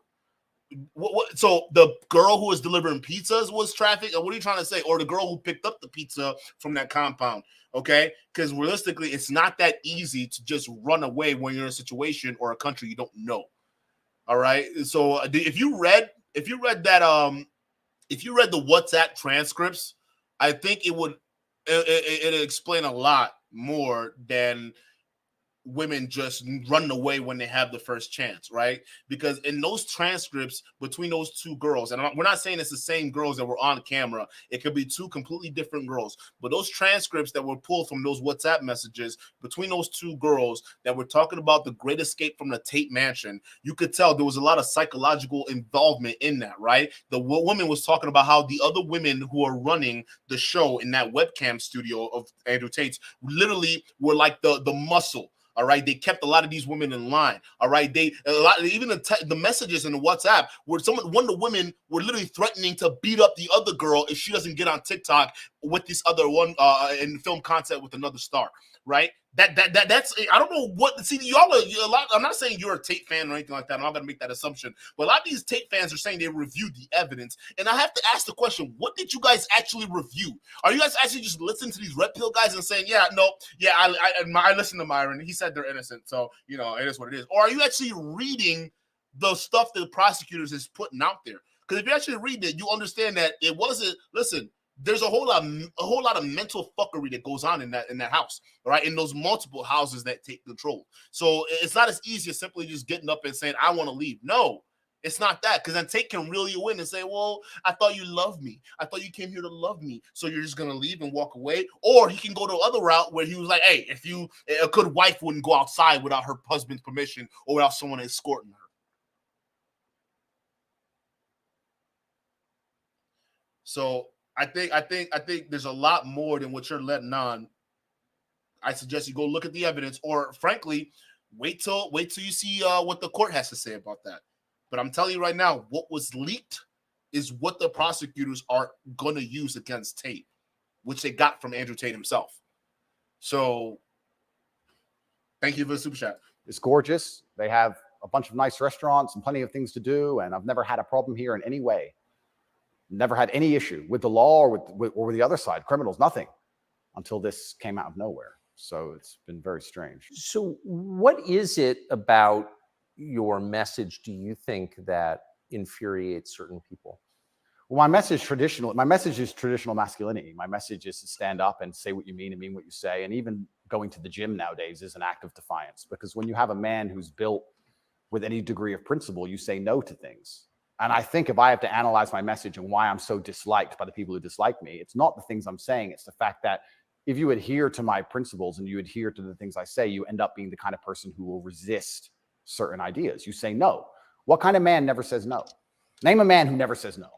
So the girl who was delivering pizzas was trafficked? Or what are you trying to say? Or the girl who picked up the pizza from that compound? Okay? Because realistically, it's not that easy to just run away when you're in a situation or a country you don't know. All right. So if you read that if you read the WhatsApp transcripts, I think it'd explain a lot more than women just run away when they have the first chance, right? Because in those transcripts between those two girls, and we're not saying it's the same girls that were on camera, it could be two completely different girls, but those transcripts that were pulled from those WhatsApp messages between those two girls that were talking about the great escape from the Tate mansion, you could tell there was a lot of psychological involvement in that, right? The woman was talking about how the other women who are running the show in that webcam studio of Andrew Tate's literally were like the muscle. All right, they kept a lot of these women in line. All right, even the messages in the WhatsApp where one of the women were literally threatening to beat up the other girl if she doesn't get on TikTok with this other one in film content with another star. Right? That's I don't know what. See, y'all are a lot. I'm not saying you're a Tate fan or anything like that. I'm not gonna make that assumption. But a lot of these Tate fans are saying they reviewed the evidence, and I have to ask the question: what did you guys actually review? Are you guys actually just listening to these red pill guys and saying, "Yeah, no, yeah, I listened to Myron. He said they're innocent, so you know it is what it is," or are you actually reading the stuff that the prosecutors is putting out there? Because if you actually read it, you understand that it wasn't. Listen. There's a whole lot of mental fuckery that goes on in that house, all right? In those multiple houses that take control. So it's not as easy as simply just getting up and saying, I want to leave. No, it's not that. Because then Tate can reel you in and say, well, I thought you loved me. I thought you came here to love me. So you're just going to leave and walk away. Or he can go the other route where he was like, hey, a good wife wouldn't go outside without her husband's permission or without someone escorting her. So I think there's a lot more than what you're letting on. I suggest you go look at the evidence, or frankly, wait till you see what the court has to say about that. But I'm telling you right now, what was leaked is what the prosecutors are going to use against Tate, which they got from Andrew Tate himself. So, thank you for the super chat. It's gorgeous. They have a bunch of nice restaurants and plenty of things to do, and I've never had a problem here in any way. Never had any issue with the law or with the other side, criminals, nothing, until this came out of nowhere. So it's been very strange. So what is it about your message, do you think, that infuriates certain people? Well, my message is traditional masculinity. My message is to stand up and say what you mean and mean what you say. And even going to the gym nowadays is an act of defiance, because when you have a man who's built with any degree of principle, you say no to things. And I think if I have to analyze my message and why I'm so disliked by the people who dislike me, it's not the things I'm saying. It's the fact that if you adhere to my principles and you adhere to the things I say, you end up being the kind of person who will resist certain ideas. You say no. What kind of man never says no? Name a man who never says no.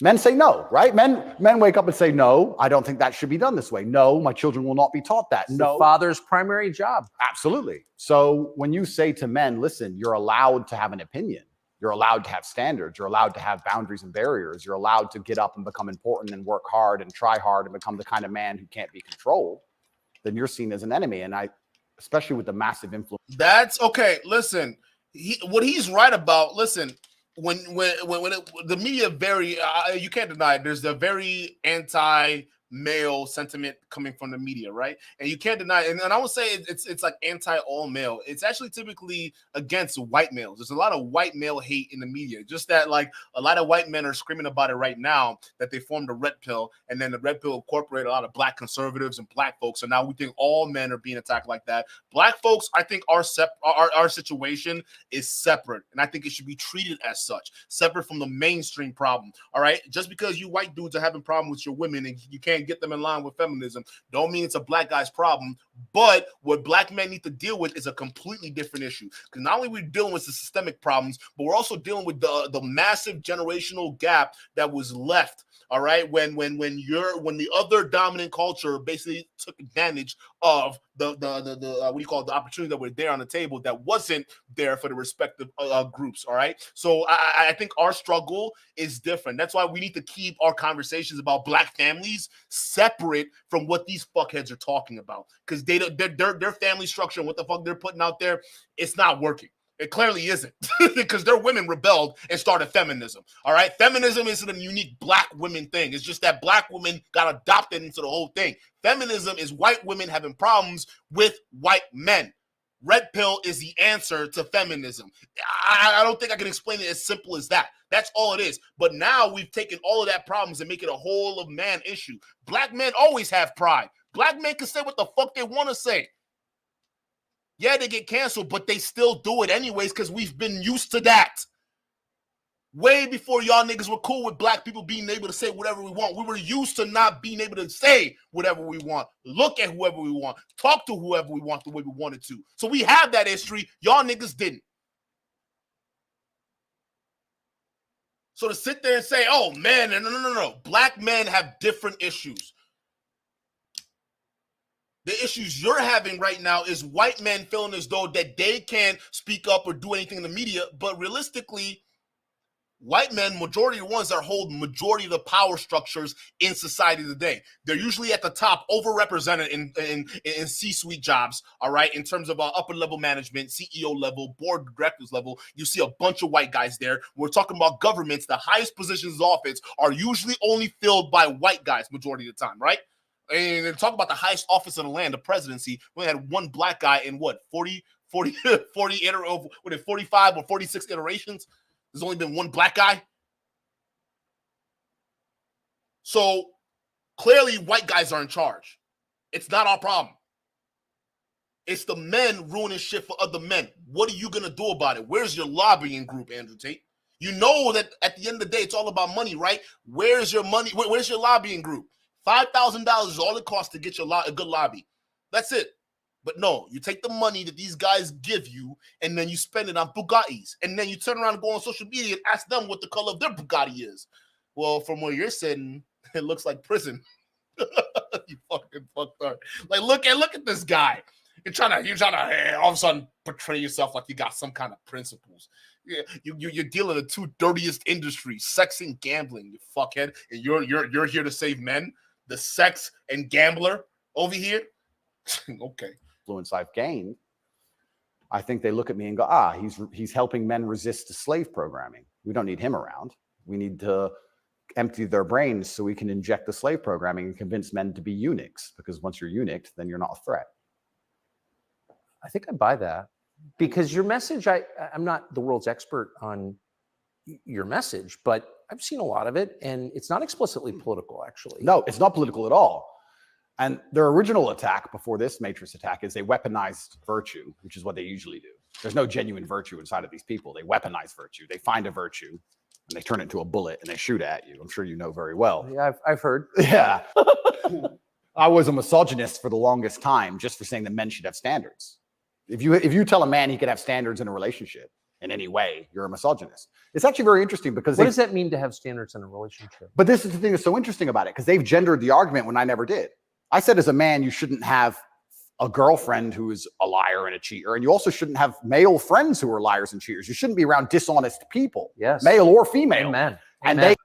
Men say no, right? Men wake up and say, no, I don't think that should be done this way. No, my children will not be taught that. It's no. the father's primary job. Absolutely. So when you say to men, listen, you're allowed to have an opinion. You're allowed to have standards. You're allowed to have boundaries and barriers. You're allowed to get up and become important and work hard and try hard and become the kind of man who can't be controlled. Then you're seen as an enemy. And especially with the massive influence. That's okay. Listen, what he's right about. Listen, when the media you can't deny it, there's a very anti-male sentiment coming from the media, right? And you can't deny it. And I would say it's like anti-all male. It's actually typically against white males. There's a lot of white male hate in the media. Just that, like, a lot of white men are screaming about it right now, that they formed a red pill, and then the red pill incorporated a lot of black conservatives and black folks. So now we think all men are being attacked like that. Black folks, I think our situation is separate, and I think it should be treated as such, separate from the mainstream problem. All right, just because you white dudes are having problems with your women and you can't get them in line with feminism, don't mean it's a black guy's problem. But what black men need to deal with is a completely different issue, because not only are we dealing with the systemic problems, but we're also dealing with the massive generational gap that was left. All right, when the other dominant culture basically took advantage of the the opportunity that were there on the table that wasn't there for the respective groups. All right, so I think our struggle is different. That's why we need to keep our conversations about black families separate from what these fuckheads are talking about, because their family structure and what the fuck they're putting out there, it's not working. It clearly isn't, because their women rebelled and started feminism. All right. Feminism isn't a unique black women thing. It's just that black women got adopted into the whole thing. Feminism is white women having problems with white men. Red pill is the answer to feminism. I don't think I can explain it as simple as that. That's all it is. But now we've taken all of that problems and make it a whole of man issue. Black men always have pride. Black men can say what the fuck they want to say. Yeah, they get canceled, but they still do it anyways because we've been used to that. Way before y'all niggas were cool with black people being able to say whatever we want. We were used to not being able to say whatever we want, look at whoever we want, talk to whoever we want the way we wanted to. So we have that history. Y'all niggas didn't. So to sit there and say, oh, man, no. Black men have different issues. The issues you're having right now is white men feeling as though that they can't speak up or do anything in the media, but realistically, white men, majority of the ones that hold majority of the power structures in society today. They're usually at the top, overrepresented in C-suite jobs, all right, in terms of upper-level management, CEO level, board of directors level. You see a bunch of white guys there. We're talking about governments. The highest positions of office are usually only filled by white guys majority of the time, right? And talk about the highest office in the land, the presidency. We had one black guy in what, 45 or 46 iterations? There's only been one black guy. So clearly white guys are in charge. It's not our problem. It's the men ruining shit for other men. What are you going to do about it? Where's your lobbying group, Andrew Tate? You know that at the end of the day, it's all about money, right? Where's your money? Where's your lobbying group? $5,000 is all it costs to get a good lobby. That's it. But no, you take the money that these guys give you and then you spend it on Bugattis. And then you turn around and go on social media and ask them what the color of their Bugatti is. Well, from where you're sitting, it looks like prison. You fucking fucked up. Like, look at this guy. You're trying to all of a sudden portray yourself like you got some kind of principles. Yeah, you're dealing with the two dirtiest industries, sex and gambling, you fuckhead. And you're here to save men, the sex and gambler over here. Okay. Influence I've gained, I think they look at me and go, he's helping men resist to slave programming. We don't need him around. We need to empty their brains so we can inject the slave programming and convince men to be eunuchs, because once you're eunuched, then you're not a threat. I think I buy that, because your message, I'm not the world's expert on your message, but I've seen a lot of it, and it's not explicitly political, actually. No, it's not political at all. And their original attack before this Matrix attack is they weaponized virtue, which is what they usually do. There's no genuine virtue inside of these people. They weaponize virtue. They find a virtue and they turn it into a bullet and they shoot at you. I'm sure you know very well. Yeah, I've heard. Yeah. I was a misogynist for the longest time just for saying that men should have standards. If you tell a man he can have standards in a relationship in any way, you're a misogynist. It's actually very interesting because what does that mean to have standards in a relationship? But this is the thing that's so interesting about it, because they've gendered the argument when I never did. I said as a man, you shouldn't have a girlfriend who is a liar and a cheater, and you also shouldn't have male friends who are liars and cheaters. You shouldn't be around dishonest people, yes, male or female. Amen. And amen.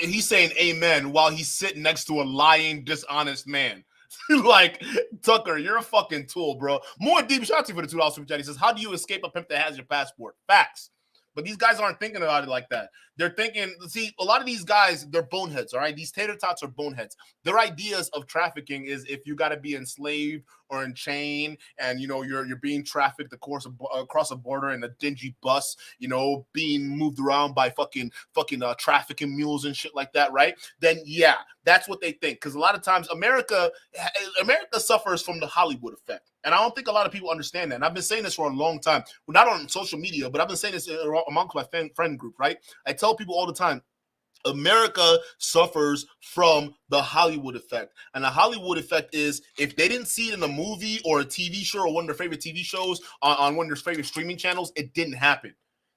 He's saying amen while he's sitting next to a lying, dishonest man. Like, Tucker, you're a fucking tool, bro. More deep, shout out to you for the $2 super chat. He says, how do you escape a pimp that has your passport? Facts. But these guys aren't thinking about it like that. They're thinking, see, a lot of these guys, they're boneheads, all right? These tater tots are boneheads. Their ideas of trafficking is if you got to be enslaved or in chain and, you know, you're being trafficked across a border in a dingy bus, you know, being moved around by fucking trafficking mules and shit like that, right? Then, yeah, that's what they think. Because a lot of times America suffers from the Hollywood effect. And I don't think a lot of people understand that. And I've been saying this for a long time. Well, not on social media, but I've been saying this amongst my friend group, right? I tell people all the time, America suffers from the Hollywood effect. And the Hollywood effect is if they didn't see it in a movie or a TV show or one of their favorite TV shows on one of their favorite streaming channels, it didn't happen.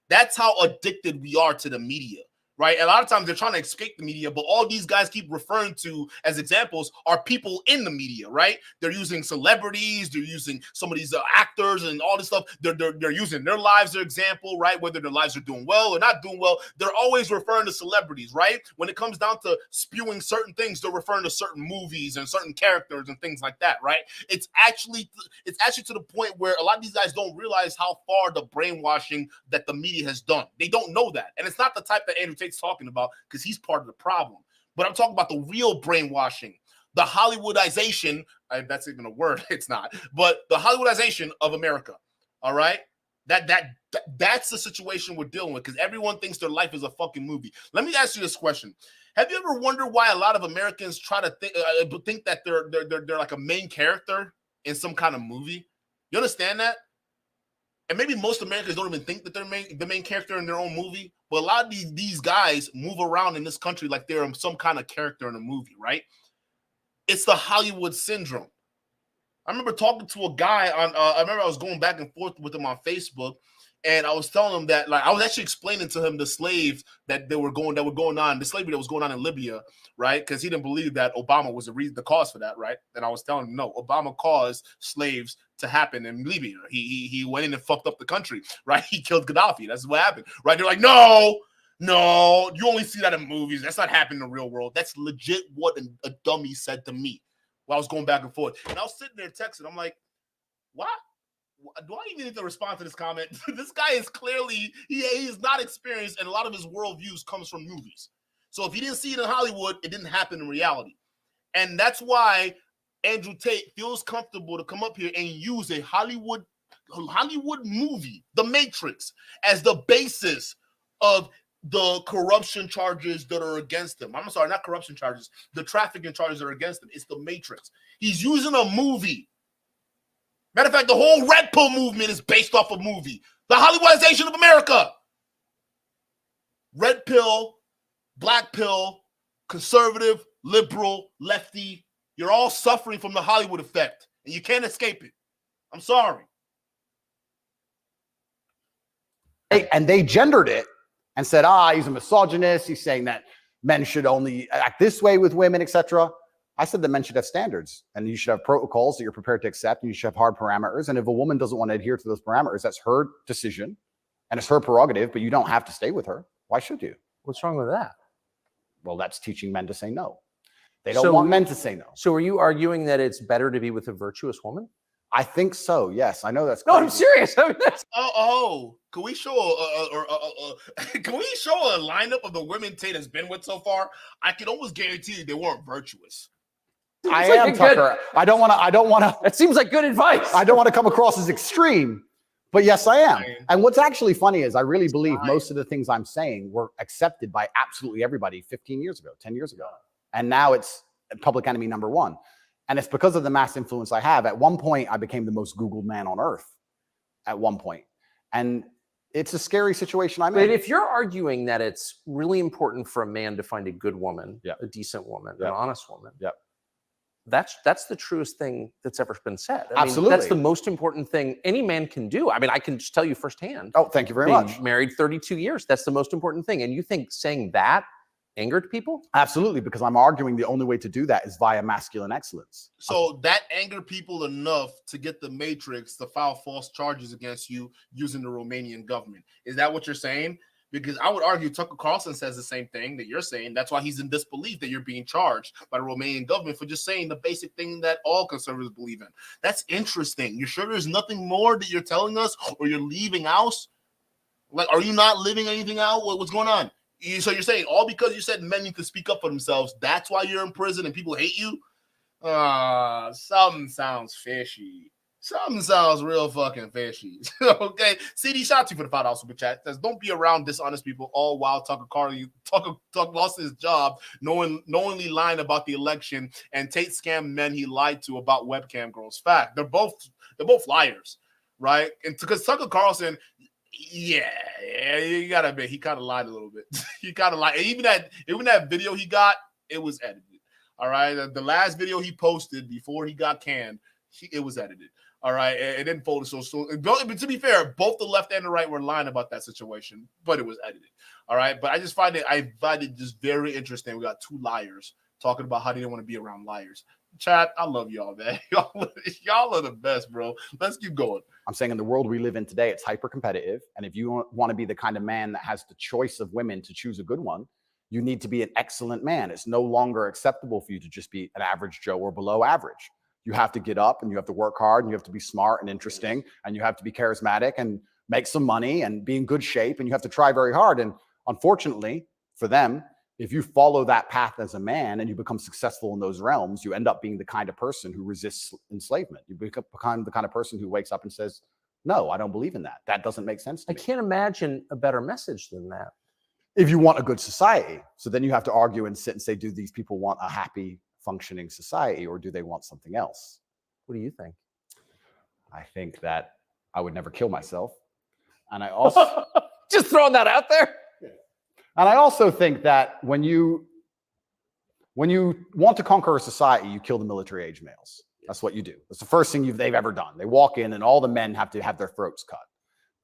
That's how addicted we are to the media. Right? A lot of times they're trying to escape the media, but all these guys keep referring to as examples are people in the media, right? They're using celebrities, they're using some of these actors and all this stuff. They're using their lives as an example, right? Whether their lives are doing well or not doing well, they're always referring to celebrities, right? When it comes down to spewing certain things, they're referring to certain movies and certain characters and things like that, right? It's actually to the point where a lot of these guys don't realize how far the brainwashing that the media has done. They don't know that. And it's not the type that Andrew Tate's talking about, because he's part of the problem. But I'm talking about the real brainwashing, the Hollywoodization That's even a word. It's not. But the Hollywoodization of America. All right. That's the situation we're dealing with, because everyone thinks their life is a fucking movie. Let me ask you this question. Have you ever wondered why a lot of Americans try to think that they're like a main character in some kind of movie? You understand that? And maybe most Americans don't even think that they're the main character in their own movie. But a lot of these guys move around in this country like they're some kind of character in a movie, right? It's the Hollywood syndrome. I remember talking to a guy on, I remember I was going back and forth with him on Facebook, and I was telling him that, like, I was actually explaining to him the slaves that were going on, the slavery that was going on in Libya, right? Because he didn't believe that Obama was the cause for that, right? And I was telling him, no, Obama caused slaves to happen in Libya. He went in and fucked up the country, right? He killed Gaddafi. That's what happened, right? They're like, no, you only see that in movies. That's not happening in the real world. That's legit what a dummy said to me while I was going back and forth. And I was sitting there texting. I'm like, what? Do I even need to respond to this comment? This guy is clearly, he is not experienced, and a lot of his worldviews comes from movies. So if he didn't see it in Hollywood, it didn't happen in reality. And that's why Andrew Tate feels comfortable to come up here and use a Hollywood movie, The Matrix, as the basis of the corruption charges that are against him. I'm sorry, not corruption charges, the trafficking charges that are against him. It's The Matrix. He's using a movie. Matter of fact, the whole Red Pill movement is based off a movie. The Hollywoodization of America. Red Pill, Black Pill, conservative, liberal, lefty. You're all suffering from the Hollywood effect, and you can't escape it. I'm sorry. And they gendered it and said, he's a misogynist. He's saying that men should only act this way with women, etc. I said that men should have standards, and you should have protocols that you're prepared to accept, and you should have hard parameters. And if a woman doesn't want to adhere to those parameters, that's her decision, and it's her prerogative, but you don't have to stay with her. Why should you? What's wrong with that? Well, that's teaching men to say no. They don't want men to say no. So are you arguing that it's better to be with a virtuous woman? I think so, yes. I know that's crazy. No, I'm serious. I mean, that's... Can we show a lineup of the women Tate has been with so far? I can almost guarantee you they weren't virtuous. I am, Tucker. I don't want to. That seems like good advice. I don't want to come across as extreme, but yes, I am. And what's actually funny is I really believe most of the things I'm saying were accepted by absolutely everybody 15 years ago, 10 years ago. And now it's public enemy number one. And it's because of the mass influence I have. At one point, I became the most Googled man on earth. At one point. And it's a scary situation I'm in. But if you're arguing that it's really important for a man to find a good woman, a decent woman, an honest woman, that's the truest thing that's ever been said. I Absolutely. mean, that's the most important thing any man can do. I mean, I can just tell you firsthand. Oh, thank you very much. Married 32 years. That's the most important thing. And you think saying that angered people? Absolutely, because I'm arguing the only way to do that is via masculine excellence. So that angered people enough to get the Matrix to file false charges against you using the Romanian government. Is that what you're saying? Because I would argue Tucker Carlson says the same thing that you're saying. That's why he's in disbelief that you're being charged by the Romanian government for just saying the basic thing that all conservatives believe in. That's interesting. You sure there's nothing more that you're telling us, or you're leaving out? Like, are you not living anything out? What's going on? So you're saying all because you said men need to speak up for themselves, that's why you're in prison and people hate you? Something sounds fishy. Something sounds real fucking fishy. Okay. CD, shout out to you for the $5 super chat. Says, don't be around dishonest people all while Tucker lost his job, knowingly lying about the election, and Tate scammed men he lied to about webcam girls. Fact. They're both liars, right? And because Tucker Carlson, yeah, you gotta admit, he kind of lied a little bit. He kind of lied. Even that video he got, it was edited. All right. The last video he posted before he got canned, it was edited. All right. It didn't fold so but to be fair, both the left and the right were lying about that situation, but it was edited. All right. But I find it just very interesting. We got two liars talking about how they didn't want to be around liars. Chat, I love y'all, man. Y'all are the best, bro. Let's keep going. I'm saying in the world we live in today, it's hyper competitive. And if you want to be the kind of man that has the choice of women to choose a good one, you need to be an excellent man. It's no longer acceptable for you to just be an average Joe or below average. You have to get up and you have to work hard and you have to be smart and interesting and you have to be charismatic and make some money and be in good shape and you have to try very hard. And unfortunately for them, if you follow that path as a man and you become successful in those realms, you end up being the kind of person who resists enslavement. You become the kind of person who wakes up and says, no, I don't believe in that. That doesn't make sense to I me. can't imagine a better message than that. If you want a good society. So then you have to argue and sit and say, do these people want a happy, functioning society, or do they want something else? What do you think? I think that I would never kill myself. And I also just throwing that out there. And I also think that when you want to conquer a society, you kill the military age males. That's what you do. That's the first thing they've ever done. They walk in and all the men have to have their throats cut.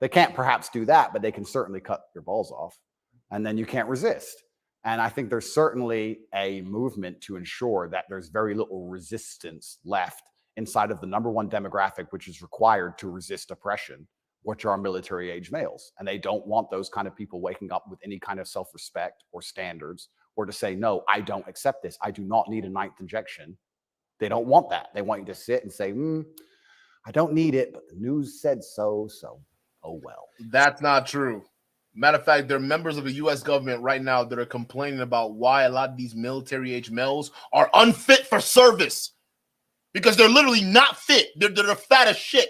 They can't perhaps do that, but they can certainly cut your balls off. And then you can't resist. And I think there's certainly a movement to ensure that there's very little resistance left inside of the number one demographic, which is required to resist oppression, which are military age males. And they don't want those kind of people waking up with any kind of self-respect or standards, or to say, no, I don't accept this. I do not need a 9th injection. They don't want that. They want you to sit and say, I don't need it, but the news said so, so oh well. That's not true. Matter of fact, there are members of the U.S. government right now that are complaining about why a lot of these military age males are unfit for service, because they're literally not fit. They're fat as shit.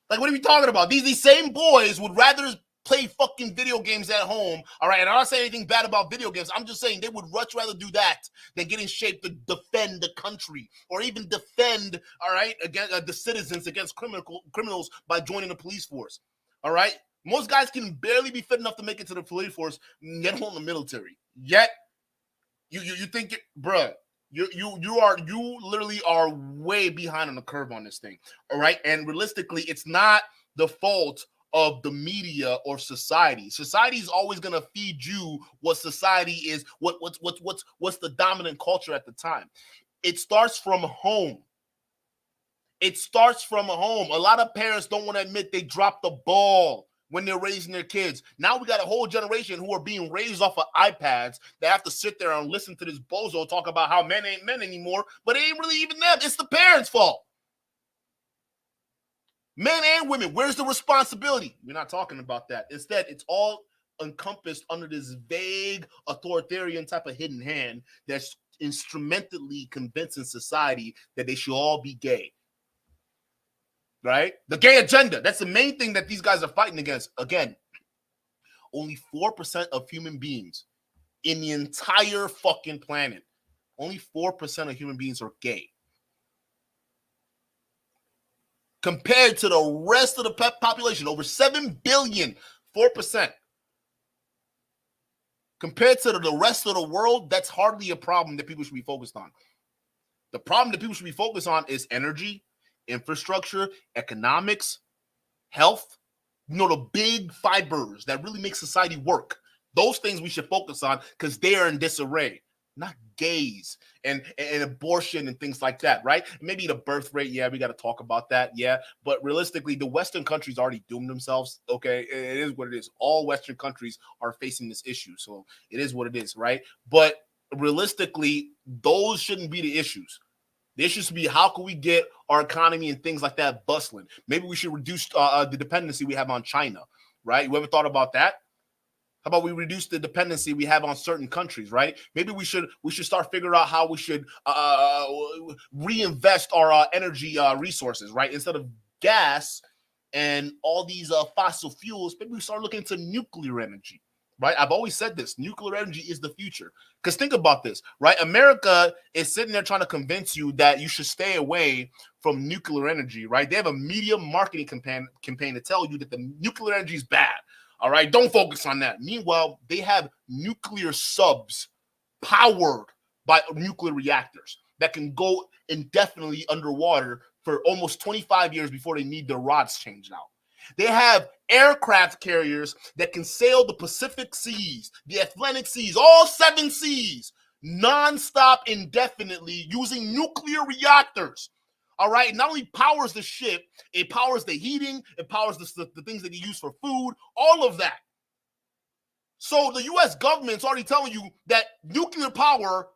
Like, what are we talking about? These same boys would rather play fucking video games at home, all right? And I'm not saying anything bad about video games. I'm just saying they would much rather do that than get in shape to defend the country, or even defend, all right, against the citizens against criminals by joining the police force, all right? Most guys can barely be fit enough to make it to the police force, get home the military. Yet, you think, bruh, you literally are way behind on the curve on this thing, all right? And realistically, it's not the fault of the media or society. Society is always gonna feed you what society is, what's the dominant culture at the time. It starts from home. It starts from home. A lot of parents don't want to admit they dropped the ball when they're raising their kids. Now we got a whole generation who are being raised off of iPads. They have to sit there and listen to this bozo talk about how men ain't men anymore, but it ain't really even them. It's the parents' fault. Men and women, where's the responsibility? We're not talking about that. Instead, it's all encompassed under this vague authoritarian type of hidden hand that's instrumentally convincing society that they should all be gay. Right? The gay agenda. That's the main thing that these guys are fighting against. Again, only 4% of human beings in the entire fucking planet, only 4% of human beings are gay. Compared to the rest of the population, over 7 billion, 4%. Compared to the rest of the world, that's hardly a problem that people should be focused on. The problem that people should be focused on is energy, infrastructure, economics, health, the big fibers that really make society work. Those things we should focus on because they are in disarray, not gays and abortion and things like that, right? Maybe the birth rate, yeah, we got to talk about that, yeah. But realistically, the Western countries already doomed themselves, okay? It is what it is. All Western countries are facing this issue, so it is what it is, right? But realistically, those shouldn't be the issues. The issue should be how can we get our economy and things like that bustling? Maybe we should reduce the dependency we have on China, right? You ever thought about that? How about we reduce the dependency we have on certain countries, right? Maybe we should start figuring out how we should reinvest our energy resources, right? Instead of gas and all these fossil fuels, maybe we start looking into nuclear energy. Right? I've always said this. Nuclear energy is the future. Because think about this, right? America is sitting there trying to convince you that you should stay away from nuclear energy, right? They have a media marketing campaign to tell you that the nuclear energy is bad, all right? Don't focus on that. Meanwhile, they have nuclear subs powered by nuclear reactors that can go indefinitely underwater for almost 25 years before they need their rods changed out. They have aircraft carriers that can sail the Pacific Seas, the Atlantic Seas, all 7 seas, nonstop indefinitely using nuclear reactors. All right. It not only powers the ship, it powers the heating, it powers the things that you use for food, all of that. So the U.S. government's already telling you that nuclear power,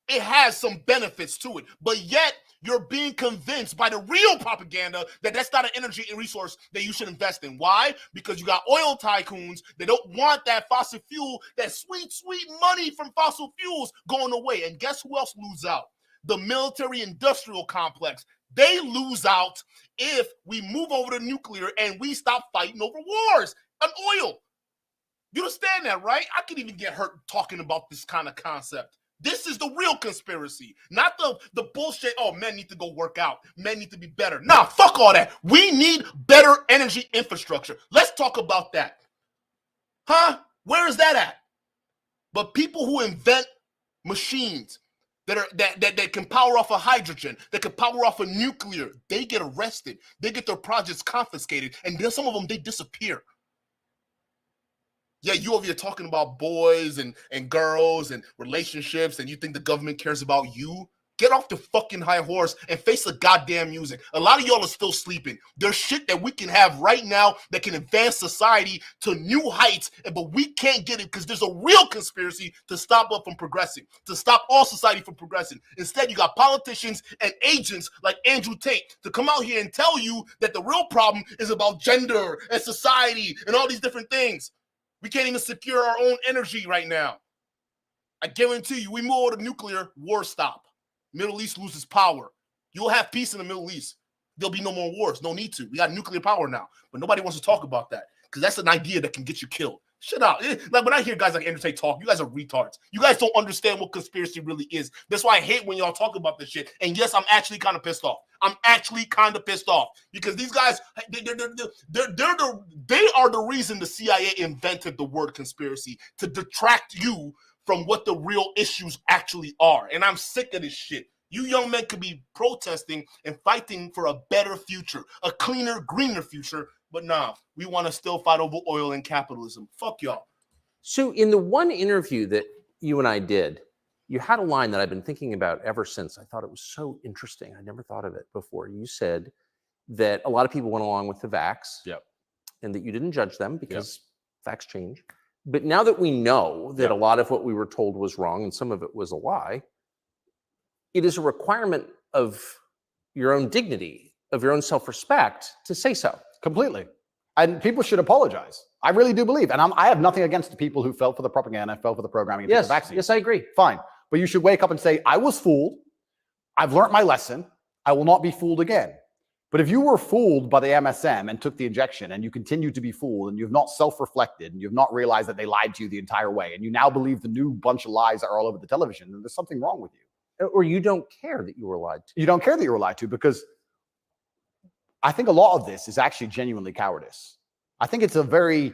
it has some benefits to it, but yet You're being convinced by the real propaganda that that's not an energy and resource that you should invest in. Why? Because you got oil tycoons that don't want that fossil fuel, that sweet, sweet money from fossil fuels going away. And guess who else loses out? The military-industrial complex. They lose out if we move over to nuclear and we stop fighting over wars on oil. You understand that, right? I could even get hurt talking about this kind of concept. This is the real conspiracy, not the bullshit. Oh, men need to go work out. Men need to be better. Nah, fuck all that. We need better energy infrastructure. Let's talk about that. Huh? Where is that at? But people who invent machines that can power off of hydrogen, that can power off of nuclear, they get arrested. They get their projects confiscated, and then some of them, they disappear. Yeah, you over here talking about boys and girls and relationships, and you think the government cares about you? Get off the fucking high horse and face the goddamn music. A lot of y'all are still sleeping. There's shit that we can have right now that can advance society to new heights, but we can't get it because there's a real conspiracy to stop us from progressing, to stop all society from progressing. Instead, you got politicians and agents like Andrew Tate to come out here and tell you that the real problem is about gender and society and all these different things. We can't even secure our own energy right now. I guarantee you, we move over to nuclear, war stop. Middle East loses power. You'll have peace in the Middle East. There'll be no more wars. No need to. We got nuclear power now. But nobody wants to talk about that because that's an idea that can get you killed. Shut up. Like when I hear guys like Andrew Tate talk, you guys are retards. You guys don't understand what conspiracy really is. That's why I hate when y'all talk about this shit. And yes, I'm actually kind of pissed off. I'm actually kind of pissed off because these guys, they are the reason the CIA invented the word conspiracy, to detract you from what the real issues actually are. And I'm sick of this shit. You young men could be protesting and fighting for a better future, a cleaner, greener future. But nah, we want to still fight over oil and capitalism. Fuck y'all. So in the one interview that you and I did, you had a line that I've been thinking about ever since. I thought it was so interesting. I never thought of it before. You said that a lot of people went along with the vax, and that you didn't judge them because facts change. But now that we know that a lot of what we were told was wrong and some of it was a lie, it is a requirement of your own dignity, of your own self-respect to say so. Completely. And people should apologize. I really do believe. And I have nothing against the people who fell for the propaganda, fell for the programming, and took the vaccine. Yes, I agree. Fine. But you should wake up and say, I was fooled. I've learned my lesson. I will not be fooled again. But if you were fooled by the MSM and took the injection and you continue to be fooled and you've not self-reflected and you've not realized that they lied to you the entire way and you now believe the new bunch of lies that are all over the television, then there's something wrong with you. Or you don't care that you were lied to. You don't care that you were lied to, because I think a lot of this is actually genuinely cowardice. I think it's a very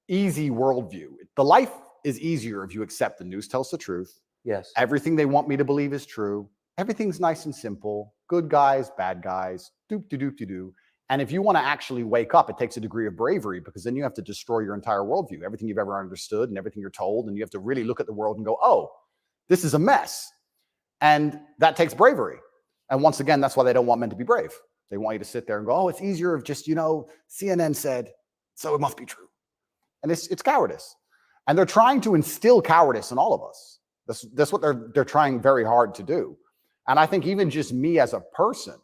easy worldview. The life is easier if you accept the news tells the truth. Yes. Everything they want me to believe is true. Everything's nice and simple. Good guys, bad guys, doop-de-doop-de-doo. And if you want to actually wake up, it takes a degree of bravery, because then you have to destroy your entire worldview, everything you've ever understood and everything you're told. And you have to really look at the world and go, oh, this is a mess. And that takes bravery. And once again, that's why they don't want men to be brave. They want you to sit there and go, oh, it's easier if just, CNN said, so it must be true. And it's cowardice. And they're trying to instill cowardice in all of us. That's what they're trying very hard to do. And I think even just me as a person,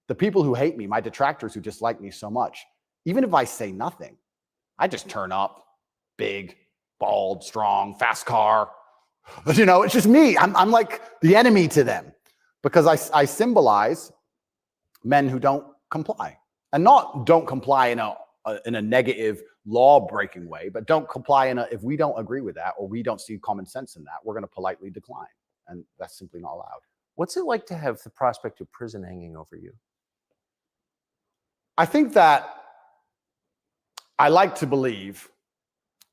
the people who hate me, my detractors who dislike me so much, even if I say nothing, I just turn up, big, bald, strong, fast car. It's just me. I'm like the enemy to them, because I symbolize men who don't comply, and not don't comply in a negative law-breaking way, but don't comply if we don't agree with that or we don't see common sense in that, we're going to politely decline, and that's simply not allowed. What's it like to have the prospect of prison hanging over you? I think that I like to believe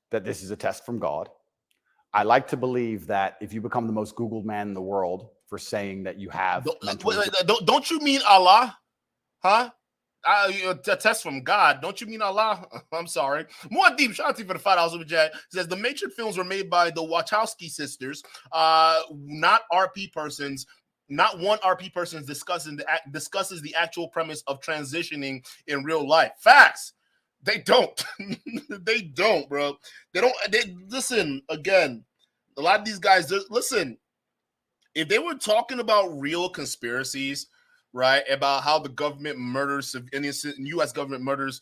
that this is a test from God. I like to believe that if you become the most Googled man in the world for saying that you have don't you mean Allah? Huh? A test from God. Don't you mean Allah? I'm sorry. More deep. Shout out to you for the $5 super chat. Says the Matrix films were made by the Wachowski sisters, not RP persons. Not one RP person discusses the actual premise of transitioning in real life. Facts. They don't. They don't, bro. They listen again. A lot of these guys listen. If they were talking about real conspiracies, right, about how the government murders innocent, U.S. government murders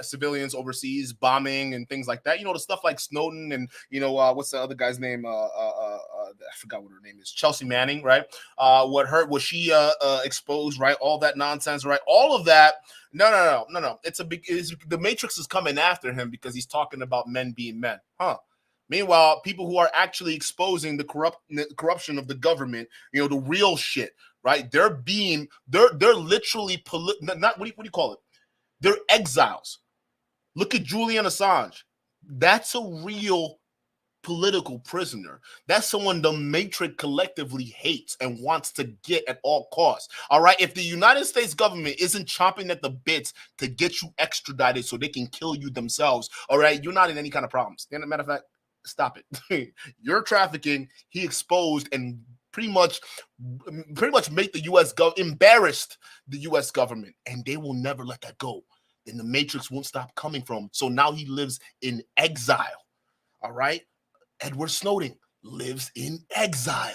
civilians overseas, bombing and things like that. You know, the stuff like Snowden and, you know, what's the other guy's name? I forgot what her name is. Chelsea Manning, right? Was she exposed, right? All that nonsense, right? All of that. No. The Matrix is coming after him because he's talking about men being men, huh? Meanwhile, people who are actually exposing the corruption of the government, you know, the real shit, right? They're literally what do you call it? They're exiles. Look at Julian Assange. That's a real political prisoner. That's someone the Matrix collectively hates and wants to get at all costs. All right. If the United States government isn't chomping at the bits to get you extradited so they can kill you themselves, all right, you're not in any kind of problems. As a matter of fact, stop it. You're trafficking. He exposed and pretty much make the U.S. embarrassed the U.S. government, and they will never let that go. And the Matrix won't stop coming from. So now he lives in exile. All right. Edward Snowden lives in exile.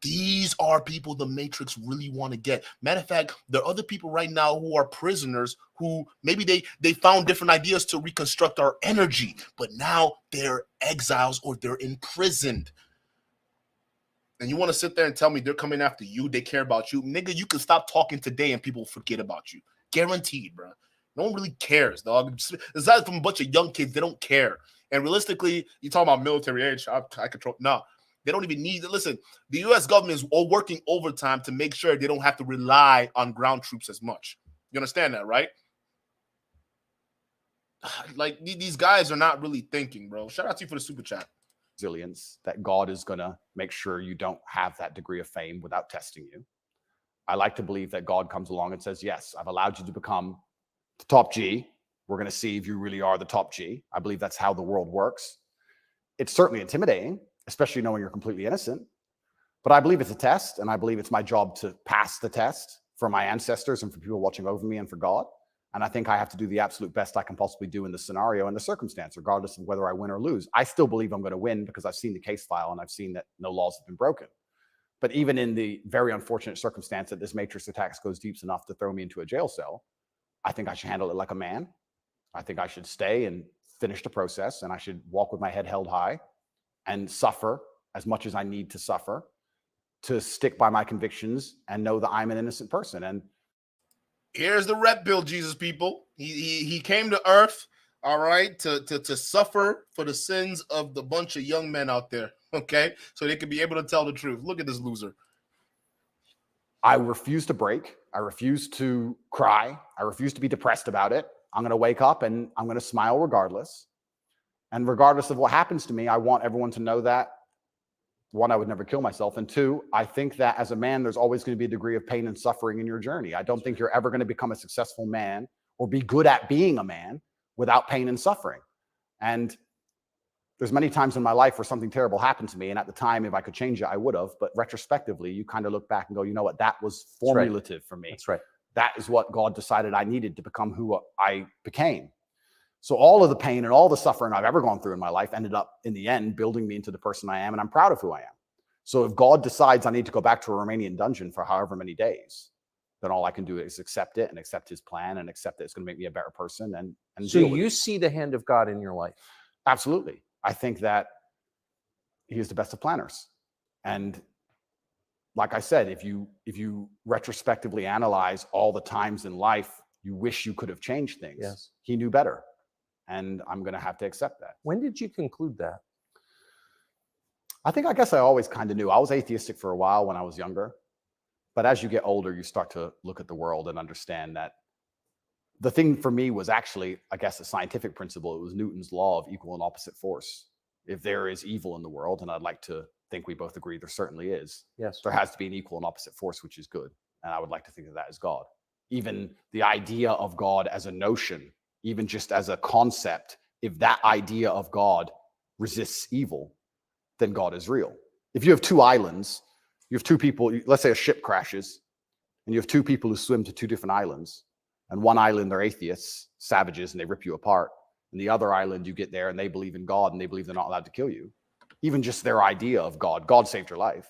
These are people the Matrix really want to get. Matter of fact, there are other people right now who are prisoners who maybe they found different ideas to reconstruct our energy, but now they're exiles or they're imprisoned. And you want to sit there and tell me they're coming after you, they care about you? Nigga, you can stop talking today and people forget about you. Guaranteed, bro. No one really cares, dog. Aside from a bunch of young kids, they don't care. And realistically, you talk about military age, I control. No, they don't even need to. Listen, the U.S. government is all working overtime to make sure they don't have to rely on ground troops as much. You understand that, right? Like, these guys are not really thinking, bro. Shout out to you for the super chat. Resilience, that God is going to make sure you don't have that degree of fame without testing you. I like to believe that God comes along and says, yes, I've allowed you to become the top G. We're going to see if you really are the top G. I believe that's how the world works. It's certainly intimidating, especially knowing you're completely innocent. But I believe it's a test, and I believe it's my job to pass the test for my ancestors and for people watching over me and for God. And I think I have to do the absolute best I can possibly do in the scenario and the circumstance, regardless of whether I win or lose. I still believe I'm going to win because I've seen the case file and I've seen that no laws have been broken. But even in the very unfortunate circumstance that this Matrix attacks goes deep enough to throw me into a jail cell, I think I should handle it like a man. I think I should stay and finish the process, and I should walk with my head held high and suffer as much as I need to suffer to stick by my convictions and know that I'm an innocent person. And here's the rep bill, Jesus people. He came to earth, all right, to suffer for the sins of the bunch of young men out there, okay? So they can be able to tell the truth. Look at this loser. I refuse to break. I refuse to cry. I refuse to be depressed about it. I'm going to wake up and I'm going to smile regardless. And regardless of what happens to me, I want everyone to know that, one, I would never kill myself. And two, I think that as a man, there's always going to be a degree of pain and suffering in your journey. I don't think you're ever going to become a successful man or be good at being a man without pain and suffering. And there's many times in my life where something terrible happened to me. And at the time, if I could change it, I would have. But retrospectively, you kind of look back and go, you know what? That was formulative for me. That's right. That is what God decided I needed to become who I became. So all of the pain and all the suffering I've ever gone through in my life ended up in the end building me into the person I am, and I'm proud of who I am. So if God decides I need to go back to a Romanian dungeon for however many days, then all I can do is accept it and accept his plan and accept that it's going to make me a better person. And so you see the hand of God in your life? Absolutely. I think that he is the best of planners. And like I said, if you retrospectively analyze all the times in life you wish you could have changed things, yes, he knew better. And I'm going to have to accept that. When did you conclude that? I guess I always kind of knew. I was atheistic for a while when I was younger. But as you get older, you start to look at the world and understand that the thing for me was actually, I guess, a scientific principle. It was Newton's law of equal and opposite force. If there is evil in the world, and I'd like to think we both agree there certainly is, yes, there has to be an equal and opposite force, which is good. And I would like to think of that as God. Even the idea of God as a notion, even just as a concept, if that idea of God resists evil, then God is real. If you have two islands, you have two people, let's say a ship crashes, and you have two people who swim to two different islands, and one island they're atheists, savages, and they rip you apart. And the other island, you get there and they believe in God and they believe they're not allowed to kill you. Even just their idea of God saved your life.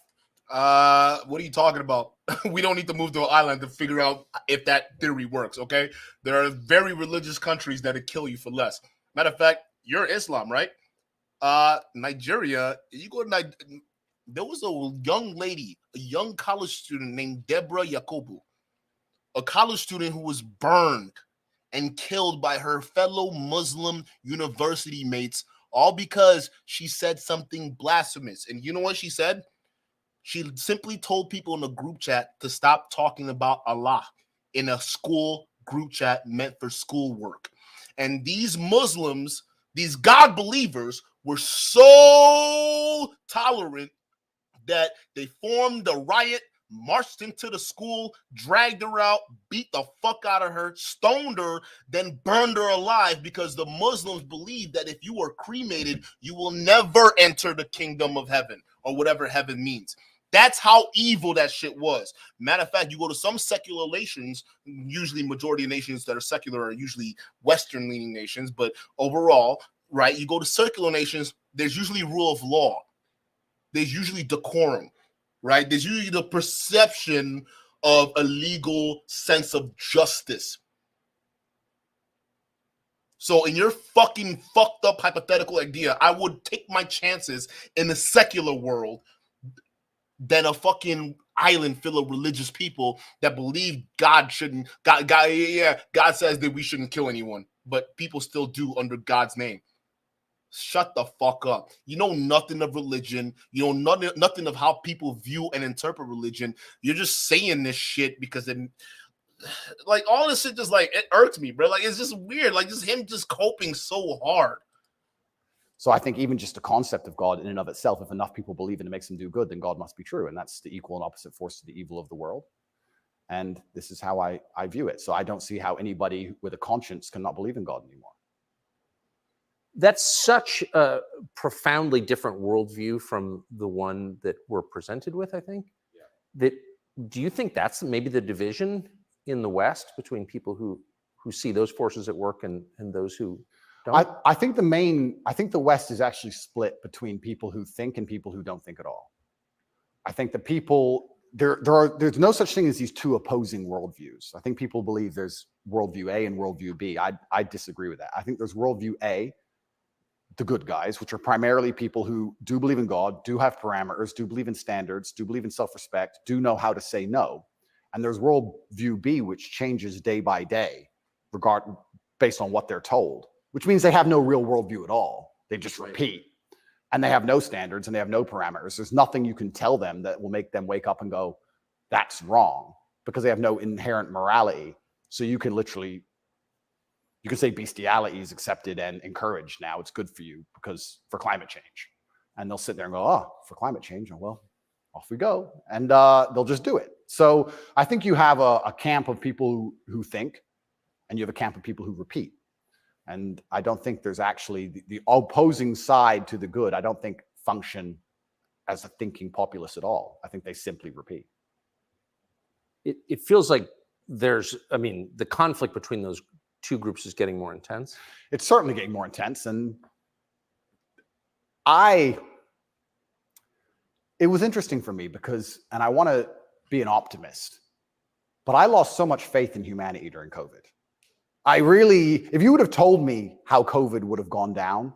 What are you talking about? We don't need to move to an island to figure out if that theory works, okay? There are very religious countries that'll kill you for less. Matter of fact, you're Islam, right? Nigeria, you go to Nigeria, there was a young lady, a young college student named Deborah Yakubu, a college student who was burned and killed by her fellow Muslim university mates, all because she said something blasphemous. And you know what she said? She simply told people in a group chat to stop talking about Allah in a school group chat meant for schoolwork. And these Muslims, these God believers, were so tolerant that they formed a riot, marched into the school, dragged her out, beat the fuck out of her, stoned her, then burned her alive because the Muslims believe that if you are cremated, you will never enter the kingdom of heaven, or whatever heaven means. That's how evil that shit was. Matter of fact, you go to some secular nations, usually majority of nations that are secular are usually Western-leaning nations, but overall, right, you go to secular nations, there's usually rule of law. There's usually decorum, right? There's usually the perception of a legal sense of justice. So in your fucking fucked up hypothetical idea, I would take my chances in the secular world than a fucking island full of religious people that believe God shouldn't, God says that we shouldn't kill anyone, but people still do under God's name. Shut the fuck up. You know nothing of religion. You know nothing of how people view and interpret religion. You're just saying this shit because it, like, all this shit just, like, it irked me, bro. Like, it's just weird. Like, just him just coping so hard. So I think even just the concept of God in and of itself, if enough people believe in it makes them do good, then God must be true. And that's the equal and opposite force to the evil of the world. And this is how I view it. So I don't see how anybody with a conscience cannot believe in God anymore. That's such a profoundly different worldview from the one that we're presented with, I think. Yeah. That, do you think that's maybe the division in the West between people who see those forces at work and those who don't? I think the West is actually split between people who think and people who don't think at all. I think the people, there's no such thing as these two opposing worldviews. I think people believe there's worldview A and worldview B. I disagree with that. I think there's worldview A, the good guys, which are primarily people who do believe in God, do have parameters, do believe in standards, do believe in self-respect, do know how to say no. And there's worldview B, which changes day by day, based on what they're told, which means they have no real worldview at all. They just repeat. And they have no standards and they have no parameters. There's nothing you can tell them that will make them wake up and go, that's wrong, because they have no inherent morality. So you can literally, you can say bestiality is accepted and encouraged now. It's good for you because for climate change. And they'll sit there and go, oh, for climate change, oh, well, off we go. And they'll just do it. So I think you have a camp of people who think, and you have a camp of people who repeat. And I don't think there's actually the opposing side to the good. I don't think function as a thinking populace at all. I think they simply repeat. It feels like the conflict between those two groups is getting more intense. It's certainly getting more intense. And it was interesting for me because, and I want to be an optimist, but I lost so much faith in humanity during COVID. If you would have told me how COVID would have gone down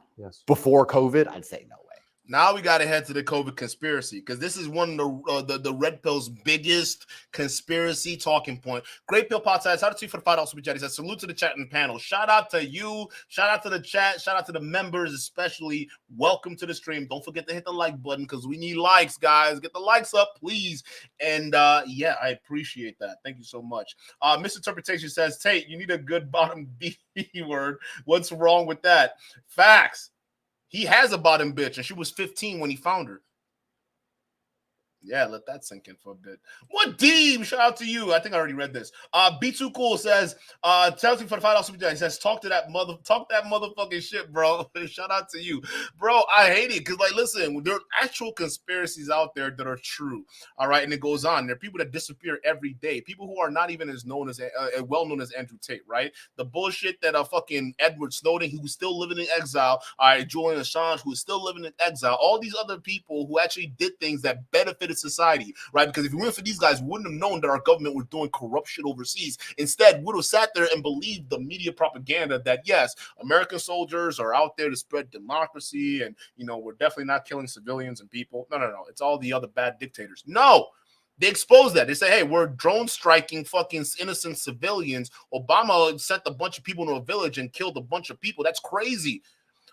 before COVID, I'd say no way. Now we got to head to the COVID conspiracy, because this is one of the Red Pill's biggest conspiracy talking point. Great Pill Pot says, shout out to you for the $5 super chat. He says, salute to the chat and panel. Shout out to you. Shout out to the chat. Shout out to the members, especially. Welcome to the stream. Don't forget to hit the like button because we need likes, guys. Get the likes up, please. And yeah, I appreciate that. Thank you so much. Misinterpretation says, Tate, you need a good bottom B word. What's wrong with that? Facts. He has a bottom bitch, and she was 15 when he found her. Yeah, let that sink in for a bit. What Deeb? Shout out to you. I think I already read this. B2 Cool says, tells me for the $5 super chat. He says, talk that motherfucking shit, bro. Shout out to you. Bro, I hate it. Because, like, listen, there are actual conspiracies out there that are true. All right. And it goes on. There are people that disappear every day. People who are not even as known as well known as Andrew Tate, right? The bullshit that fucking Edward Snowden, who's still living in exile. All right, Julian Assange, who is still living in exile. All these other people who actually did things that benefited united society, right? Because if it weren't for these guys, we wouldn't have known that our government was doing corrupt shit overseas. Instead, we would have sat there and believed the media propaganda that, yes, American soldiers are out there to spread democracy and, we're definitely not killing civilians and people. No. It's all the other bad dictators. No. They expose that. They say, hey, we're drone striking fucking innocent civilians. Obama sent a bunch of people to a village and killed a bunch of people. That's crazy.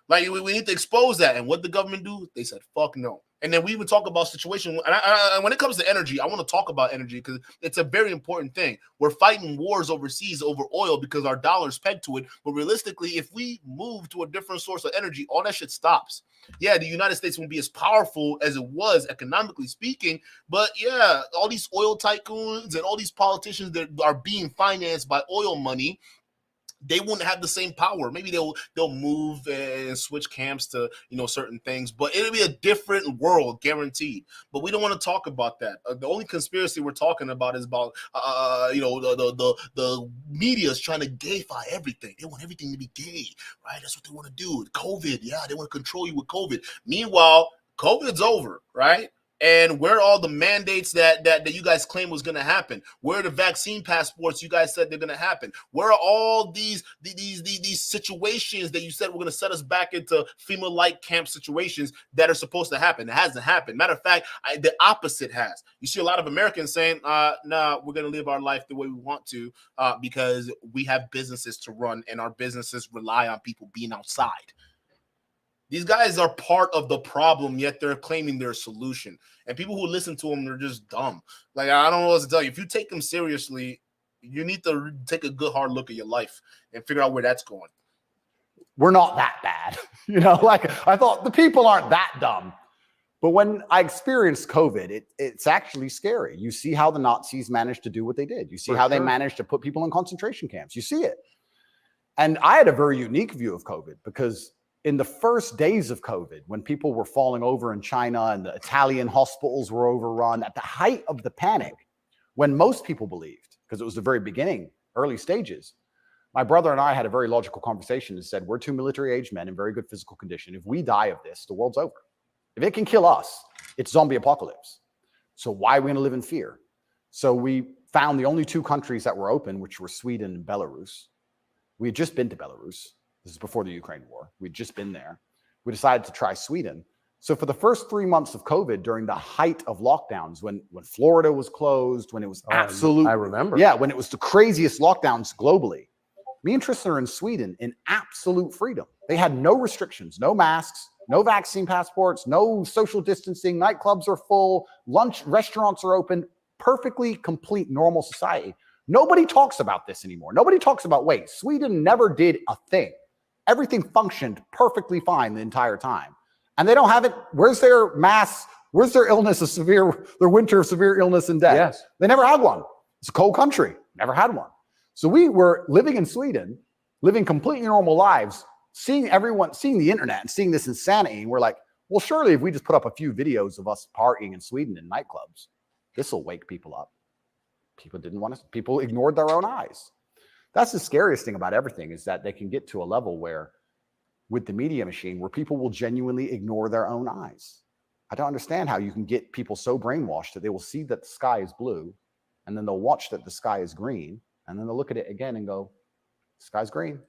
Like, we need to expose that. And what the government do? They said, fuck no. And then we even talk about situation. And when it comes to energy, I want to talk about energy because it's a very important thing. We're fighting wars overseas over oil because our dollar's pegged to it. But realistically, if we move to a different source of energy, all that shit stops. Yeah, the United States won't be as powerful as it was economically speaking. But yeah, all these oil tycoons and all these politicians that are being financed by oil money, they wouldn't have the same power. Maybe they'll move and switch camps to certain things, but it'll be a different world, guaranteed. But we don't want to talk about that. The only conspiracy we're talking about is about the media is trying to gayify everything. They want everything to be gay, right? That's what they want to do. COVID, yeah, they want to control you with COVID. Meanwhile, COVID's over, right? And where are all the mandates that you guys claim was going to happen? Where are the vaccine passports you guys said they're going to happen? Where are all these situations that you said were going to set us back into FEMA-like camp situations that are supposed to happen? It hasn't happened. Matter of fact, the opposite has. You see a lot of Americans saying, nah, we're going to live our life the way we want to because we have businesses to run and our businesses rely on people being outside. These guys are part of the problem, yet they're claiming they're a solution. And people who listen to them, they're just dumb. Like, I don't know what to tell you. If you take them seriously, you need to take a good hard look at your life and figure out where that's going. We're not that bad. Like I thought the people aren't that dumb. But when I experienced COVID, it's actually scary. You see how the Nazis managed to do what they did. You see how they managed to put people in concentration camps. You see it. And I had a very unique view of COVID because in the first days of COVID, when people were falling over in China and the Italian hospitals were overrun, at the height of the panic, when most people believed, because it was the very beginning, early stages, my brother and I had a very logical conversation and said, we're two military-age men in very good physical condition. If we die of this, the world's over. If it can kill us, it's zombie apocalypse. So why are we going to live in fear? So we found the only two countries that were open, which were Sweden and Belarus. We had just been to Belarus. This is before the Ukraine war. We'd just been there. We decided to try Sweden. So for the first 3 months of COVID, during the height of lockdowns, when Florida was closed, when it was absolute, I remember. Yeah, when it was the craziest lockdowns globally, me and Tristan are in Sweden in absolute freedom. They had no restrictions, no masks, no vaccine passports, no social distancing. Nightclubs are full. Lunch restaurants are open. Perfectly complete normal society. Nobody talks about this anymore. Nobody talks about, wait, Sweden never did a thing. Everything functioned perfectly fine the entire time. And they don't have it. Where's their mass? Where's their illness of their winter of severe illness and death? Yes. They never had one. It's a cold country. Never had one. So we were living in Sweden, living completely normal lives, seeing the internet and seeing this insanity. And we're like, well, surely if we just put up a few videos of us partying in Sweden in nightclubs, this will wake people up. People ignored their own eyes. That's the scariest thing about everything, is that they can get to a level where, with the media machine, where people will genuinely ignore their own eyes. I don't understand how you can get people so brainwashed that they will see that the sky is blue, and then they'll watch that the sky is green, and then they'll look at it again and go, the sky's green.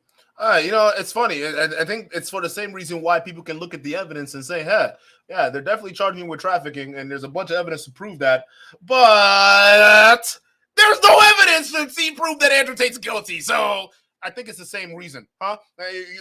It's funny. I think it's for the same reason why people can look at the evidence and say, hey, yeah, they're definitely charging you with trafficking, and there's a bunch of evidence to prove that, but there's no evidence to prove that Andrew Tate's guilty. So I think it's the same reason, huh?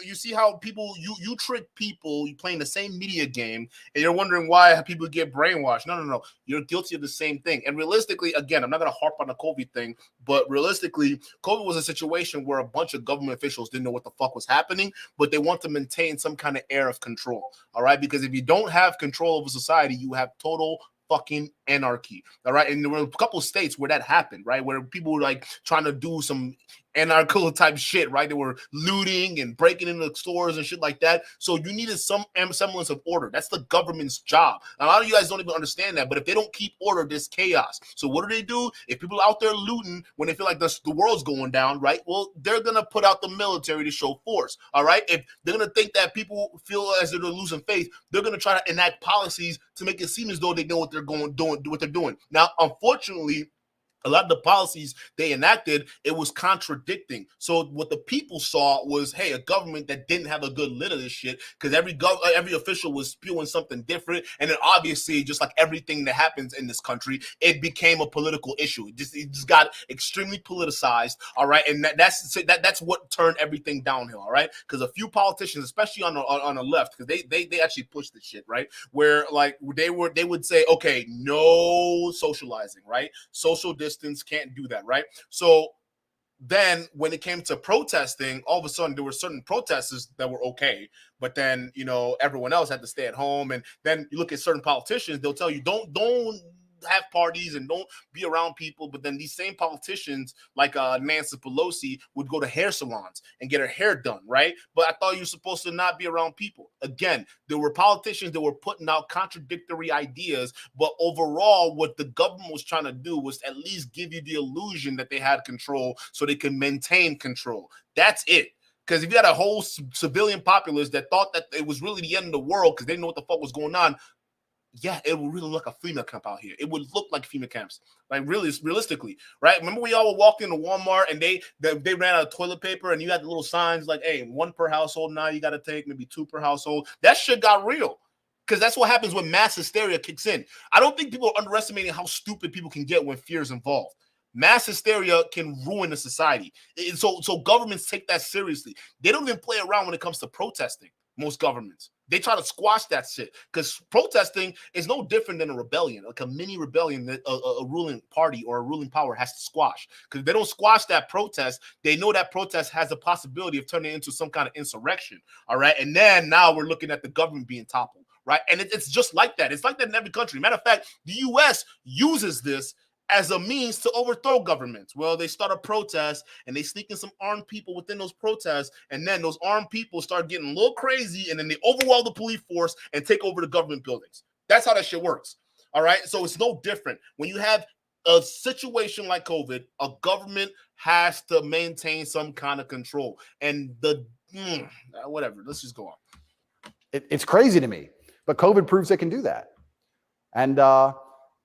You see how people, you trick people, you playing the same media game, and you're wondering why people get brainwashed. No. You're guilty of the same thing. And realistically, again, I'm not going to harp on the COVID thing, but realistically, COVID was a situation where a bunch of government officials didn't know what the fuck was happening, but they want to maintain some kind of air of control, all right? Because if you don't have control over society, you have total fucking anarchy, all right? And there were a couple of states where that happened, right? Where people were like trying to do some anarcho type shit, right? They were looting and breaking into stores and shit like that. So you needed some semblance of order. That's the government's job. A lot of you guys don't even understand that, but if they don't keep order, there's chaos. So what do? If people are out there looting when they feel like the world's going down, right? Well, they're going to put out the military to show force, all right? If they're going to think that people feel as if they're losing faith, they're going to try to enact policies to make it seem as though they know what they're doing they're doing. Now, unfortunately, a lot of the policies they enacted, it was contradicting. So what the people saw was, hey, a government that didn't have a good lid of this shit, because every official was spewing something different. And then obviously, just like everything that happens in this country, it became a political issue. It just got extremely politicized, all right? And that's what turned everything downhill, all right? Because a few politicians, especially on the left, because they actually pushed this shit, right? Where like they would say, okay, no socializing, right? Social distance, can't do that, right? So then when it came to protesting, all of a sudden there were certain protesters that were okay, but then everyone else had to stay at home. And then you look at certain politicians, they'll tell you don't have parties and don't be around people, but then these same politicians like Nancy Pelosi would go to hair salons and get her hair done, right? But I thought you were supposed to not be around people. Again, there were politicians that were putting out contradictory ideas, but overall what the government was trying to do was at least give you the illusion that they had control so they can maintain control. That's it. Because if you had a whole civilian populace that thought that it was really the end of the world because they didn't know what the fuck was going on, yeah, it would really look like a FEMA camp out here. It would look like FEMA camps, like really, realistically, right? Remember we all walked into Walmart and they ran out of toilet paper and you had the little signs like, hey, 1 per household now you got to take, maybe 2 per household. That shit got real because that's what happens when mass hysteria kicks in. I don't think people are underestimating how stupid people can get when fear is involved. Mass hysteria can ruin a society. So governments take that seriously. They don't even play around when it comes to protesting, most governments. They try to squash that shit because protesting is no different than a rebellion, like a mini rebellion that a ruling party or a ruling power has to squash. Because if they don't squash that protest, they know that protest has a possibility of turning into some kind of insurrection. All right. And then now we're looking at the government being toppled. Right. And it's just like that. It's like that in every country. Matter of fact, the U.S. uses this as a means to overthrow governments. Well, they start a protest and they sneak in some armed people within those protests, and then those armed people start getting a little crazy, and then they overwhelm the police force and take over the government buildings. That's how that shit works. All right, so it's no different. When you have a situation like COVID, a government has to maintain some kind of control. And whatever, let's just go on. It's crazy to me, but COVID proves they can do that. And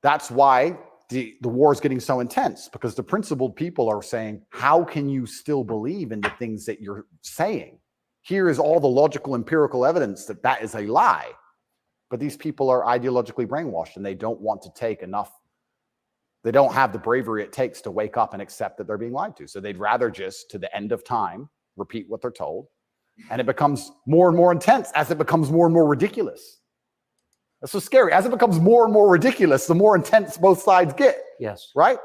that's why the war is getting so intense, because the principled people are saying, how can you still believe in the things that you're saying? Here is all the logical, empirical evidence that that is a lie. But these people are ideologically brainwashed and they don't want to take enough. They don't have the bravery it takes to wake up and accept that they're being lied to. So they'd rather just, to the end of time, repeat what they're told. And it becomes more and more intense as it becomes more and more ridiculous. That's so scary. As it becomes more and more ridiculous, the more intense both sides get. Yes. Right?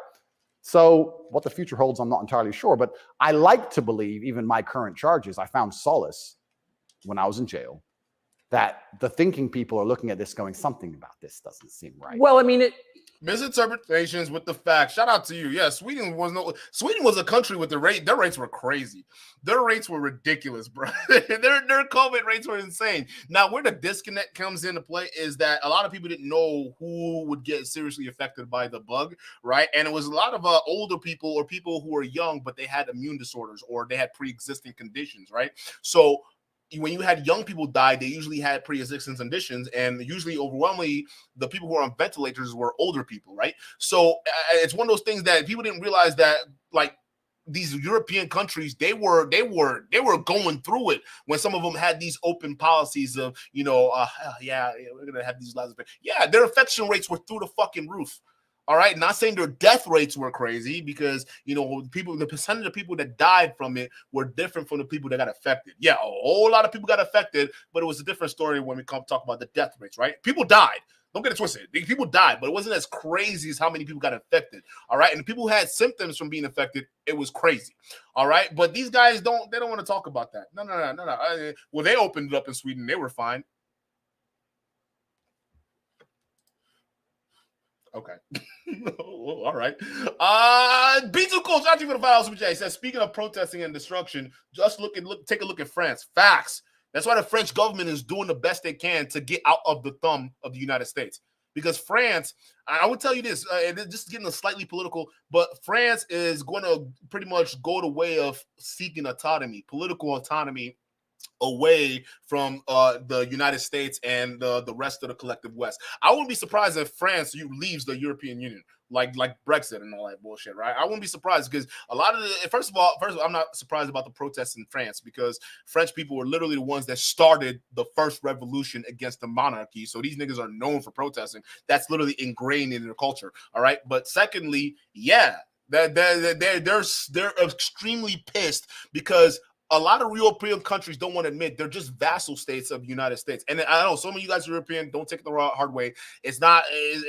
So what the future holds, I'm not entirely sure. But I like to believe, even my current charges, I found solace when I was in jail, that the thinking people are looking at this going, something about this doesn't seem right. Well, I mean, misinterpretations with the facts. Shout out to you. Yeah, Sweden was a country with their rates were crazy. Their rates were ridiculous, bro. their COVID rates were insane. Now, where the disconnect comes into play is that a lot of people didn't know who would get seriously affected by the bug, right? And it was a lot of older people or people who were young, but they had immune disorders or they had pre-existing conditions, right? So when you had young people die, they usually had pre-existing conditions, and usually overwhelmingly the people who were on ventilators were older people, right? So it's one of those things that people didn't realize that, like, these European countries, they were going through it when some of them had these open policies of, we're gonna have these lives. Yeah, their infection rates were through the fucking roof. All right, not saying their death rates were crazy, because the percentage of people that died from it were different from the people that got affected. Yeah, a whole lot of people got affected, but it was a different story when we come talk about the death rates, right? People died. Don't get it twisted. People died, but it wasn't as crazy as how many people got infected. All right, and the people who had symptoms from being infected, it was crazy. All right, but these guys don't want to talk about that. No. Well, they opened it up in Sweden. They were fine. Okay. All right. B2 Coach, out to you for the files. He says, speaking of protesting and destruction, take a look at France. Facts. That's why the French government is doing the best they can to get out of the thumb of the United States. Because France, I would tell you this, just getting a slightly political, but France is going to pretty much go the way of seeking autonomy, political autonomy, away from the United States and the rest of the collective West. I wouldn't be surprised if France leaves the European Union, like Brexit and all that bullshit, right? I wouldn't be surprised because a lot of first of all, I'm not surprised about the protests in France because French people were literally the ones that started the first revolution against the monarchy. So these niggas are known for protesting. That's literally ingrained in their culture. All right. But secondly, yeah, they're extremely pissed because a lot of European countries don't want to admit they're just vassal states of the United States. And I know some of you guys are European, don't take it the hard way. It's not,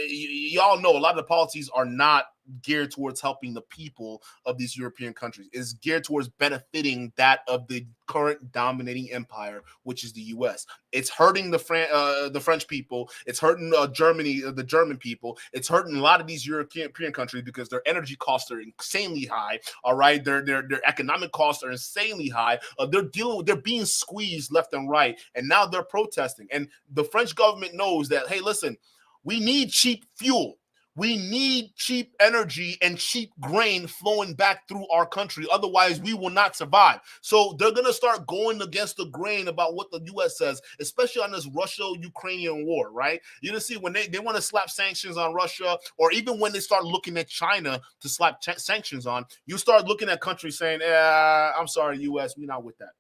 y'all know a lot of the policies are not geared towards helping the people of these European countries. It's geared towards benefiting that of the current dominating empire, which is the US. It's hurting the French people. It's hurting Germany, the German people. It's hurting a lot of these European countries because their energy costs are insanely high. All right, their economic costs are insanely high. They're being squeezed left and right, and now they're protesting. And the French government knows that, hey, listen, we need cheap fuel. We need cheap energy and cheap grain flowing back through our country. Otherwise, we will not survive. So they're going to start going against the grain about what the U.S. says, especially on this Russia-Ukrainian war, right? You're going to see when they want to slap sanctions on Russia, or even when they start looking at China to slap sanctions on, you start looking at countries saying, I'm sorry, U.S., we're not with that.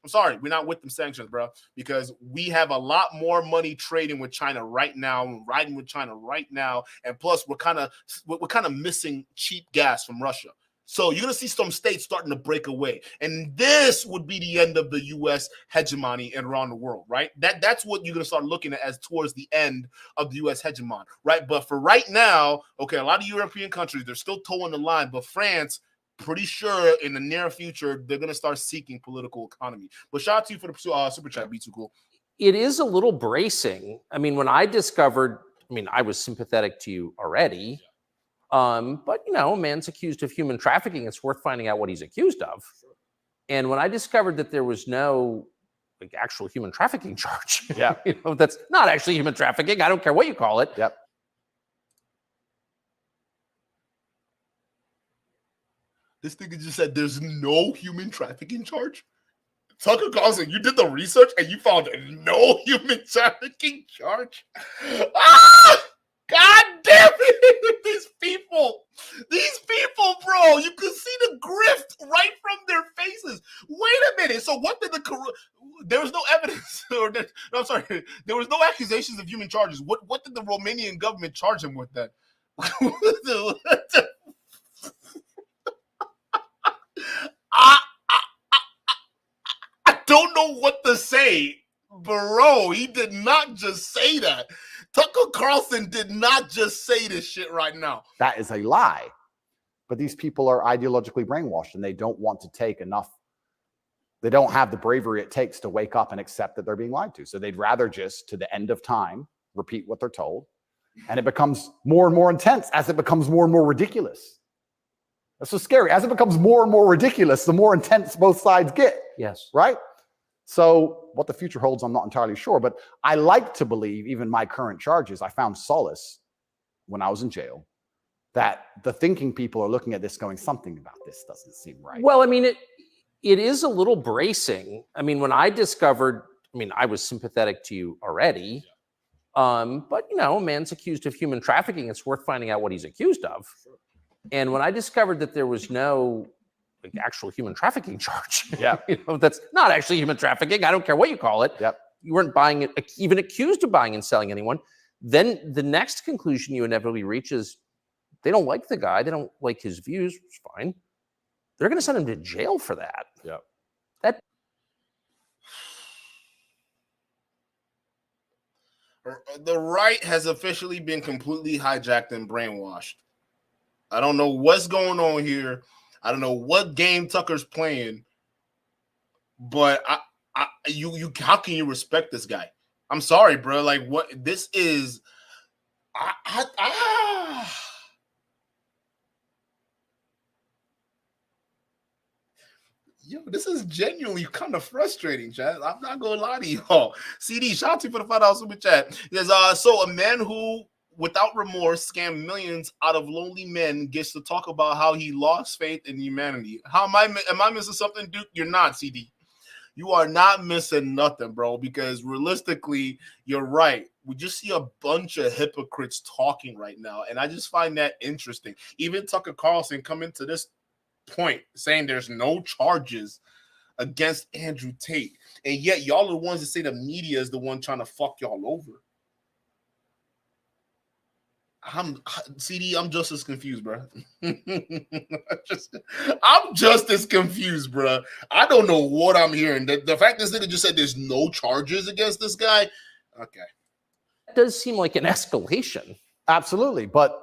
I'm sorry, we're not with them sanctions, bro, because we have a lot more money trading with China right now, riding with China right now, and plus we're kind of missing cheap gas from Russia. So you're gonna see some states starting to break away, and this would be the end of the U.S. hegemony and around the world, right? That's what you're gonna start looking at as towards the end of the U.S. hegemony, right? But for right now, okay, a lot of European countries they're still towing the line, but France, pretty sure in the near future they're going to start seeking political economy. But shout out to you for the super chat. Be too cool. It is a little bracing. I mean, when I discovered, I was sympathetic to you already. But a man's accused of human trafficking. It's worth finding out what he's accused of. And when I discovered that there was no actual human trafficking charge, that's not actually human trafficking. I don't care what you call it. Yep. This nigga just said there's no human trafficking charge. Tucker Carlson, you did the research and you found no human trafficking charge. God damn it! These people, bro. You can see the grift right from their faces. Wait a minute. So what did there was no evidence, I'm sorry, there was no accusations of human charges. What did the Romanian government charge him with then? I don't know what to say, bro. He did not just say that. Tucker Carlson did not just say this shit right now. That is a lie. But these people are ideologically brainwashed and they don't want to take enough. They don't have the bravery it takes to wake up and accept that they're being lied to. So they'd rather just, to the end of time, repeat what they're told. And it becomes more and more intense as it becomes more and more ridiculous. That's so scary. As it becomes more and more ridiculous, the more intense both sides get. Yes. Right? So what the future holds, I'm not entirely sure. But I like to believe, even my current charges, I found solace when I was in jail, that the thinking people are looking at this going, something about this doesn't seem right. Well, it is a little bracing. When I discovered, I was sympathetic to you already. But, a man's accused of human trafficking. It's worth finding out what he's accused of. And when I discovered that there was no actual human trafficking charge, that's not actually human trafficking. I don't care what you call it. Yep. You weren't buying it, even accused of buying and selling anyone. Then the next conclusion you inevitably reach is they don't like the guy. They don't like his views. Which is fine. They're going to send him to jail for that. Yep. The right has officially been completely hijacked and brainwashed. I don't know what's going on here. I don't know what game Tucker's playing, but you how can you respect this guy? I'm sorry, bro. Like what this is, Yo, this is genuinely kind of frustrating, chat. I'm not gonna lie to y'all. CD, shout out to you for the $5 super chat. There's so a man who, without remorse, scammed millions out of lonely men gets to talk about how he lost faith in humanity. How am I missing something, Duke? You're not, CD. You are not missing nothing, bro, because realistically, you're right. We just see a bunch of hypocrites talking right now, and I just find that interesting. Even Tucker Carlson coming to this point saying there's no charges against Andrew Tate, and yet y'all are the ones that say the media is the one trying to fuck y'all over. I'm just as confused, bro. I'm just as confused, bro. I don't know what I'm hearing. The fact that they just said there's no charges against this guy. Okay. That does seem like an escalation. Absolutely. But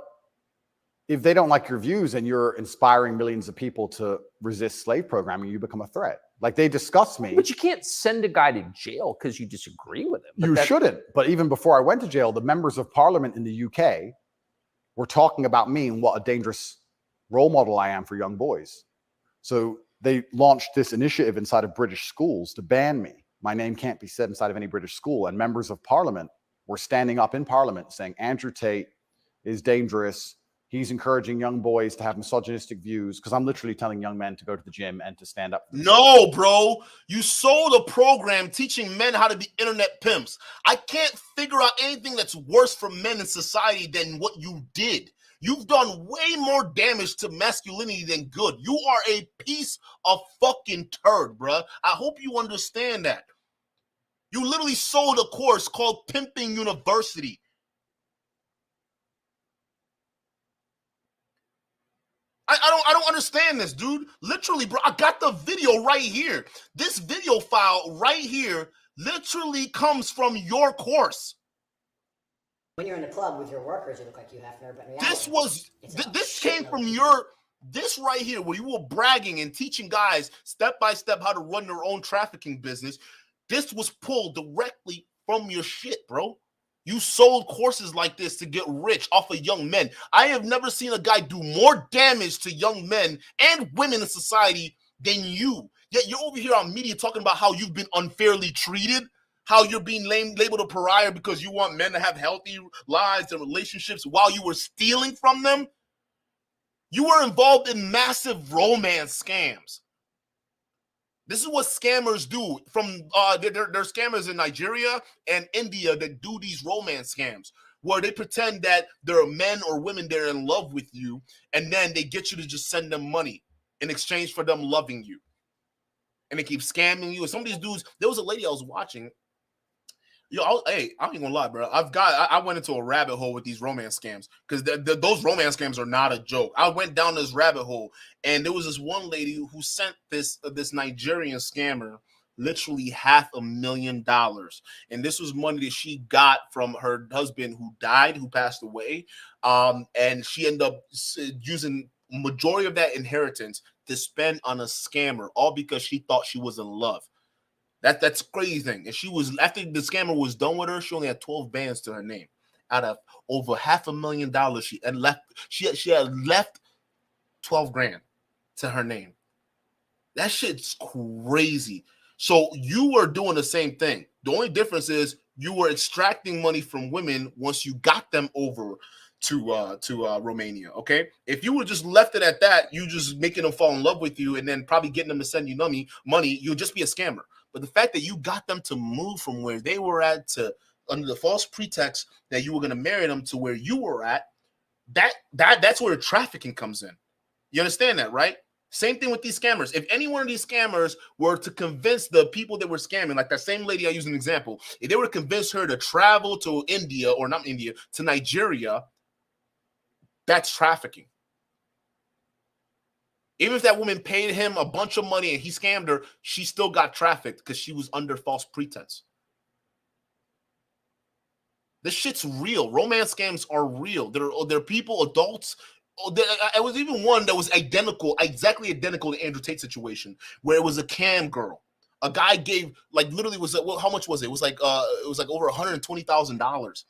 if they don't like your views and you're inspiring millions of people to resist slave programming, you become a threat. Like, they discuss me. But you can't send a guy to jail because you disagree with him. You shouldn't. But even before I went to jail, the members of parliament in the UK were talking about me and what a dangerous role model I am for young boys. So they launched this initiative inside of British schools to ban me. My name can't be said inside of any British school. And members of parliament were standing up in parliament saying, Andrew Tate is dangerous. He's encouraging young boys to have misogynistic views, because I'm literally telling young men to go to the gym and to stand up. No, bro. You sold a program teaching men how to be internet pimps. I can't figure out anything that's worse for men in society than what you did. You've done way more damage to masculinity than good. You are a piece of fucking turd, bro. I hope you understand that. You literally sold a course called Pimping University. I don't understand this, dude. Literally, bro, I got the video right here. This video file right here literally comes from your course. When you're in the club with your workers, you look like you have nerve, but in reality, this came from this right here, where you were bragging and teaching guys step by step how to run their own trafficking business. This was pulled directly from your shit, bro. You sold courses like this to get rich off of young men. I have never seen a guy do more damage to young men and women in society than you. Yet you're over here on media talking about how you've been unfairly treated, how you're being labeled a pariah because you want men to have healthy lives and relationships while you were stealing from them. You were involved in massive romance scams. This is what scammers do. They're scammers in Nigeria and India that do these romance scams, where they pretend that there are men or women that are in love with you, and then they get you to just send them money in exchange for them loving you. And they keep scamming you. And some of these dudes, there was a lady I was watching. Yo, I ain't gonna lie, bro. I went into a rabbit hole with these romance scams, because those romance scams are not a joke. I went down this rabbit hole, and there was this one lady who sent this Nigerian scammer literally $500,000, and this was money that she got from her husband who died, who passed away, and she ended up using majority of that inheritance to spend on a scammer, all because she thought she was in love. That's crazy thing. And she was, after the scammer was done with her, she only had 12 bands to her name out of over $500,000. She had left 12 grand to her name. That shit's crazy. So you were doing the same thing. The only difference is you were extracting money from women once you got them over to Romania. Okay, if you would just left it at that, you just making them fall in love with you and then probably getting them to send you money, you'll just be a scammer. But the fact that you got them to move from where they were at to under the false pretext that you were going to marry them to where you were at, that's where trafficking comes in. You understand that, right? Same thing with these scammers. If any one of these scammers were to convince the people that were scamming, like that same lady I used an example, if they were to convince her to travel to India, or not India, to Nigeria, that's trafficking. Even if that woman paid him a bunch of money and he scammed her, she still got trafficked because she was under false pretense. This shit's real. Romance scams are real. They're people, adults. It was even one that was exactly identical to Andrew Tate situation, where it was a cam girl. A guy gave, like, literally was, well, how much was it? It was like over $120,000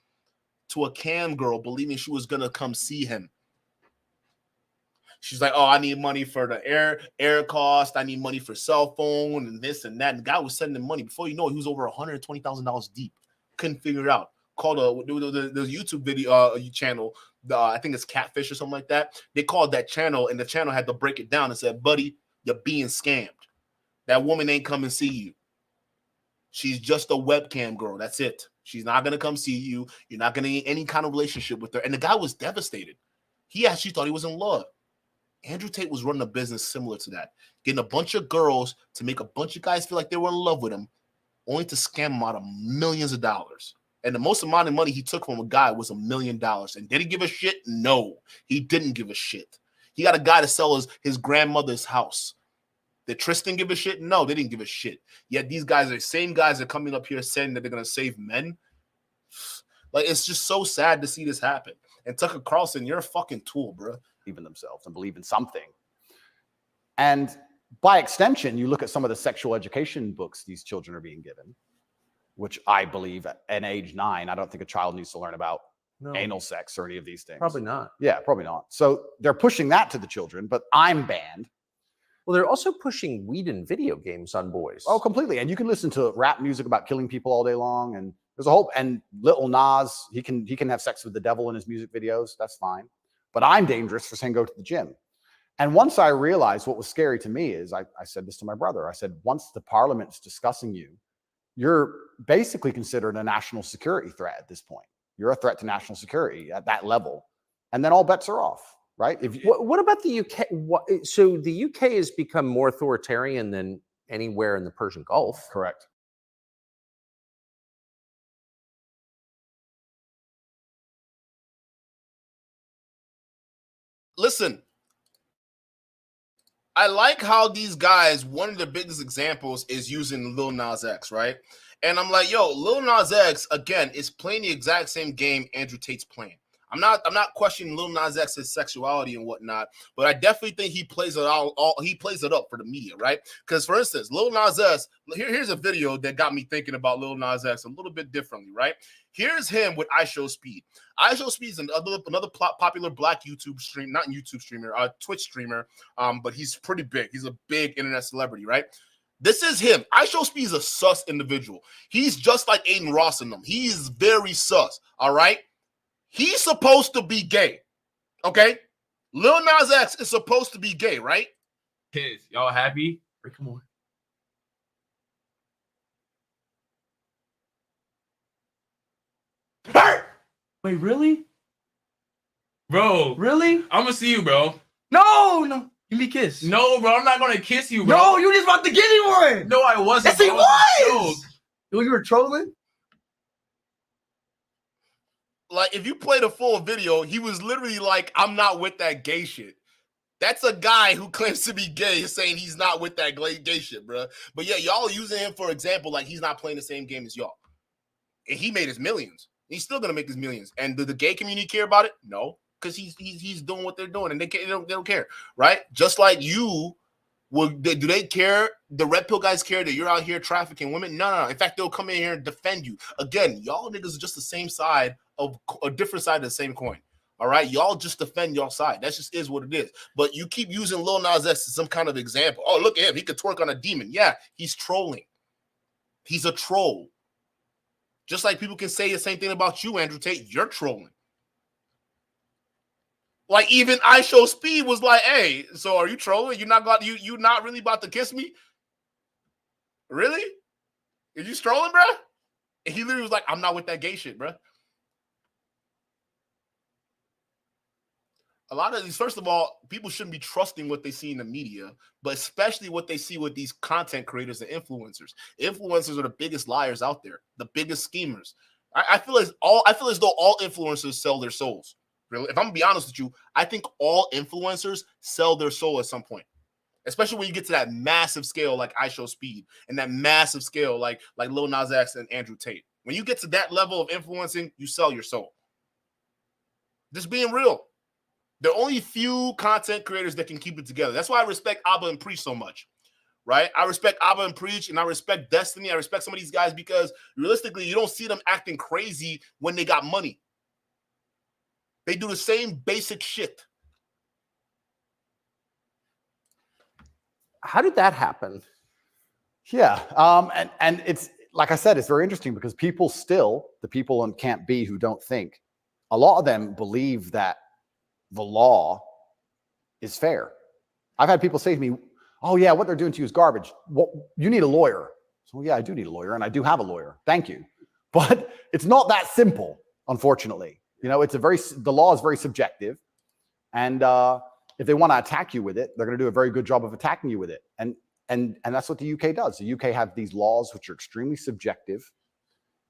to a cam girl, believing she was gonna come see him. She's like, oh, I need money for the air cost. I need money for cell phone and this and that. And the guy was sending money. Before you know it, he was over $120,000 deep. Couldn't figure it out. Called the YouTube video channel. I think it's Catfish or something like that. They called that channel, and the channel had to break it down and said, buddy, you're being scammed. That woman ain't come and see you. She's just a webcam girl. That's it. She's not going to come see you. You're not going to get any kind of relationship with her. And the guy was devastated. He actually thought he was in love. Andrew Tate was running a business similar to that, getting a bunch of girls to make a bunch of guys feel like they were in love with him, only to scam them out of millions of dollars. And the most amount of money he took from a guy was $1 million. And did he give a shit? No, he didn't give a shit. He got a guy to sell his grandmother's house. Did Tristan give a shit? No, they didn't give a shit. Yet these guys are the same guys that are coming up here saying that they're going to save men. Like, it's just so sad to see this happen. And Tucker Carlson, you're a fucking tool, bro. Believe in themselves and believe in something. And by extension, you look at some of the sexual education books these children are being given, which I believe at age 9, I don't think a child needs to learn about anal sex or any of these things. Probably not. Yeah, probably not. So they're pushing that to the children, but I'm banned. Well, they're also pushing weed and video games on boys. Oh, completely. And you can listen to rap music about killing people all day long. And there's a whole, and Lil Nas, he can have sex with the devil in his music videos. That's fine. But I'm dangerous for saying go to the gym. And once I realized what was scary to me is I said this to my brother. I said, once the parliament's discussing you, you're basically considered a national security threat at this point. You're a threat to national security at that level. And then all bets are off, right? What about the UK? So the UK has become more authoritarian than anywhere in the Persian Gulf. Correct. Listen, I like how these guys, one of the biggest examples is using Lil Nas X, right? And I'm like, yo, Lil Nas X, again, is playing the exact same game Andrew Tate's playing. I'm not questioning Lil Nas X's sexuality and whatnot, but I definitely think he plays it he plays it up for the media, right? Because, for instance, Lil Nas X, here's a video that got me thinking about Lil Nas X a little bit differently, right? Here's him with iShowSpeed. iShowSpeed is another popular black YouTube stream, not YouTube streamer, Twitch streamer, but he's pretty big. He's a big internet celebrity, right? This is him. iShowSpeed is a sus individual. He's just like Aiden Ross in them. He is very sus, all right? He's supposed to be gay, okay? Lil Nas X is supposed to be gay, right? Kids, y'all happy? Come on. Wait, really? Bro. Really? I'm gonna see you, bro. No. Give me a kiss. No, bro, I'm not gonna kiss you, bro. No, you just about to give me one. No, I wasn't. Yes, he was. You were trolling? Like, if you play the full video, he was literally like, I'm not with that gay shit. That's a guy who claims to be gay saying he's not with that gay shit, bro. But yeah, y'all using him for example like he's not playing the same game as y'all. And he made his millions. He's still gonna make his millions. And do the gay community care about it? No, because he's doing what they're doing, and they don't care, right? Just like you, do they care? The red pill guys care that you're out here trafficking women? No. In fact, they'll come in here and defend you. Again, y'all niggas are just the same side of a different side of the same coin. All right, y'all just defend your side. That just is what it is. But you keep using Lil Nas X as some kind of example. Oh, look at him. He could twerk on a demon. Yeah, he's trolling. He's a troll. Just like people can say the same thing about you, Andrew Tate. You're trolling. Like even iShowSpeed was like, "Hey, so are you trolling? You're not really about to kiss me? Really? Are you trolling, bro?" And he literally was like, "I'm not with that gay shit, bro." A lot of these, first of all, people shouldn't be trusting what they see in the media, but especially what they see with these content creators and influencers. Influencers are the biggest liars out there, the biggest schemers. I feel as though all influencers sell their souls. Really, if I'm gonna be honest with you, I think all influencers sell their soul at some point, especially when you get to that massive scale like iShowSpeed and that massive scale like Lil Nas X and Andrew Tate. When you get to that level of influencing, you sell your soul. Just being real. There are only few content creators that can keep it together. That's why I respect Abba and Preach so much, right? I respect Abba and Preach, and I respect Destiny. I respect some of these guys because realistically, you don't see them acting crazy when they got money. They do the same basic shit. How did that happen? Yeah, and it's like I said, it's very interesting because the people in Camp B who don't think, a lot of them believe that the law is fair. I've had people say to me, "Oh yeah, what they're doing to you is garbage. Well, you need a lawyer So yeah, I do need a lawyer, and I do have a lawyer. Thank you. But it's not that simple, unfortunately. You know, the law is very subjective, and if they want to attack you with it, they're going to do a very good job of attacking you with it. And that's what the UK does. The UK have these laws which are extremely subjective,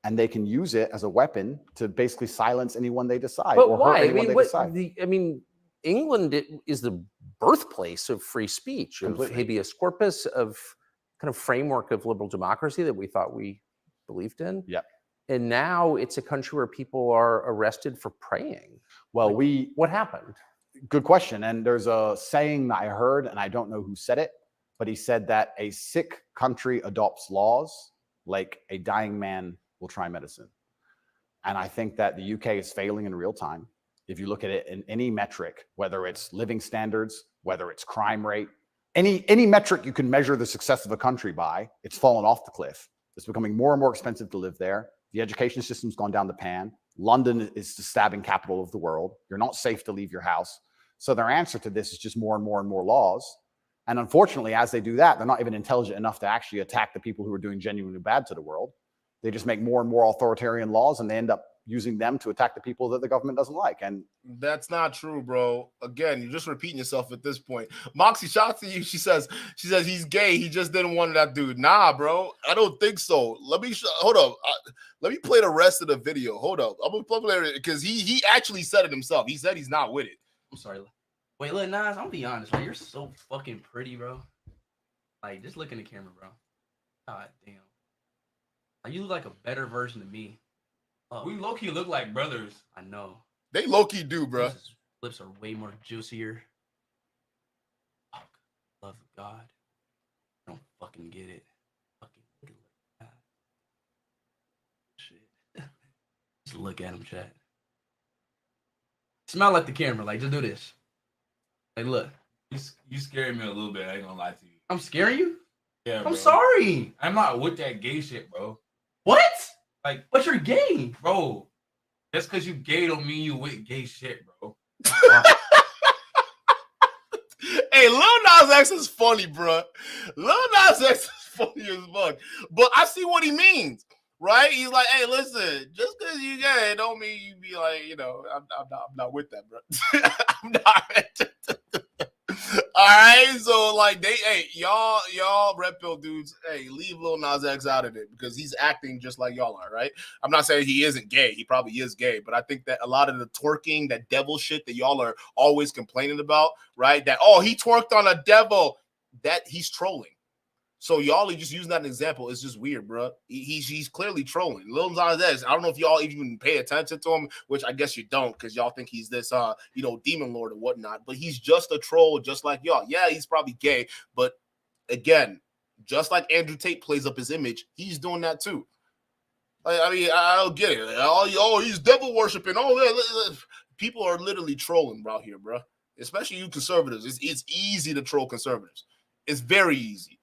and they can use it as a weapon to basically silence anyone they decide. But or why? hurt anyone they decide. England is the birthplace of free speech, of Completely. habeas corpus, of kind of framework of liberal democracy that we thought we believed in. Yeah. And now it's a country where people are arrested for praying. Well, what happened? Good question. And there's a saying that I heard, and I don't know who said it, but he said that a sick country adopts laws like a dying man will try medicine. And I think that the UK is failing in real time. If you look at it in any metric, whether it's living standards, whether it's crime rate, any metric you can measure the success of a country by, it's fallen off the cliff. It's becoming more and more expensive to live there. The education system's gone down the pan. London is the stabbing capital of the world. You're not safe to leave your house. So their answer to this is just more and more and more laws. And unfortunately, as they do that, they're not even intelligent enough to actually attack the people who are doing genuinely bad to the world. They just make more and more authoritarian laws, and they end up using them to attack the people that the government doesn't like. And that's not true, bro. Again, you're just repeating yourself at this point. Moxie, shout out to you. She says he's gay. He just didn't want that dude. Nah, bro. I don't think so. Hold up. Let me play the rest of the video. Hold up. I'm gonna play it because he actually said it himself. He said he's not with it. I'm sorry. Wait, Lil Nas, I'm gonna be honest, bro. You're so fucking pretty, bro. Like, just look in the camera, bro. God damn. Like, you look like a better version of me. We low-key look like brothers. I know. They low-key do, bro. His lips are way more juicier. Fuck. Love of God. I don't fucking get it. Fucking look at that. Shit. Just look at him, chat. Smile like the camera. Like, just do this. Like, look. You scared me a little bit. I ain't gonna lie to you. I'm scaring you? Yeah, I'm sorry. I'm not with that gay shit, bro. What? Like, but you're gay, bro. Just because you gay don't mean you with gay shit, bro. Hey, Lil Nas X is funny, bro. Lil Nas X is funny as fuck. But I see what he means, right? He's like, hey, listen, just because you gay don't mean you be like, you know, I'm not with that, bro. I'm not. All right, so like y'all red pill dudes, hey, leave Lil Nas X out of it because he's acting just like y'all are, right? I'm not saying he isn't gay. He probably is gay, but I think that a lot of the twerking, that devil shit that y'all are always complaining about, right? That, oh, he twerked on a devil, that he's trolling. So y'all are just using that as an example. It's just weird, bro. He's clearly trolling. Lil Nas X, I don't know if y'all even pay attention to him, which I guess you don't because y'all think he's this, demon lord or whatnot. But he's just a troll, just like y'all. Yeah, he's probably gay. But again, just like Andrew Tate plays up his image, he's doing that too. I mean, I don't get it. Oh, he's devil worshiping. Oh, people are literally trolling out here, bro. Especially you conservatives. It's easy to troll conservatives. It's very easy.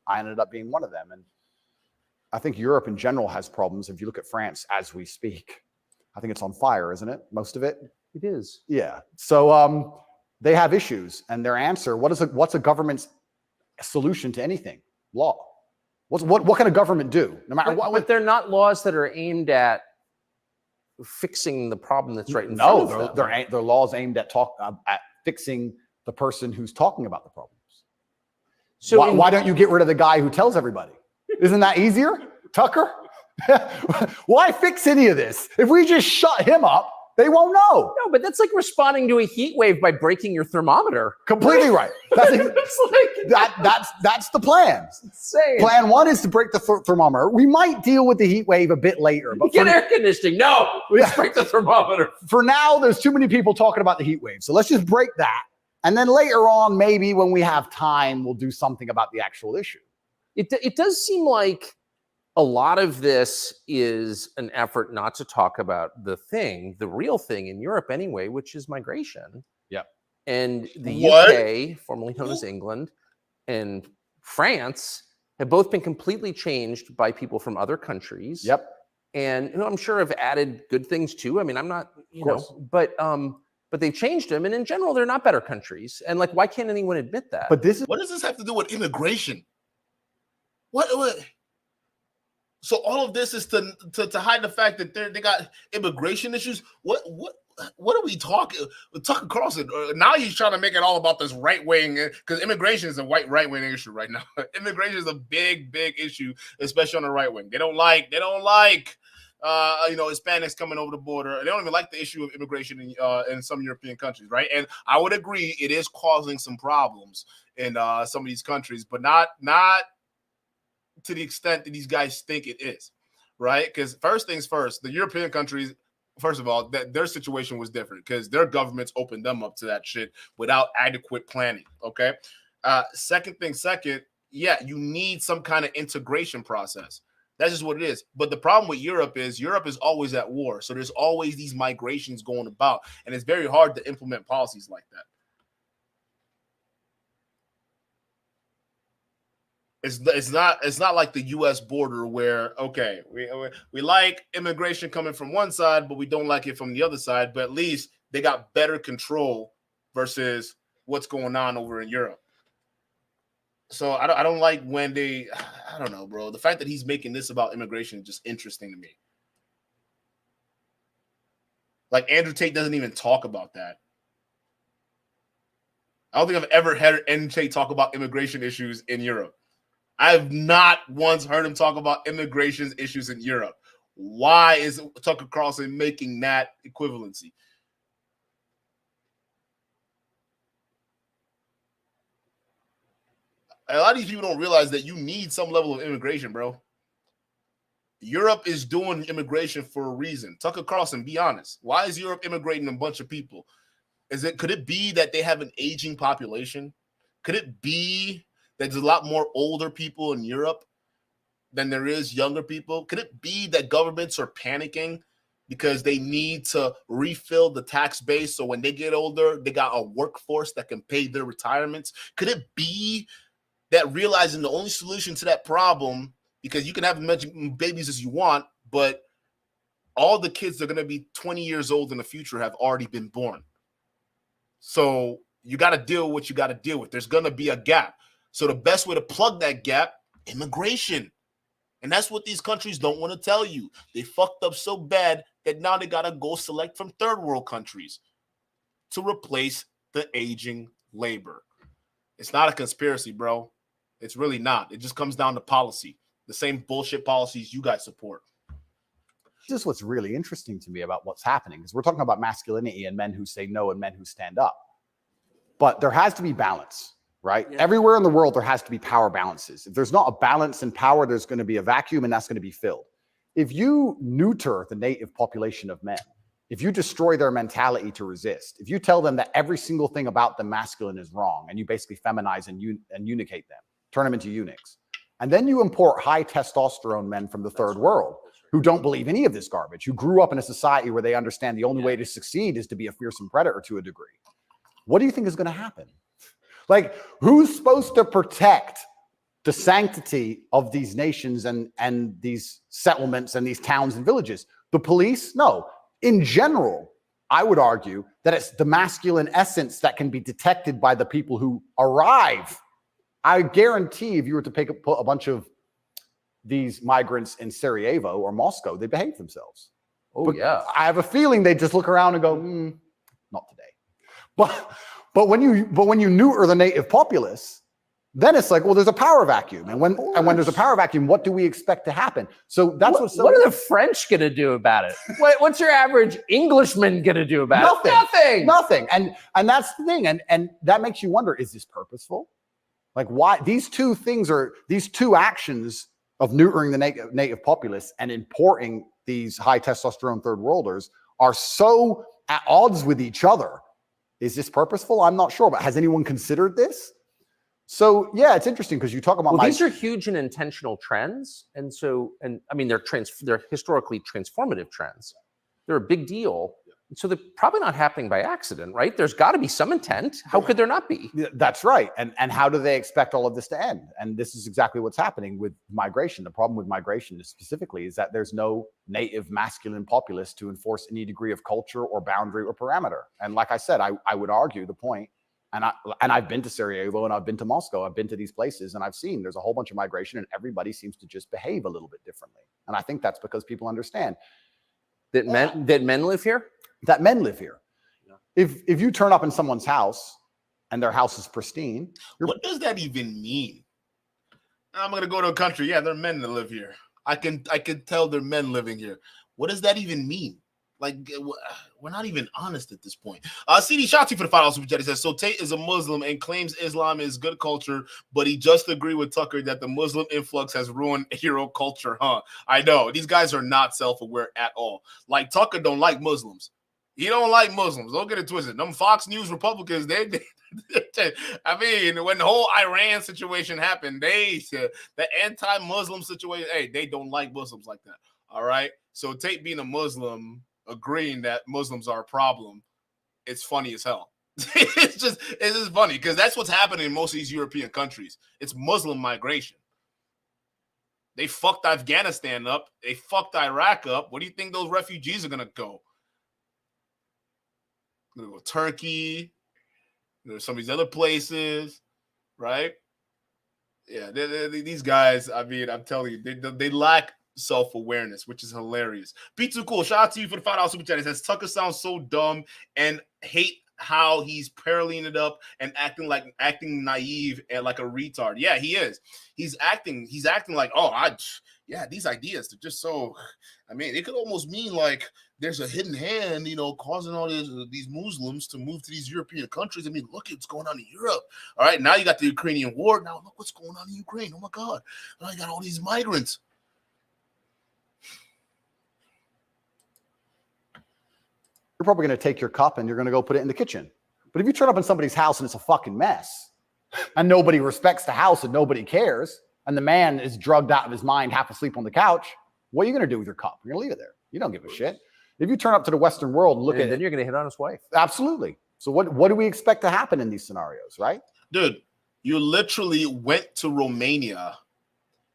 I ended up being one of them. And I think Europe in general has problems. If you look at France as we speak, I think it's on fire, isn't it? Most of it? It is. Yeah. So they have issues. And their answer, what's a government's solution to anything? Law. What can a government do? No matter what. But they're not laws that are aimed at fixing the problem that's right in front of them. They're laws aimed at fixing the person who's talking about the problem. So why don't you get rid of the guy who tells everybody? Isn't that easier, Tucker? Why fix any of this? If we just shut him up, they won't know. No, but that's like responding to a heat wave by breaking your thermometer. Completely right. That's the plan. It's insane. Plan one is to break the thermometer. We might deal with the heat wave a bit later. But get air conditioning. No, let's break the thermometer. For now, there's too many people talking about the heat wave. So let's just break that. And then later on, maybe when we have time, we'll do something about the actual issue. It does seem like a lot of this is an effort not to talk about the real thing in Europe anyway, which is migration. Yep. And the UK, formerly known as England, and France have both been completely changed by people from other countries. Yep. And I'm sure have added good things too. I mean, I'm not, but they've changed them, and in general, they're not better countries. And like, why can't anyone admit that? But what does this have to do with immigration? What? So all of this is to hide the fact that they got immigration issues. What are we talking? Tucker Carlson. Now he's trying to make it all about this right wing, because immigration is a right wing issue right now. Immigration is a big issue, especially on the right wing. They don't like Hispanics coming over the border. They don't even like the issue of immigration in some European countries, right? And I would agree it is causing some problems in some of these countries, but not to the extent that these guys think it is, right? Because first things first, the European countries, first of all, that their situation was different because their governments opened them up to that shit without adequate planning, okay? Second, yeah, you need some kind of integration process. That's just what it is. But the problem with Europe is always at war. So there's always these migrations going about, and it's very hard to implement policies like that. It's not like the U.S. border where, okay, we like immigration coming from one side, but we don't like it from the other side. But at least they got better control versus what's going on over in Europe. So I don't like when I don't know, bro. The fact that he's making this about immigration is just interesting to me. Like Andrew Tate doesn't even talk about that. I don't think I've ever heard Andrew Tate talk about immigration issues in Europe. I have not once heard him talk about immigration issues in Europe. Why is Tucker Carlson making that equivalency? A lot of these people don't realize that you need some level of immigration, bro. Europe is doing immigration for a reason. Tucker Carlson, be honest. Why is Europe immigrating a bunch of people? Could it be that they have an aging population? Could it be that there's a lot more older people in Europe than there is younger people? Could it be that governments are panicking because they need to refill the tax base so when they get older, they got a workforce that can pay their retirements? Could it be that realizing the only solution to that problem, because you can have as many babies as you want, but all the kids that are going to be 20 years old in the future have already been born. So you got to deal with what you got to deal with. There's going to be a gap. So the best way to plug that gap, immigration. And that's what these countries don't want to tell you. They fucked up so bad that now they got to go select from third world countries to replace the aging labor. It's not a conspiracy, bro. It's really not. It just comes down to policy. The same bullshit policies you guys support. This is what's really interesting to me about what's happening, because we're talking about masculinity and men who say no and men who stand up. But there has to be balance. Right? Yeah. Everywhere in the world, there has to be power balances. If there's not a balance in power, there's going to be a vacuum, and that's going to be filled. If you neuter the native population of men, if you destroy their mentality to resist, if you tell them that every single thing about the masculine is wrong, and you basically feminize and unicate them, turn them into eunuchs, and then you import high testosterone men from the third world who don't believe any of this garbage, who grew up in a society where they understand the only way to succeed is to be a fearsome predator to a degree, what do you think is going to happen? Like, who's supposed to protect the sanctity of these nations and these settlements and these towns and villages? The police? No. In general, I would argue that it's the masculine essence that can be detected by the people who arrive. I guarantee if you were to put a bunch of these migrants in Sarajevo or Moscow, they behave themselves. Oh, but yeah. I have a feeling they just look around and go, not today. But when you neuter the native populace, then it's like, well, there's a power vacuum. And when there's a power vacuum, what do we expect to happen? So that's what are the French going to do about it? What's your average Englishman going to do about it? Nothing. And that's the thing. And that makes you wonder, is this purposeful? Like, why these two actions of neutering the native populace and importing these high testosterone third worlders are so at odds with each other. Is this purposeful? I'm not sure, but has anyone considered this? So yeah, it's interesting because you talk about these are huge and intentional trends, and I mean they're historically transformative trends. They're a big deal, so they're probably not happening by accident, right? There's got to be some intent. How could there not be? That's right. And how do they expect all of this to end? And this is exactly what's happening with migration. The problem with migration specifically is that there's no native masculine populace to enforce any degree of culture or boundary or parameter. And like I said, I would argue the point, And I've been to Sarajevo and I've been to Moscow. I've been to these places and I've seen there's a whole bunch of migration and everybody seems to just behave a little bit differently. And I think that's because people understand that men live here. That men live here. Yeah. If you turn up in someone's house and their house is pristine, what does that even mean? I'm gonna go to a country. Yeah, there are men that live here. I can tell there are men living here. What does that even mean? Like, we're not even honest at this point. CD Shotzi for the $5 super chat. He says, so Tate is a Muslim and claims Islam is good culture, but he just agreed with Tucker that the Muslim influx has ruined hero culture, huh? I know. These guys are not self-aware at all. Like, Tucker don't like Muslims. He don't like Muslims. Don't get it twisted. Them Fox News Republicans, I mean, when the whole Iran situation happened, the anti-Muslim situation, hey, they don't like Muslims like that. All right? So Tate being a Muslim, agreeing that Muslims are a problem, it's funny as hell. It's just funny because that's what's happening in most of these European countries. It's Muslim migration. They fucked Afghanistan up. They fucked Iraq up. Where do you think those refugees are going to go? They're going to go Turkey. There's some of these other places, right? Yeah, these guys, I mean, I'm telling you, they lack self-awareness, which is hilarious. Be too cool. Shout out to you for the $5 super chat. It says Tucker sounds so dumb and hate how he's paralleling it up and acting naive and like a retard. Yeah, he is. He's acting like, these ideas, they're just so, I mean, it could almost mean like there's a hidden hand, causing all these Muslims to move to these European countries. I mean, look at what's going on in Europe. All right, now you got the Ukrainian war. Now look what's going on in Ukraine. Oh my God. Now you got all these migrants. You're probably going to take your cup and you're going to go put it in the kitchen. But if you turn up in somebody's house and it's a fucking mess and nobody respects the house and nobody cares and the man is drugged out of his mind, half asleep on the couch, what are you going to do with your cup? You're going to leave it there. You don't give a shit. If you turn up to the Western world and look at it, then you're going to hit on his wife. Absolutely. So what do we expect to happen in these scenarios, right? Dude, you literally went to Romania.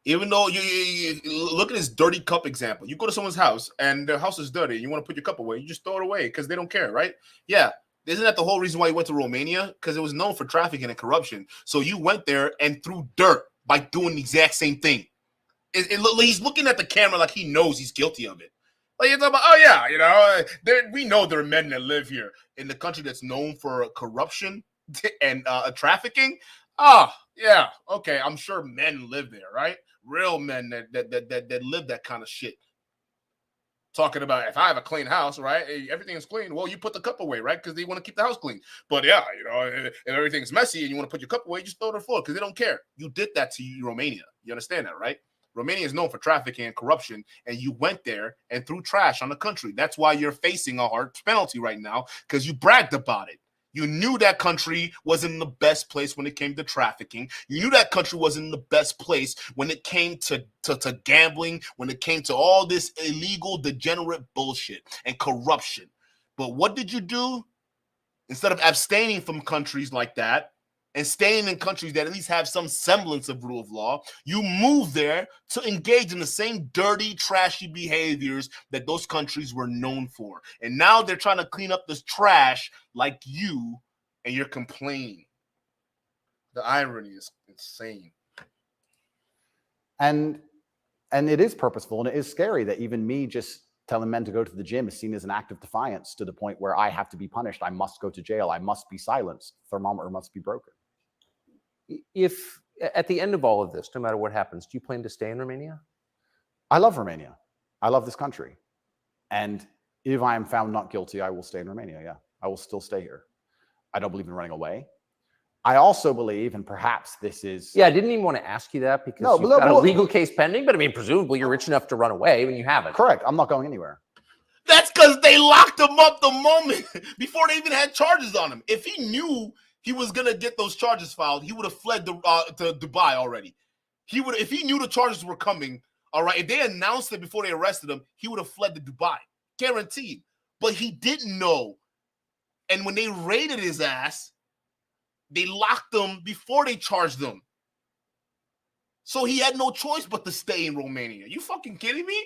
Even though you look at this dirty cup example, you go to someone's house and their house is dirty and you want to put your cup away, you just throw it away because they don't care, right? Yeah. Isn't that the whole reason why you went to Romania? Because it was known for trafficking and corruption. So you went there and threw dirt by doing the exact same thing. He's looking at the camera like he knows he's guilty of it. Like you're talking about, we know there are men that live here in the country that's known for corruption and trafficking. Oh, yeah, okay. I'm sure men live there, right? Real men that live that kind of shit. Talking about if I have a clean house, right? Hey, everything's clean. Well, you put the cup away, right? Because they want to keep the house clean. But yeah, if everything's messy and you want to put your cup away, you just throw it on the floor because they don't care. You did that to Romania. You understand that, right? Romania is known for trafficking and corruption, and you went there and threw trash on the country. That's why you're facing a hard penalty right now because you bragged about it. You knew that country wasn't in the best place when it came to trafficking. You knew that country wasn't in the best place when it came to gambling, when it came to all this illegal, degenerate bullshit and corruption. But what did you do? Instead of abstaining from countries like that and staying in countries that at least have some semblance of rule of law, you move there to engage in the same dirty, trashy behaviors that those countries were known for. And now they're trying to clean up this trash like you, and you're complaining. The irony is insane. And it is purposeful, and it is scary that even me just telling men to go to the gym is seen as an act of defiance to the point where I have to be punished. I must go to jail. I must be silenced. Thermometer must be broken. If at the end of all of this, no matter what happens, do you plan to stay in Romania? I love Romania. I love this country. And if I am found not guilty, I will stay in Romania. Yeah, I will still stay here. I don't believe in running away. I also believe, and perhaps this is... Yeah, I didn't even want to ask you that because you've got a legal case pending, but I mean, presumably you're rich enough to run away when you haven't. Correct. I'm not going anywhere. That's because they locked him up the moment before they even had charges on him. If he knew he was going to get those charges filed, he would have fled to Dubai already. If he knew the charges were coming, all right, if they announced it before they arrested him, he would have fled to Dubai. Guaranteed. But he didn't know. And when they raided his ass, they locked him before they charged him. So he had no choice but to stay in Romania. You fucking kidding me?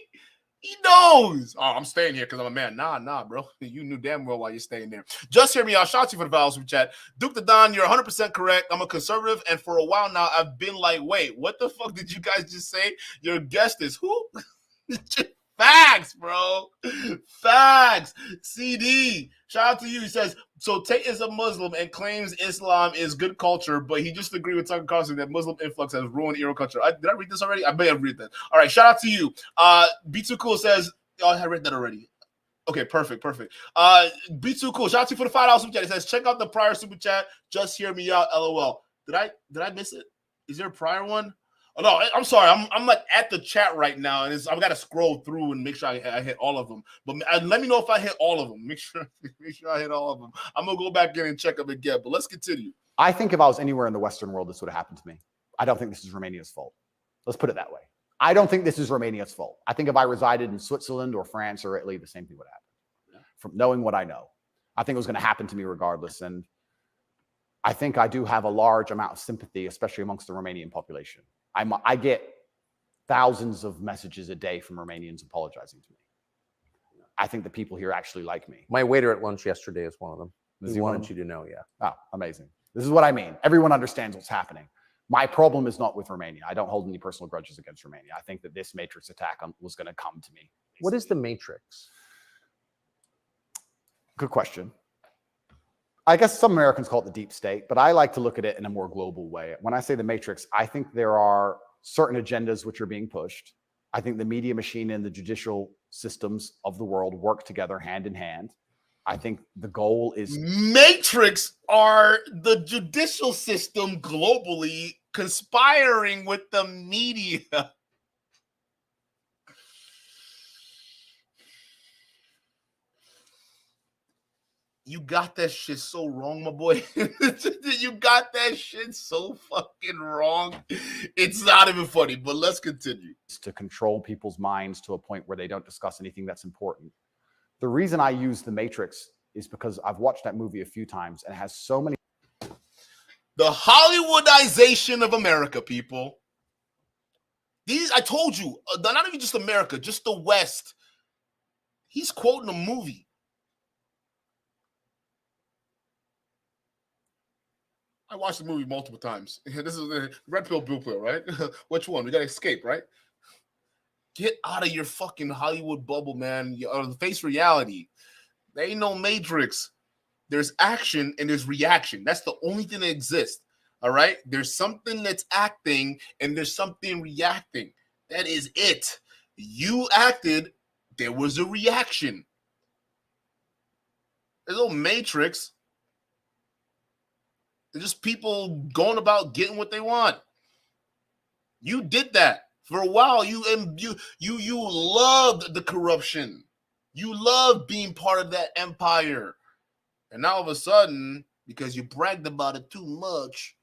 He knows. Oh, I'm staying here because I'm a man. Nah, bro. You knew damn well why you're staying there. Just hear me out. Shout out to you for the vowels from chat. Duke the Don, you're 100% correct. I'm a conservative, and for a while now, I've been like, wait, what the fuck did you guys just say? Your guest is who? Facts, bro. Facts. CD. Shout out to you. He says, so Tate is a Muslim and claims Islam is good culture, but he just agreed with Tucker Carlson that Muslim influx has ruined Euro culture. Did I read this already? I may have read that. All right, shout out to you. Be Too Cool says, oh, I read that already. Okay, perfect. Be Too Cool. Shout out to you for the $5 super chat. It says, check out the prior super chat. Just hear me out, LOL. Did I miss it? Is there a prior one? Oh, no, I'm sorry. I'm like at the chat right now, and I've got to scroll through and make sure I hit all of them. But let me know if I hit all of them. Make sure I hit all of them. I'm gonna go back in and check them again. But let's continue. I think if I was anywhere in the Western world, this would have happened to me. I don't think this is Romania's fault. Let's put it that way. I don't think this is Romania's fault. I think if I resided in Switzerland or France or Italy, the same thing would happen. Yeah. From knowing what I know, I think it was going to happen to me regardless. And I think I do have a large amount of sympathy, especially amongst the Romanian population. I get thousands of messages a day from Romanians apologizing to me. I think the people here actually like me. My waiter at lunch yesterday is one of them. Is He wanted you to know, yeah. Oh, amazing. This is what I mean. Everyone understands what's happening. My problem is not with Romania. I don't hold any personal grudges against Romania. I think that this Matrix attack was going to come to me. What is the Matrix? Good question. I guess some Americans call it the deep state, but I like to look at it in a more global way. When I say the Matrix, I think there are certain agendas which are being pushed. I think the media machine and the judicial systems of the world work together hand in hand. I think the goal is... Matrix are the judicial system globally conspiring with the media. You got that shit so wrong, my boy. You got that shit so fucking wrong. It's not even funny, but let's continue. To control people's minds to a point where they don't discuss anything that's important. The reason I use The Matrix is because I've watched that movie a few times and it has so many... The Hollywoodization of America, people. I told you, not even just America, just the West. He's quoting a movie. I watched the movie multiple times. This is the red pill, blue pill, right? Which one? We got to escape, right? Get out of your fucking Hollywood bubble, man. Face reality. There ain't no Matrix. There's action and there's reaction. That's the only thing that exists, all right? There's something that's acting and there's something reacting. That is it. You acted, there was a reaction. There's no Matrix. They're just people going about getting what they want. You did that for a while. You loved the corruption. You loved being part of that empire. And now all of a sudden, because you bragged about it too much,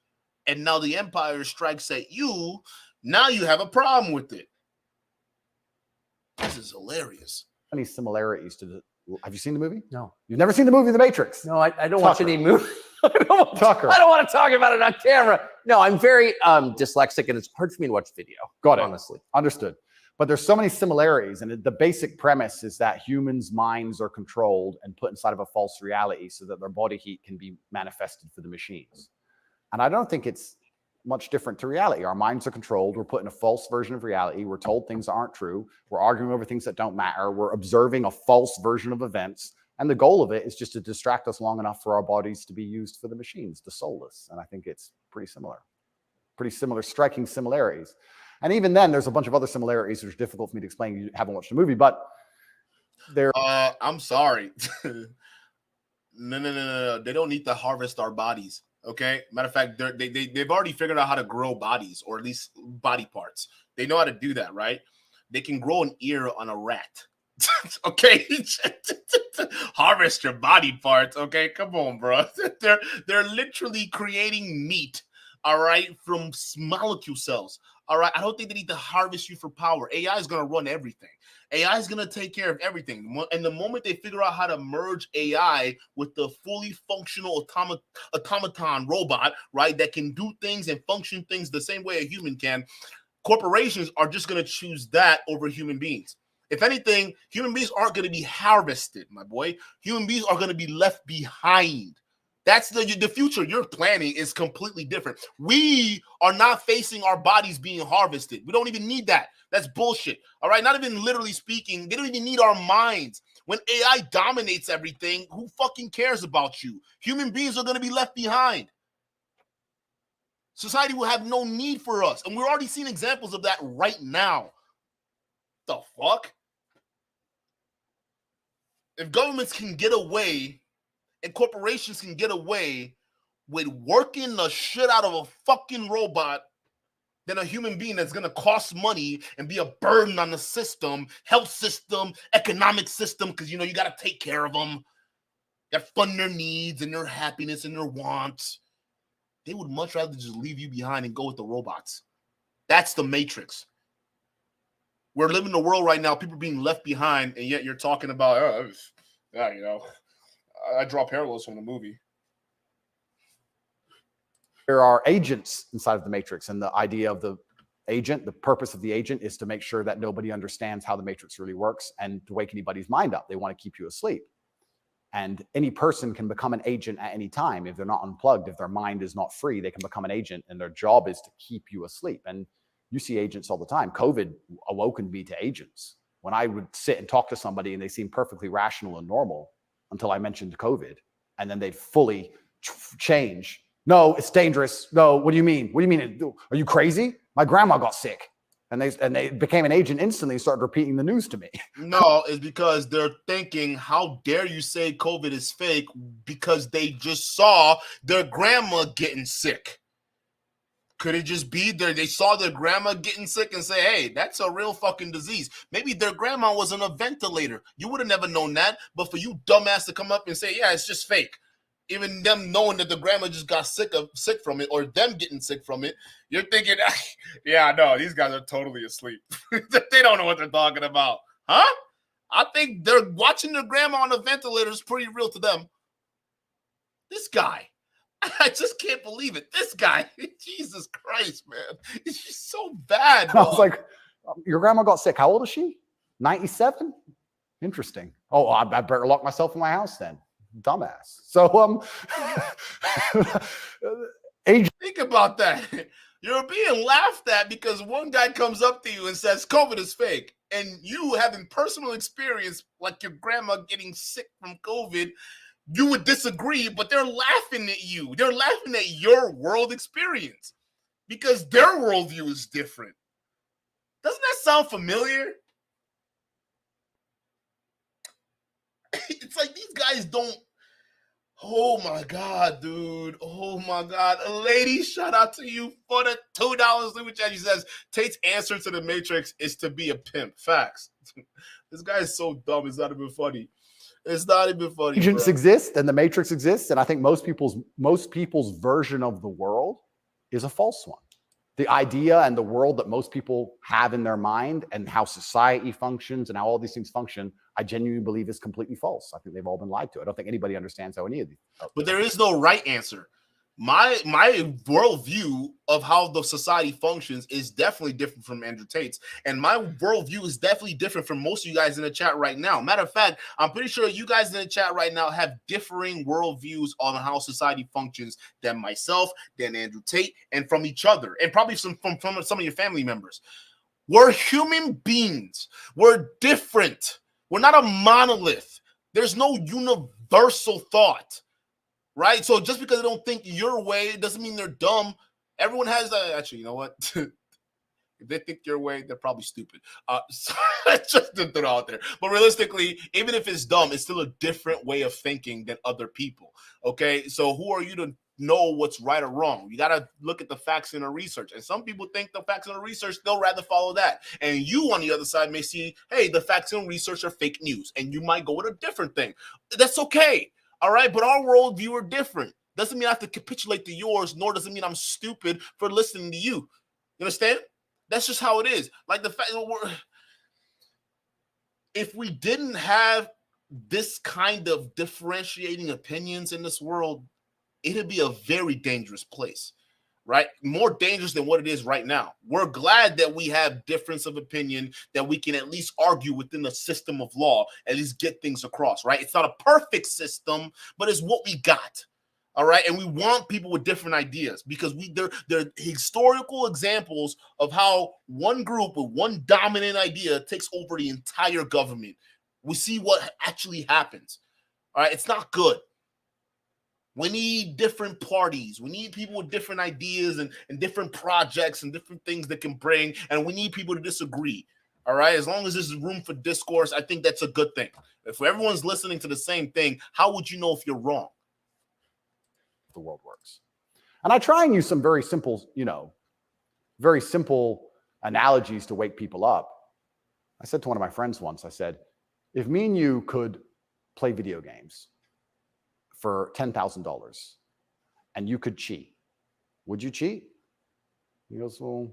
and now the empire strikes at you, now you have a problem with it. This is hilarious. Any similarities to the... Have you seen the movie? No. You've never seen the movie The Matrix? No, I don't watch any movie. I don't want to talk about it on camera. No, I'm very dyslexic, and it's hard for me to watch video. Got it. Honestly. Understood. But there's so many similarities, and the basic premise is that humans' minds are controlled and put inside of a false reality so that their body heat can be manifested for the machines. And I don't think it's much different to reality. Our minds are controlled. We're put in a false version of reality. We're told things aren't true. We're arguing over things that don't matter. We're observing a false version of events. And the goal of it is just to distract us long enough for our bodies to be used for the machines, the soulless. And I think it's pretty similar, striking similarities. And even then, there's a bunch of other similarities which are difficult for me to explain. You haven't watched the movie, but they're... I'm sorry. No. They don't need to harvest our bodies. Okay. Matter of fact, they've already figured out how to grow bodies, or at least body parts. They know how to do that, right? They can grow an ear on a rat. Okay. Harvest your body parts. Okay. Come on, bro. They're literally creating meat. All right. From molecule cells. All right. I don't think they need to harvest you for power. AI is going to run everything. AI is going to take care of everything. And the moment they figure out how to merge AI with the fully functional automaton robot, right, that can do things and function things the same way a human can, corporations are just going to choose that over human beings. If anything, human beings aren't going to be harvested, my boy. Human beings are going to be left behind. That's the future you're planning is completely different. We are not facing our bodies being harvested. We don't even need that. That's bullshit. All right. Not even literally speaking. They don't even need our minds. When AI dominates everything, who fucking cares about you? Human beings are going to be left behind. Society will have no need for us. And we're already seeing examples of that right now. The fuck? If governments can get away and corporations can get away with working the shit out of a fucking robot than a human being that's going to cost money and be a burden on the system, health system, economic system, because, you know, you got to take care of them. You got to fund their needs and their happiness and their wants. They would much rather just leave you behind and go with the robots. That's the Matrix. We're living in a world right now, people being left behind, and yet you're talking about, yeah, you know, I draw parallels from the movie. There are agents inside of the Matrix, and the idea of the agent, the purpose of the agent is to make sure that nobody understands how the Matrix really works and to wake anybody's mind up. They want to keep you asleep. And any person can become an agent at any time. If they're not unplugged, if their mind is not free, they can become an agent, and their job is to keep you asleep. And you see agents all the time. COVID awoken me to agents. When I would sit and talk to somebody and they seemed perfectly rational and normal until I mentioned COVID, and then they'd fully change. No, it's dangerous. No, what do you mean? What do you mean? Are you crazy? My grandma got sick. And they became an agent instantly and started repeating the news to me. No, it's because they're thinking, how dare you say COVID is fake, because they just saw their grandma getting sick. Could it just be there? They saw their grandma getting sick and say, hey, that's a real fucking disease. Maybe their grandma was on a ventilator. You would have never known that. But for you dumbass to come up and say, yeah, it's just fake. Even them knowing that the grandma just got sick from it, or them getting sick from it, you're thinking, yeah, no, these guys are totally asleep. They don't know what they're talking about. Huh? I think they're watching their grandma on a ventilator is pretty real to them. This guy. I just can't believe it. This guy, Jesus Christ, man. It's just so bad. I was like, your grandma got sick. How old is she? 97? Interesting. Oh, I better lock myself in my house then. Dumbass. So, think about that. You're being laughed at because one guy comes up to you and says COVID is fake. And you having personal experience, like your grandma getting sick from COVID, you would disagree, but they're laughing at you. They're laughing at your world experience because their worldview is different. Doesn't that sound familiar? It's like these guys don't. Oh my God, dude. Oh my God. A lady, shout out to you for the $2 super chat. She says, Tate's answer to the Matrix is to be a pimp. Facts. This guy is so dumb. It's not even funny. It's not even funny. Agents exist and the Matrix exists, and I think most people's version of the world is a false one. The idea and the world that most people have in their mind and how society functions and how all these things function, I genuinely believe is completely false. I think they've all been lied to. I don't think anybody understands how any of these. But there is no right answer. My worldview of how the society functions is definitely different from Andrew Tate's. And my worldview is definitely different from most of you guys in the chat right now. Matter of fact, I'm pretty sure you guys in the chat right now have differing worldviews on how society functions than myself, than Andrew Tate, and from each other, and probably from some of your family members. We're human beings. We're different. We're not a monolith. There's no universal thought. Right? So just because they don't think your way, it doesn't mean they're dumb. Everyone has that. Actually, you know what? If they think your way, they're probably stupid. So just to throw it out there. But realistically, even if it's dumb, it's still a different way of thinking than other people. Okay? So who are you to know what's right or wrong? You got to look at the facts and the research. And some people think the facts and the research, they'll rather follow that. And you on the other side may see, hey, the facts and research are fake news. And you might go with a different thing. That's okay. All right, but our worldview are different. Doesn't mean I have to capitulate to yours, nor does it mean I'm stupid for listening to you. You understand? That's just how it is. Like the fact that if we didn't have this kind of differentiating opinions in this world, it'd be a very dangerous place. right? More dangerous than what it is right now. We're glad that we have difference of opinion, that we can at least argue within the system of law, at least get things across, right? It's not a perfect system, but it's what we got. All right. And we want people with different ideas because they're historical examples of how one group with one dominant idea takes over the entire government. We see what actually happens. All right. It's not good. We need different parties. We need people with different ideas and different projects and different things that can bring. And we need people to disagree. All right. As long as there's room for discourse, I think that's a good thing. If everyone's listening to the same thing, how would you know if you're wrong? The world works. And I try and use some very simple, very simple analogies to wake people up. I said to one of my friends once, I said, if me and you could play video games for $10,000 and you could cheat, would you cheat? He goes, well,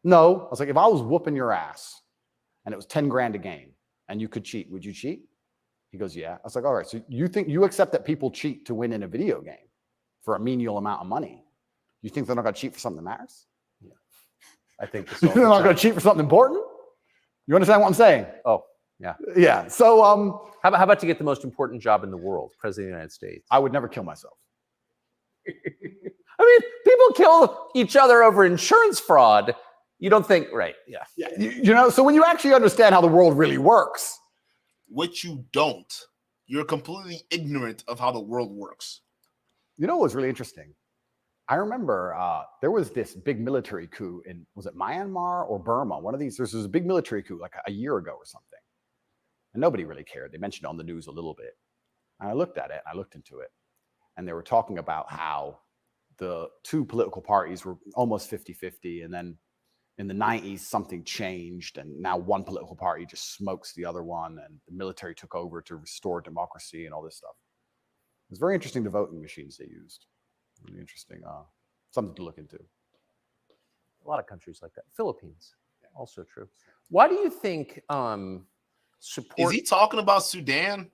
no. I was like, if I was whooping your ass and it was 10 grand a game and you could cheat, would you cheat? He goes, yeah. I was like, all right, so you accept that people cheat to win in a video game for a menial amount of money. You think they're not going to cheat for something that matters? Yeah. I think they're not going to cheat for something important? You understand what I'm saying? Oh, yeah. Yeah. So how about to get the most important job in the world, President of the United States? I would never kill myself. I mean, people kill each other over insurance fraud. You don't think, right? Yeah. So when you actually understand how the world really works, which you don't, you're completely ignorant of how the world works. You know what was really interesting? I remember there was this big military coup in, was it Myanmar or Burma? One of these, there was a big military coup like a year ago or something. And nobody really cared. They mentioned it on the news a little bit. And I looked at it, I looked into it, and they were talking about how the two political parties were almost 50-50. And then in the 90s, something changed. And now one political party just smokes the other one. And the military took over to restore democracy and all this stuff. It was very interesting, the voting machines they used. Really interesting. Something to look into. A lot of countries like that. Philippines, also true. Why do you think support... Is he talking about Sudan?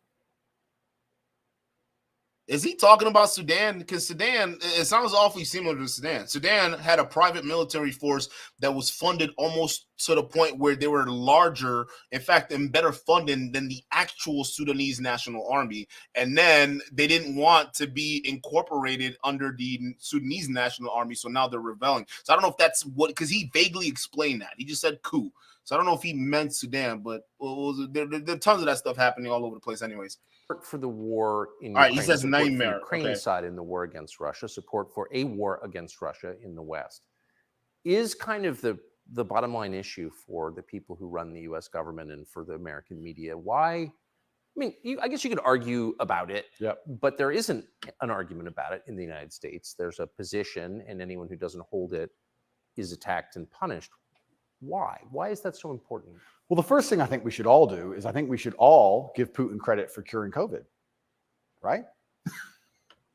Is he talking about Sudan? Because Sudan, it sounds awfully similar to Sudan. Sudan had a private military force that was funded almost to the point where they were larger, in fact, and better funded than the actual Sudanese National Army. And then they didn't want to be incorporated under the Sudanese National Army, so now they're rebelling. So I don't know if that's what, because he vaguely explained that. He just said coup. So I don't know if he meant Sudan, but there are tons of that stuff happening all over the place anyways. For the war in Ukraine. Ukraine, He says nightmare. Ukraine side in the war against Russia, support for a war against Russia in the West is kind of the bottom line issue for the people who run the U.S. government and for the American media. Why? I mean, I guess you could argue about it, but there isn't an argument about it in the United States. There's a position, and anyone who doesn't hold it is attacked and punished. Why? Why is that so important? Well, the first thing I think we should all do is I think we should all give Putin credit for curing COVID, right?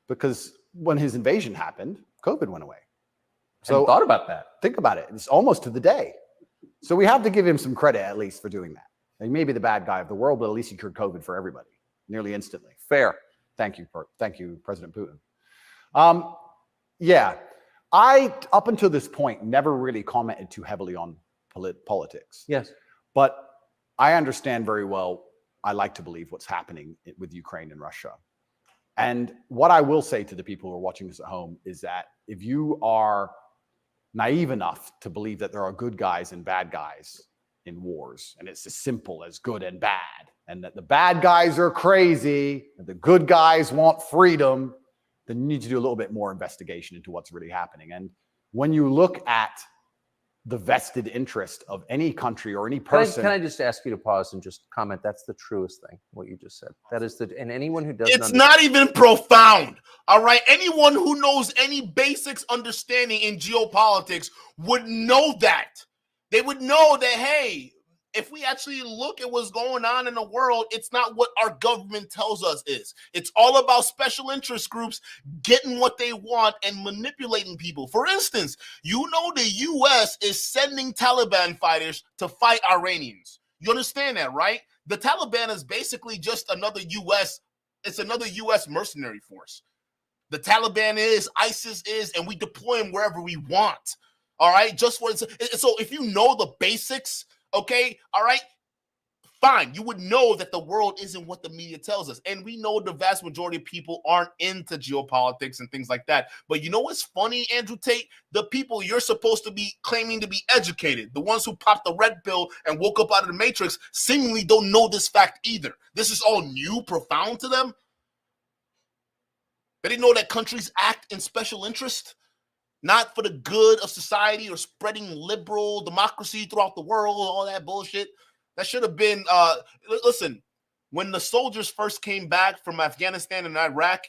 Because when his invasion happened, COVID went away. So I thought about that. Think about it. It's almost to the day. So we have to give him some credit at least for doing that. He may be the bad guy of the world, but at least he cured COVID for everybody nearly instantly. Fair. Thank you, President Putin. Yeah, I, up until this point, never really commented too heavily on politics. Yes. But I understand very well, I like to believe what's happening with Ukraine and Russia. And what I will say to the people who are watching this at home is that if you are naive enough to believe that there are good guys and bad guys in wars, and it's as simple as good and bad, and that the bad guys are crazy, and the good guys want freedom, then you need to do a little bit more investigation into what's really happening. And when you look at the vested interest of any country or any person. Can I just ask you to pause and just comment? That's the truest thing, what you just said. That is and anyone who doesn't It's not even profound, all right? Anyone who knows any basics understanding in geopolitics would know that. They would know that, hey, if we actually look at what's going on in the world, it's not what our government tells us is. It's all about special interest groups getting what they want and manipulating people. For instance, you know the U.S. is sending Taliban fighters to fight Iranians. You understand that, right? The Taliban is basically just another U.S. It's another U.S. mercenary force. The Taliban is, ISIS is, and we deploy them wherever we want. All right, just for so if you know the basics, okay, all right, fine. You would know that the world isn't what the media tells us, and we know the vast majority of people aren't into geopolitics and things like that. But you know what's funny, Andrew Tate? The people you're supposed to be claiming to be educated, the ones who popped the red pill and woke up out of the matrix, seemingly don't know this fact either. This is all new, profound to them. They didn't know that countries act in special interest, not for the good of society or spreading liberal democracy throughout the world, all that bullshit. That should have been, listen, when the soldiers first came back from Afghanistan and Iraq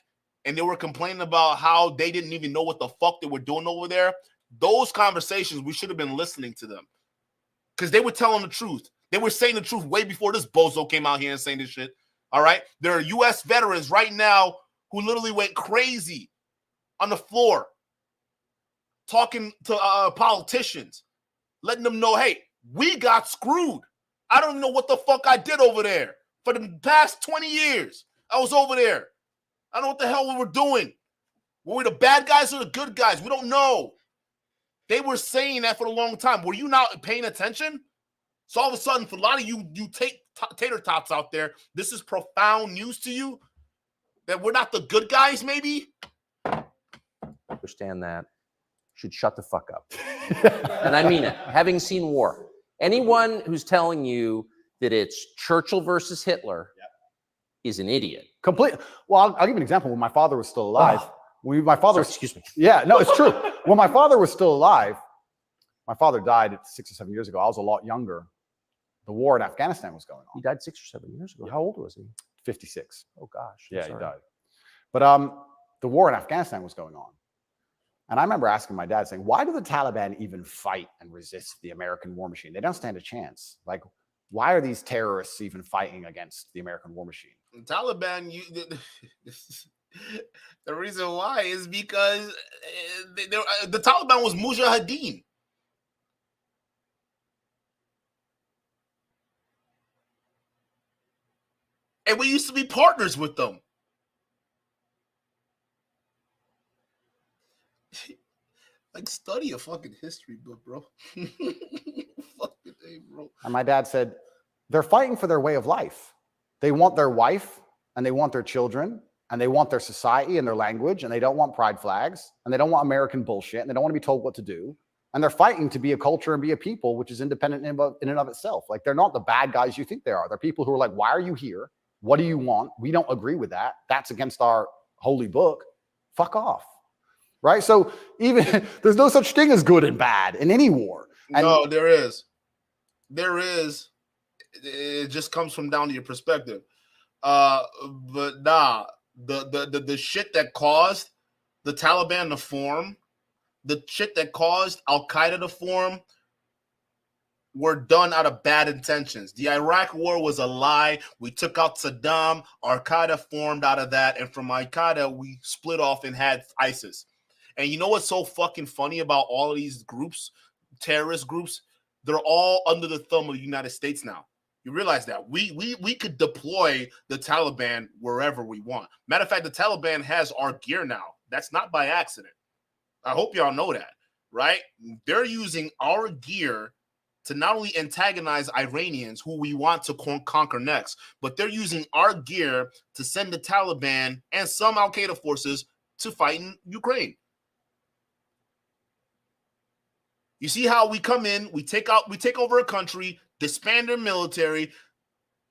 and they were complaining about how they didn't even know what the fuck they were doing over there, those conversations, we should have been listening to them because they were telling the truth. They were saying the truth way before this bozo came out here and saying this shit, all right? There are U.S. veterans right now who literally went crazy on the floor talking to politicians, letting them know, hey, we got screwed. I don't know what the fuck I did over there for the past 20 years. I was over there. I don't know what the hell we were doing. Were we the bad guys or the good guys? We don't know. They were saying that for a long time. Were you not paying attention? So all of a sudden, for a lot of you tater tots out there, this is profound news to you? That we're not the good guys, maybe? Understand that. Should shut the fuck up. And I mean it. Having seen war, anyone who's telling you that it's Churchill versus Hitler is an idiot. Complete. Well, I'll give you an example. When my father was still alive, my father. Sorry, excuse me. Yeah, no, it's true. When my father was still alive, my father died 6 or 7 years ago. I was a lot younger. The war in Afghanistan was going on. He died 6 or 7 years ago. How old was he? 56. Oh gosh. Yeah, he died. But the war in Afghanistan was going on. And I remember asking my dad, saying, why do the Taliban even fight and resist the American war machine? They don't stand a chance. Like, why are these terrorists even fighting against the American war machine? The Taliban, the reason why is because the Taliban was Mujahideen. And we used to be partners with them. Like, study a fucking history book, bro. Fucking A, bro. And my dad said, they're fighting for their way of life. They want their wife, and they want their children, and they want their society and their language, and they don't want pride flags, and they don't want American bullshit, and they don't want to be told what to do. And they're fighting to be a culture and be a people which is independent in and of itself. Like, they're not the bad guys you think they are. They're people who are like, why are you here? What do you want? We don't agree with that. That's against our holy book. Fuck off. Right? So even there's no such thing as good and bad in any war. And no, there is. There is. It just comes from down to your perspective. But nah, the shit that caused the Taliban to form, the shit that caused Al Qaeda to form, were done out of bad intentions. The Iraq war was a lie. We took out Saddam. Al Qaeda formed out of that, and from Al Qaeda we split off and had ISIS. And you know what's so fucking funny about all of these groups, terrorist groups? They're all under the thumb of the United States now. You realize that we could deploy the Taliban wherever we want. Matter of fact, the Taliban has our gear now. That's not by accident. I hope y'all know that, right? They're using our gear to not only antagonize Iranians, who we want to conquer next, but they're using our gear to send the Taliban and some Al Qaeda forces to fight in Ukraine. You see how we come in, we take over a country, disband their military.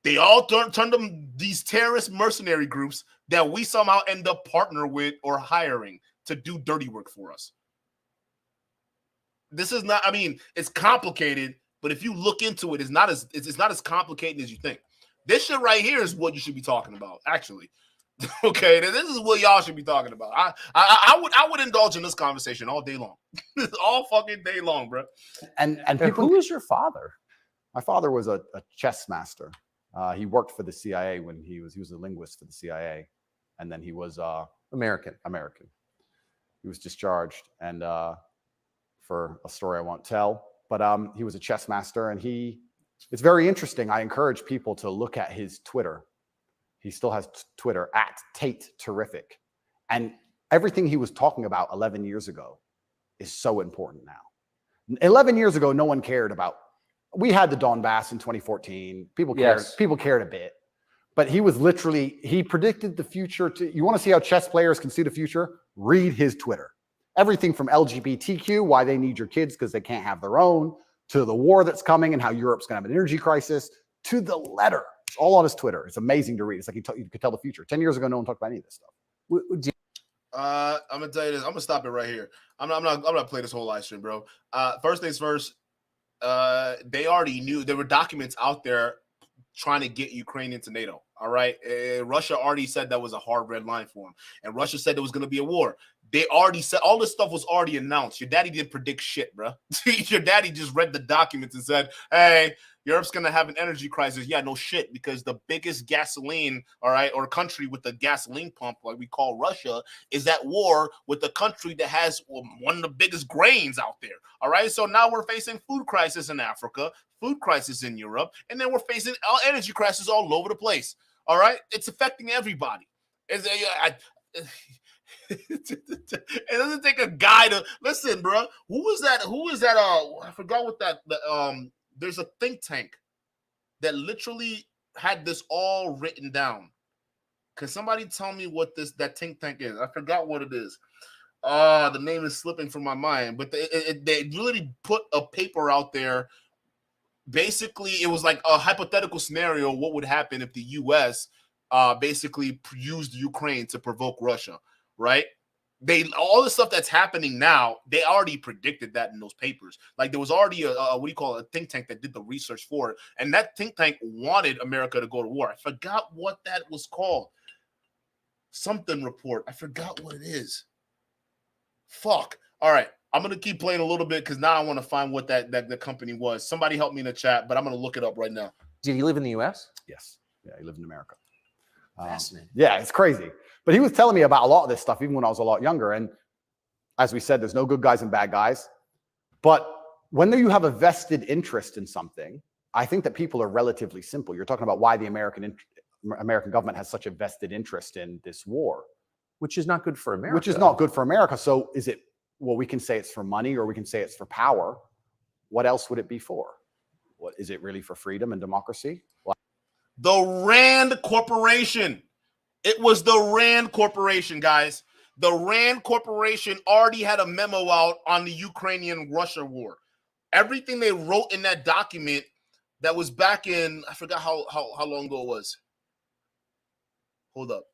They all turn them these terrorist mercenary groups that we somehow end up partner with or hiring to do dirty work for us. This is not, I mean, it's complicated, but if you look into it, it's not as complicated as you think. This shit right here is what you should be talking about, actually. Okay, this is what y'all should be talking about. I would indulge in this conversation all day long, all fucking day long, bro. And people, who is your father? My father was a chess master. He worked for the CIA when he was a linguist for the CIA, and then he was American. He was discharged, and for a story I won't tell, but he was a chess master, and it's very interesting. I encourage people to look at his Twitter. He still has Twitter at Tate Terrific. And everything he was talking about 11 years ago is so important now. 11 years ago, no one cared about. We had the Donbass in 2014. People cared. Yes. People cared a bit, but he was literally, he predicted the future. You want to see how chess players can see the future? Read his Twitter. Everything from LGBTQ, why they need your kids because they can't have their own, to the war that's coming and how Europe's going to have an energy crisis, to the letter. It's all on his Twitter. It's amazing to read. It's like you could tell the future. 10 years ago, no one talked about any of this stuff. I'm gonna tell you this. I'm gonna stop it right here. I'm not play this whole live stream, bro. First things first. They already knew there were documents out there trying to get Ukraine into NATO. All right. Russia already said that was a hard red line for them. And Russia said there was going to be a war. They already said all this stuff was already announced. Your daddy didn't predict shit, bro. Your daddy just read the documents and said, hey, Europe's going to have an energy crisis. Yeah, no shit, because the biggest gasoline, all right, or country with the gasoline pump, like we call Russia, is at war with the country that has one of the biggest grains out there. All right. So now we're facing food crisis in Africa, food crisis in Europe, and then we're facing energy crisis all over the place. All right. It's affecting everybody. It doesn't take a guy to listen, bro. Who is that? I forgot what that, there's a think tank that literally had this all written down. Can somebody tell me what that think tank is? I forgot what it is. The name is slipping from my mind, but they really put a paper out there. Basically, it was like a hypothetical scenario. What would happen if the U.S. Basically used Ukraine to provoke Russia, right? All the stuff that's happening now, they already predicted that in those papers. Like there was already a think tank that did the research for it. And that think tank wanted America to go to war. I forgot what that was called. Something report. I forgot what it is. Fuck. All right. I'm going to keep playing a little bit because now I want to find what the company was. Somebody help me in the chat, but I'm going to look it up right now. Did he live in the U.S.? Yes. Yeah, he lived in America. Fascinating. Yeah, it's crazy. But he was telling me about a lot of this stuff even when I was a lot younger. And as we said, there's no good guys and bad guys. But when you have a vested interest in something, I think that people are relatively simple. You're talking about why the American government has such a vested interest in this war. Which is not good for America. Which is not good for America. So is it, well, we can say it's for money or we can say it's for power. What else would it be for? What is it really for freedom and democracy? Well, the Rand Corporation. It was the Rand Corporation, guys. The Rand Corporation already had a memo out on the Ukrainian-Russia war. Everything they wrote in that document that was back in, I forgot how long ago it was. Hold up.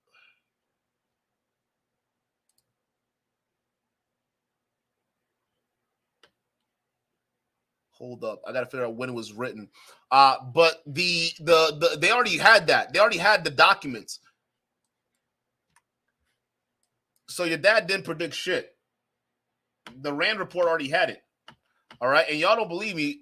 Hold up. I got to figure out when it was written. But they already had that. They already had the documents. So your dad didn't predict shit. The Rand report already had it. All right. And y'all don't believe me.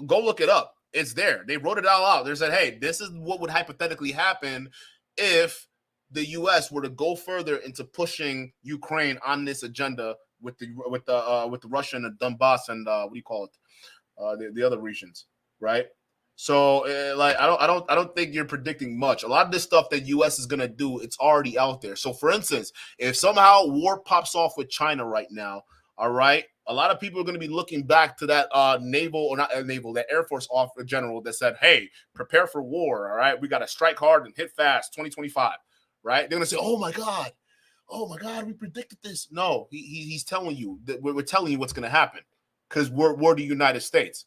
Go look it up. It's there. They wrote it all out. They said, hey, this is what would hypothetically happen if the U.S. were to go further into pushing Ukraine on this agenda with the Russia and the Donbass and what do you call it? The other regions, right? So, like, I don't think you're predicting much. A lot of this stuff that U.S. is gonna do, it's already out there. So, for instance, if somehow war pops off with China right now, all right, a lot of people are gonna be looking back to that that Air Force general that said, "Hey, prepare for war." All right, we got to strike hard and hit fast. 2025, right? They're gonna say, "Oh my God, we predicted this." No, he's telling you that we're telling you what's gonna happen because we're the United States.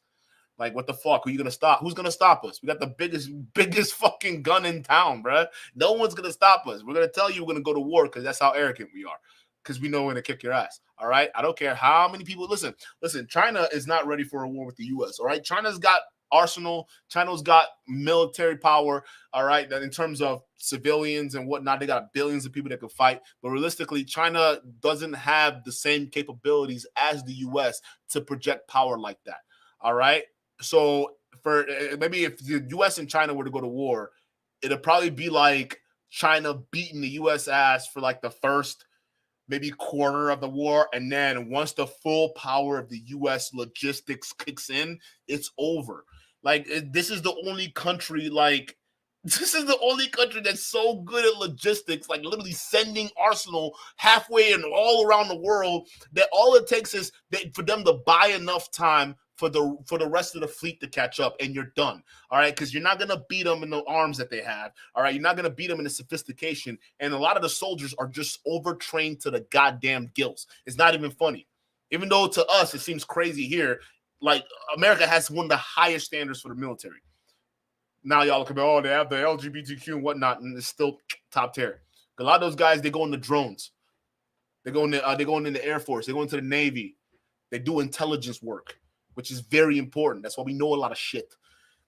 Like, what the fuck? Who are you gonna stop? Who's gonna stop us? We got the biggest fucking gun in town, bro. No one's gonna stop us. We're gonna tell you we're gonna go to war because that's how arrogant we are. Because we know we're gonna kick your ass. All right. I don't care how many people listen. China is not ready for a war with the U.S. All right. China's got arsenal. China's got military power. All right. That in terms of civilians and whatnot, they got billions of people that can fight. But realistically, China doesn't have the same capabilities as the U.S. to project power like that. All right. So for maybe if the U.S. and China were to go to war, it'll probably be like China beating the U.S. ass for like the first maybe quarter of the war. And then once the full power of the U.S. logistics kicks in, it's over. Like, this is the only country, like, This is the only country that's so good at logistics, like literally sending arsenal halfway and all around the world, that all it takes is for them to buy enough time for the rest of the fleet to catch up, and you're done. All right, because you're not gonna beat them in the arms that they have. All right, you're not gonna beat them in the sophistication, and a lot of the soldiers are just overtrained to the goddamn gills. It's not even funny, even though to us it seems crazy here. Like America has one of the highest standards for the military. Now y'all look at, oh, they have the LGBTQ and whatnot, and it's still top tier. A lot of those guys, they go in the drones. They go in the Air Force. They go into the Navy. They do intelligence work, which is very important. That's why we know a lot of shit.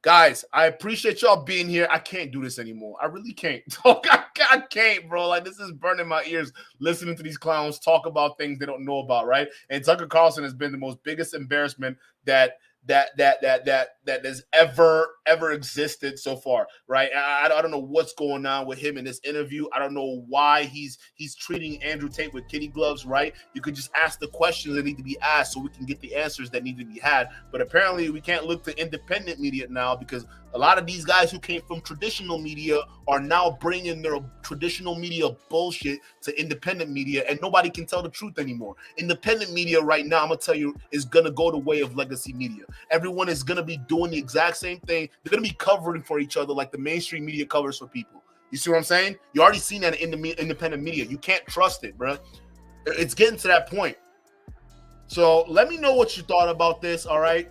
Guys, I appreciate y'all being here. I can't do this anymore. I really can't. I can't, bro. Like, this is burning my ears listening to these clowns talk about things they don't know about, right? And Tucker Carlson has been the most biggest embarrassment that has ever existed so far, right? I don't know what's going on with him in this interview. I don't know why he's treating Andrew Tate with kitty gloves, right? You could just ask the questions that need to be asked so we can get the answers that need to be had. But apparently we can't look to independent media now, because a lot of these guys who came from traditional media are now bringing their traditional media bullshit to independent media, and nobody can tell the truth anymore. Independent media right now, I'm going to tell you, is going to go the way of legacy media. Everyone is going to be doing the exact same thing. They're going to be covering for each other like the mainstream media covers for people. You see what I'm saying? You already seen that in the independent media. You can't trust it, bro. It's getting to that point. So let me know what you thought about this, all right?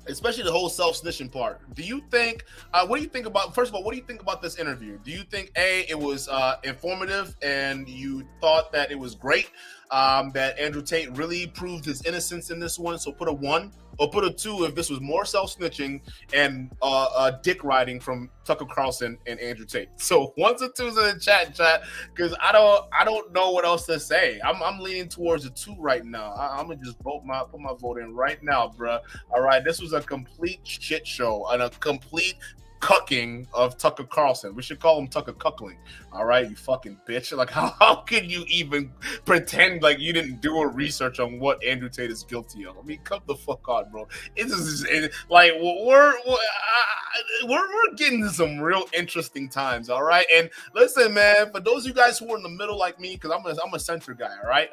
Especially the whole self-snitching part. Do you think, what do you think about, first of all, what do you think about this interview? Do you think, A, it was informative and you thought that it was great, that Andrew Tate really proved his innocence in this one? So put a 1, or put a 2 if this was more self-snitching and dick riding from Tucker Carlson and Andrew Tate. So 1s and 2s in the chat, because I don't know what else to say. I'm leaning towards a 2 right now. I'm gonna just put my vote in right now, bruh. All right, this was a complete shit show and a complete cucking of Tucker Carlson. We should call him Tucker Cuckling. All right, you fucking bitch. Like, how can you even pretend like you didn't do a research on what Andrew Tate is guilty of? I mean, come the fuck on, bro. Like, we're getting to some real interesting times. All right, and listen, man, for those of you guys who are in the middle like me, because I'm a center guy. All right,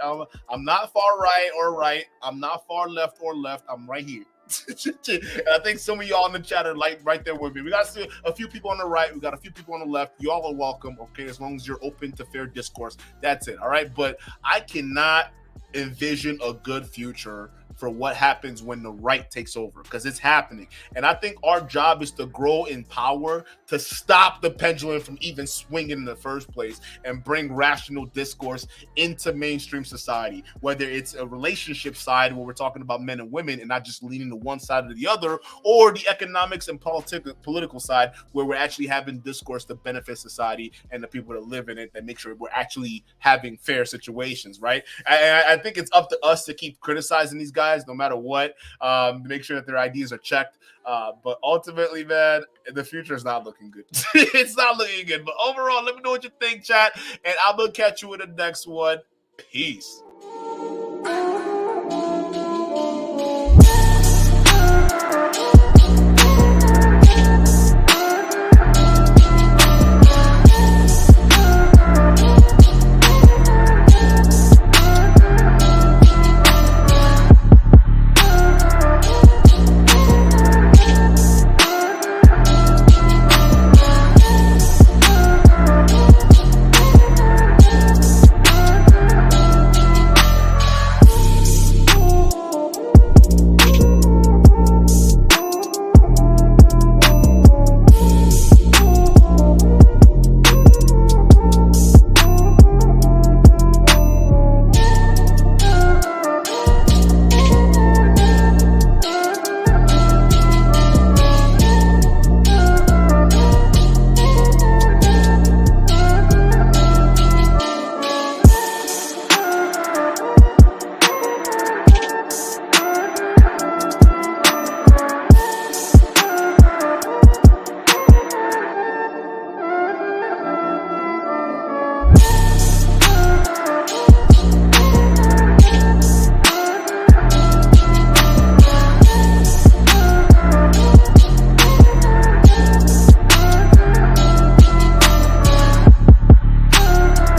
I'm not far right or right. I'm not far left or left. I'm right here. I think some of y'all in the chat are like right there with me. We got a few people on the right. We got a few people on the left. Y'all are welcome, okay, as long as you're open to fair discourse. That's it, all right? But I cannot envision a good future for what happens when the right takes over, because it's happening. And I think our job is to grow in power to stop the pendulum from even swinging in the first place and bring rational discourse into mainstream society, whether it's a relationship side where we're talking about men and women and not just leaning to one side or the other, or the economics and political side where we're actually having discourse to benefit society and the people that live in it, that make sure we're actually having fair situations, right? I think it's up to us to keep criticizing these guys no matter what, to make sure that their ideas are checked. But ultimately, man, the future is not looking good. It's not looking good. But overall, let me know what you think, chat, and I'm going to catch you in the next one. Peace.